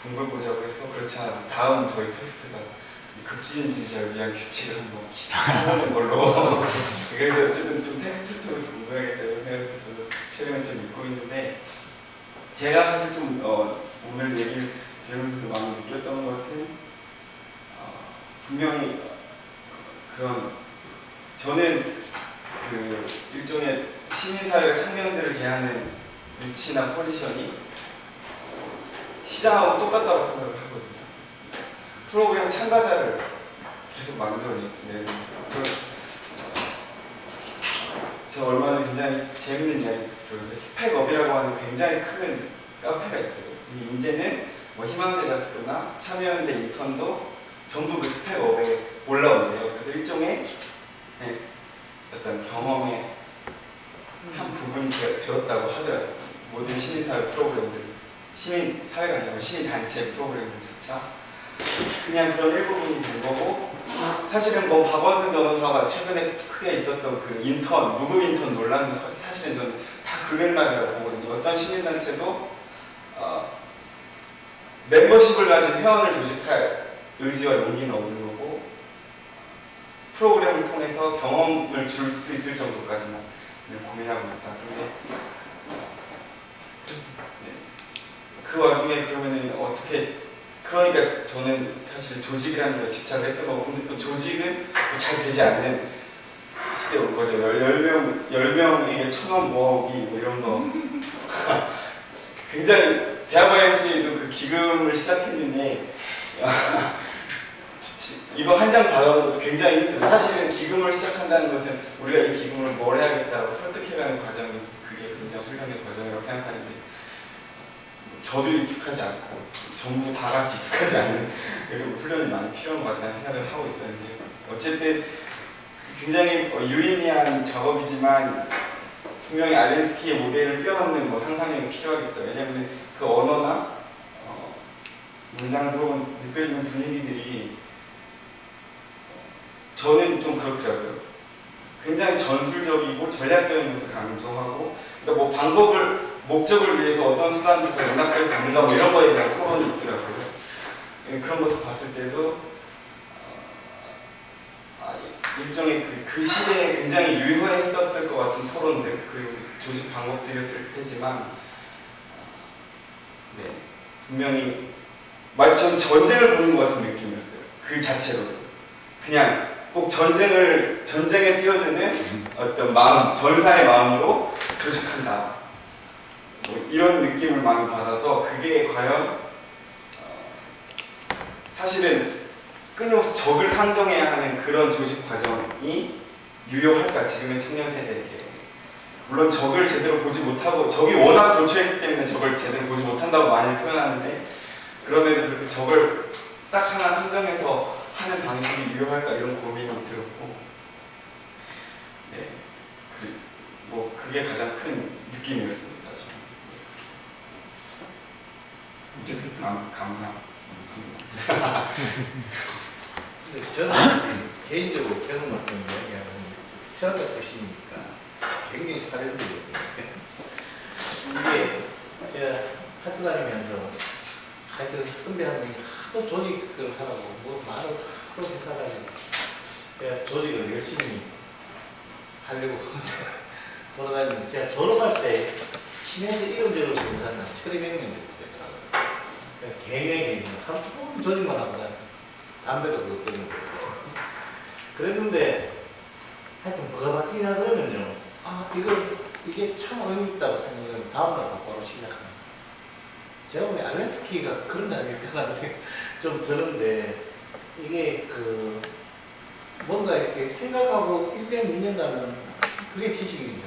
공부해 보자고 해서 그렇지 않아도 다음 저희 테스트가 이 극진주의자를 위한 규칙을 한번 해보는 걸로 그래서 어쨌든 좀 테스트를 통해서 공부해야겠다 이런 생각에서 저도 최근에 좀 읽고 있는데 제가 사실 좀 오늘 얘기를 들으면서도 많이 느꼈던 것은 분명히 그런 저는 일종의 시민사회가 청년들을 대하는 위치나 포지션이 시장하고 똑같다고 생각을 하거든요. 프로그램 참가자를 계속 만들어내는 제가 얼마 전에 굉장히 재밌는 이야기 들었는데 스펙업이라고 하는 굉장히 큰 카페가 있대요. 이 인제는 뭐 희망제작소나 참여연대 인턴도 전부 그 스펙업에 올라온대요. 그래서 일종의 어떤 경험의 한 부분이 되었다고 하더라고요. 모든 시민사회 프로그램들, 시민사회가 아니고 시민단체 프로그램들조차 그냥 그런 일부분이 된 거고 사실은 뭐 박원순 변호사가 최근에 크게 있었던 그 인턴, 무급 인턴 논란도 사실은 저는 다 그 맥락이라고 보거든요. 어떤 시민단체도 멤버십을 가진 회원을 조직할 의지와 용기는 없는 거고 프로그램을 통해서 경험을 줄 수 있을 정도까지만 고민하고 있다. 근데 그 와중에 그러면은 어떻게 그러니까 저는 사실 조직이라는 걸 집착을 했던 거고 근데 또 조직은 또 잘 되지 않는 시대에 온 거죠. 10명에게 1,000원 모아오기 뭐 이런 거 굉장히 대학원 MC도 그 기금을 시작했는데 이거 한 장 받아오는 것도 굉장히 힘들어요. 사실은 기금을 시작한다는 것은 우리가 이 기금을 뭘 해야겠다고 설득해가는 과정이 그게 굉장히 훈련의 과정이라고 생각하는데 저도 익숙하지 않고 전부 다 같이 익숙하지 않은 그래서 훈련이 많이 필요한 것 같다는 생각을 하고 있었는데 어쨌든 굉장히 유의미한 작업이지만 분명히 아이덴티티의 모델을 뛰어넘는 뭐 상상력이 필요하겠다. 왜냐하면 그 언어나 문장으로 느껴지는 분위기들이 저는 좀 그렇더라고요. 굉장히 전술적이고 전략적인 것을 강조하고 그러니까 뭐 방법을 목적을 위해서 어떤 수단부터 용납할 수 있는가 뭐 이런 거에 대한 토론이 있더라고요. 그런 것을 봤을 때도 일종의 그 시대에 굉장히 유효했었을 것 같은 토론들 그리고 조직 방법들이었을 테지만 네, 분명히 마치 저는 전쟁을 보는 것 같은 느낌이었어요. 그 자체로 그냥 꼭 전쟁에 뛰어드는 어떤 마음, 전사의 마음으로 조직한다. 뭐 이런 느낌을 많이 받아서 그게 과연 사실은 끊임없이 적을 상정해야 하는 그런 조직 과정이 유효할까 지금의 청년 세대에게. 물론 적을 제대로 보지 못하고 적이 워낙 도처했기 때문에 적을 제대로 보지 못한다고 많이 표현하는데 그럼에도 그렇게 적을 딱 하나 상정해서 하는 방식이 유효할까 이런 고민이 들었고 네, 뭐 그게 가장 큰 느낌이었습니다. 어쨌든 감사합니다. 근데 저는 개인적으로 경험을 좀 이야기하면 철학과 출신이니까 굉장히 사례들이거든요. 이게 제가 학교 다니면서 하여튼 선배 한 명이 하도 조직을 하라고 뭐 말을 하도 해사가지고 제가 조직을 열심히 하려고 돌아다니는데 제가 졸업할 때 친해서 이름대로 생산한 1,200명 정도 되더라고요. 갱에 하루 종일 조직만 하고 다니고 담배도 그것 때문에 그랬는데 하여튼 뭐가 바뀌냐 그러면요 이게 참 의미 있다고 생각하면 다음날 바로 시작합니다. 제가 보기엔 알렌스키가 그런 거 아닐까라는 생각 좀 드는데 이게 뭔가 이렇게 생각하고 1년, 2년 가면 그게 지식이죠.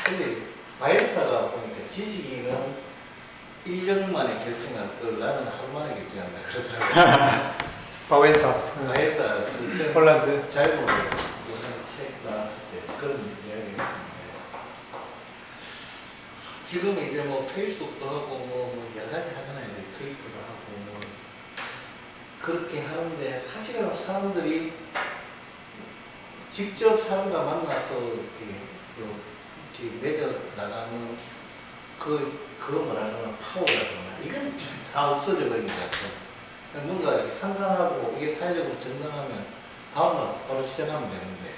근데 바이러사가 보니까 지식인은 1년 만에 결정할 걸 나는 하루 만에 결정한다. 그렇더라고요. 바웬사, 바에서 홀란드. 자유로 책 나왔을 때 그런 이야기가 있었는데 지금 이제 뭐 페이스북도 하고 뭐 여러 가지 하잖아요. 트위터도 하고 뭐 그렇게 하는데 사실은 사람들이 직접 사람과 만나서 이렇게 맺어 나가는 그 뭐라는 파워라거나 이건 다 없어져 버린 것 같아요. 뭔가 이렇게 상상하고 이게 사회적으로 정당하면 다음날 바로 시작하면 되는데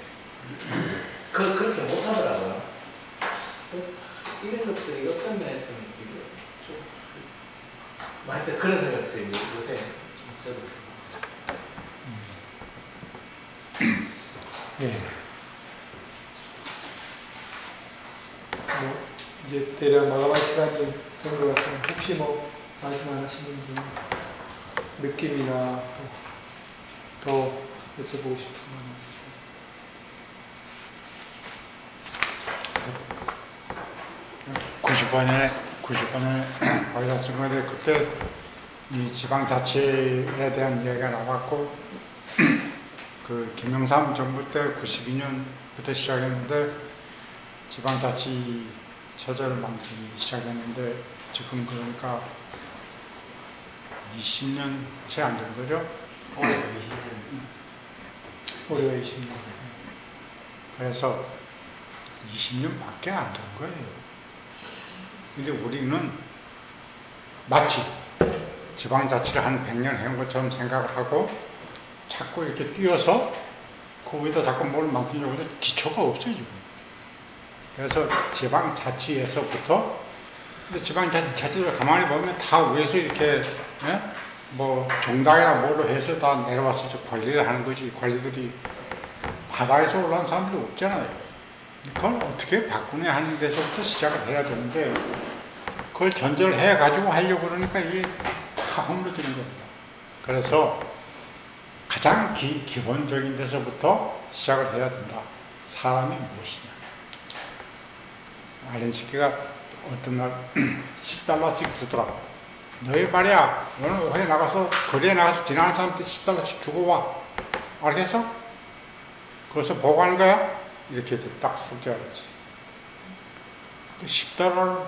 그렇게 못하더라고요. 그래서 이런 것들이 어떤 면에서는 좀 하여튼 그런 생각이 들어요. 요새 좀 저도. 예. 뭐 이제 대략 마감할 시간이 된 것 같아요. 혹시 뭐 말씀 안 하시는 분 느낌이나 더 여쭤보고 싶은 건 있습니다. 90번에 거의 다 쓴 건데 그때 이 지방자치에 대한 이야기가 나왔고 그 김영삼 정부 때 92년부터 시작했는데 지방자치 체제를 만들기 시작했는데 지금 그러니까 20년 채 안 된 거죠? 올해 20년. 올해가 20년. 그래서 20년밖에 안 된 거예요. 근데 우리는 마치 지방자치를 한 100년 해온 것처럼 생각을 하고 자꾸 이렇게 뛰어서 그 위에다 자꾸 뭘 만들려고 하는데 기초가 없어요, 지금. 그래서 지방자치에서부터 근데 지방자치를 가만히 보면 다 위에서 이렇게 예? 뭐 정당이나 뭐로 해서 다 내려와서 관리를 하는 거지. 관리들이 바다에서 올라온 사람들이 없잖아요. 그걸 어떻게 바꾸냐 하는 데서부터 시작을 해야 되는데 그걸 전제를 해가지고 하려고 그러니까 이게 다 허물어지는 겁니다. 그래서 가장 기본적인 데서부터 시작을 해야 된다. 사람이 무엇이냐. 알렌스키가 어떤 날 10달러씩 주더라. 너희 말이야, 오늘 오후에 나가서 거리에 나가서 지나가는 사람한테 10달러씩 주고 와. 알겠어? 그래서 보고하는 거야? 이렇게 딱 숙제하겠지. 10달러를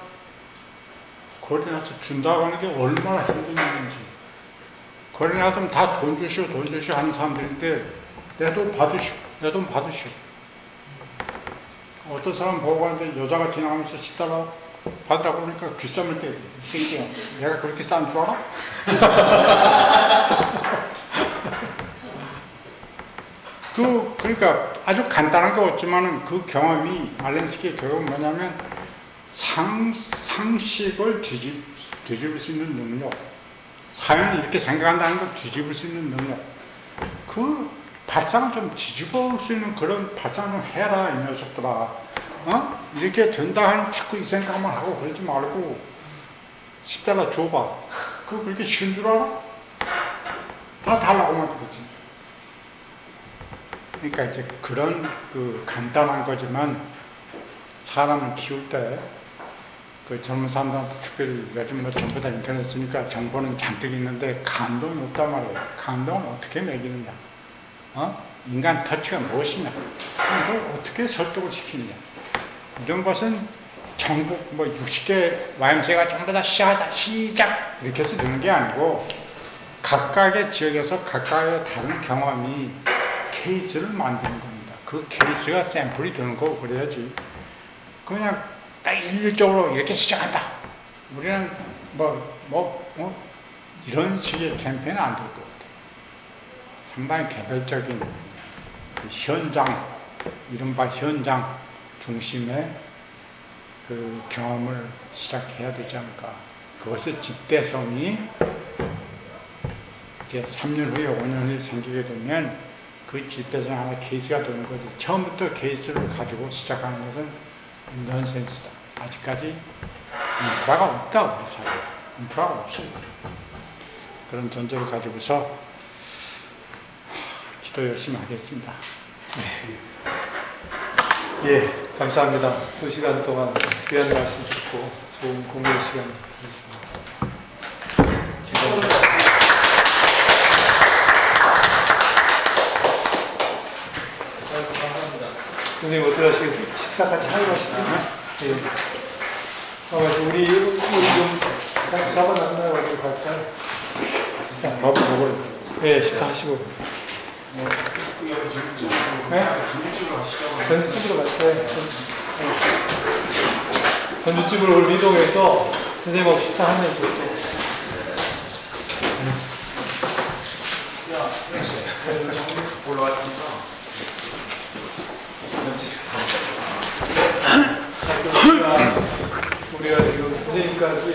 거리에 나가서 준다고 하는 게 얼마나 힘든 일인지. 거리에 나가면 다 돈 주시오 하는 사람들인데 내 돈 받으시오. 내 돈 받으시오. 어떤 사람 보고 하는데 여자가 지나가면서 10달러 받으라고 그러니까 귓삼을 때 새끼야. 내가 그렇게 싼 줄 알아? 그러니까 아주 간단한 거 없지만은 그 경험이 알렌스키의 경험은 뭐냐면 상식을 뒤집을 수 있는 능력. 사회는 이렇게 생각한다는 걸 뒤집을 수 있는 능력. 그 발상을 좀 뒤집을 수 있는 그런 발상을 해라, 이 녀석들아. 이렇게 된다 하는 자꾸 이 생각만 하고 그러지 말고 10달러 줘봐. 그거 그렇게 쉬운 줄 알아? 다 달라고만 그러지. 그러니까 이제 그런 그 간단한 거지만 사람을 키울 때 그 젊은 사람들한테 특별히 요즘 뭐 전부 다 인터넷 쓰니까 정보는 잔뜩 있는데 감동이 없단 말이에요. 감동을 어떻게 매기느냐. 인간 터치가 무엇이냐. 이걸 어떻게 설득을 시키느냐. 이런 것은 전국 뭐 60개 YMCA가 전부 다 시작! 이렇게 해서 되는 게 아니고 각각의 지역에서 각각의 다른 경험이 케이스를 만드는 겁니다. 그 케이스가 샘플이 되는 거고 그래야지. 그냥 딱 일률적으로 이렇게 시작한다. 우리는 이런 식의 캠페인은 안 될 것 같아요. 상당히 개별적인 그 현장, 이른바 현장 중심의 그 경험을 시작해야 되지 않을까. 그것의 집대성이 이제 3년 후에 5년 후에 생기게 되면 그 집대성 하나 케이스가 되는 거죠. 처음부터 케이스를 가지고 시작하는 것은 넌센스다. 아직까지 인프라가 없다, 우리 사회에. 인프라가 없어요. 그런 전제를 가지고서 기도 열심히 하겠습니다. 예, 감사합니다. 2시간 동안 귀한 말씀 듣고 좋은 공부의 시간 되겠습니다. 감사합니다. 선생님 어떻게 하시겠어요? 식사 같이 하고 하시겠나요? 네. 우리 좀 사반 만나가지고 갈까요? 밥을 먹어요. 네, 식사하시고. 네? 전주집으로 갔어요. 전주집으로 오늘 이동해서 선생님하고 식사하면서 또. 올라왔으니까 우리가 지금 선생님까지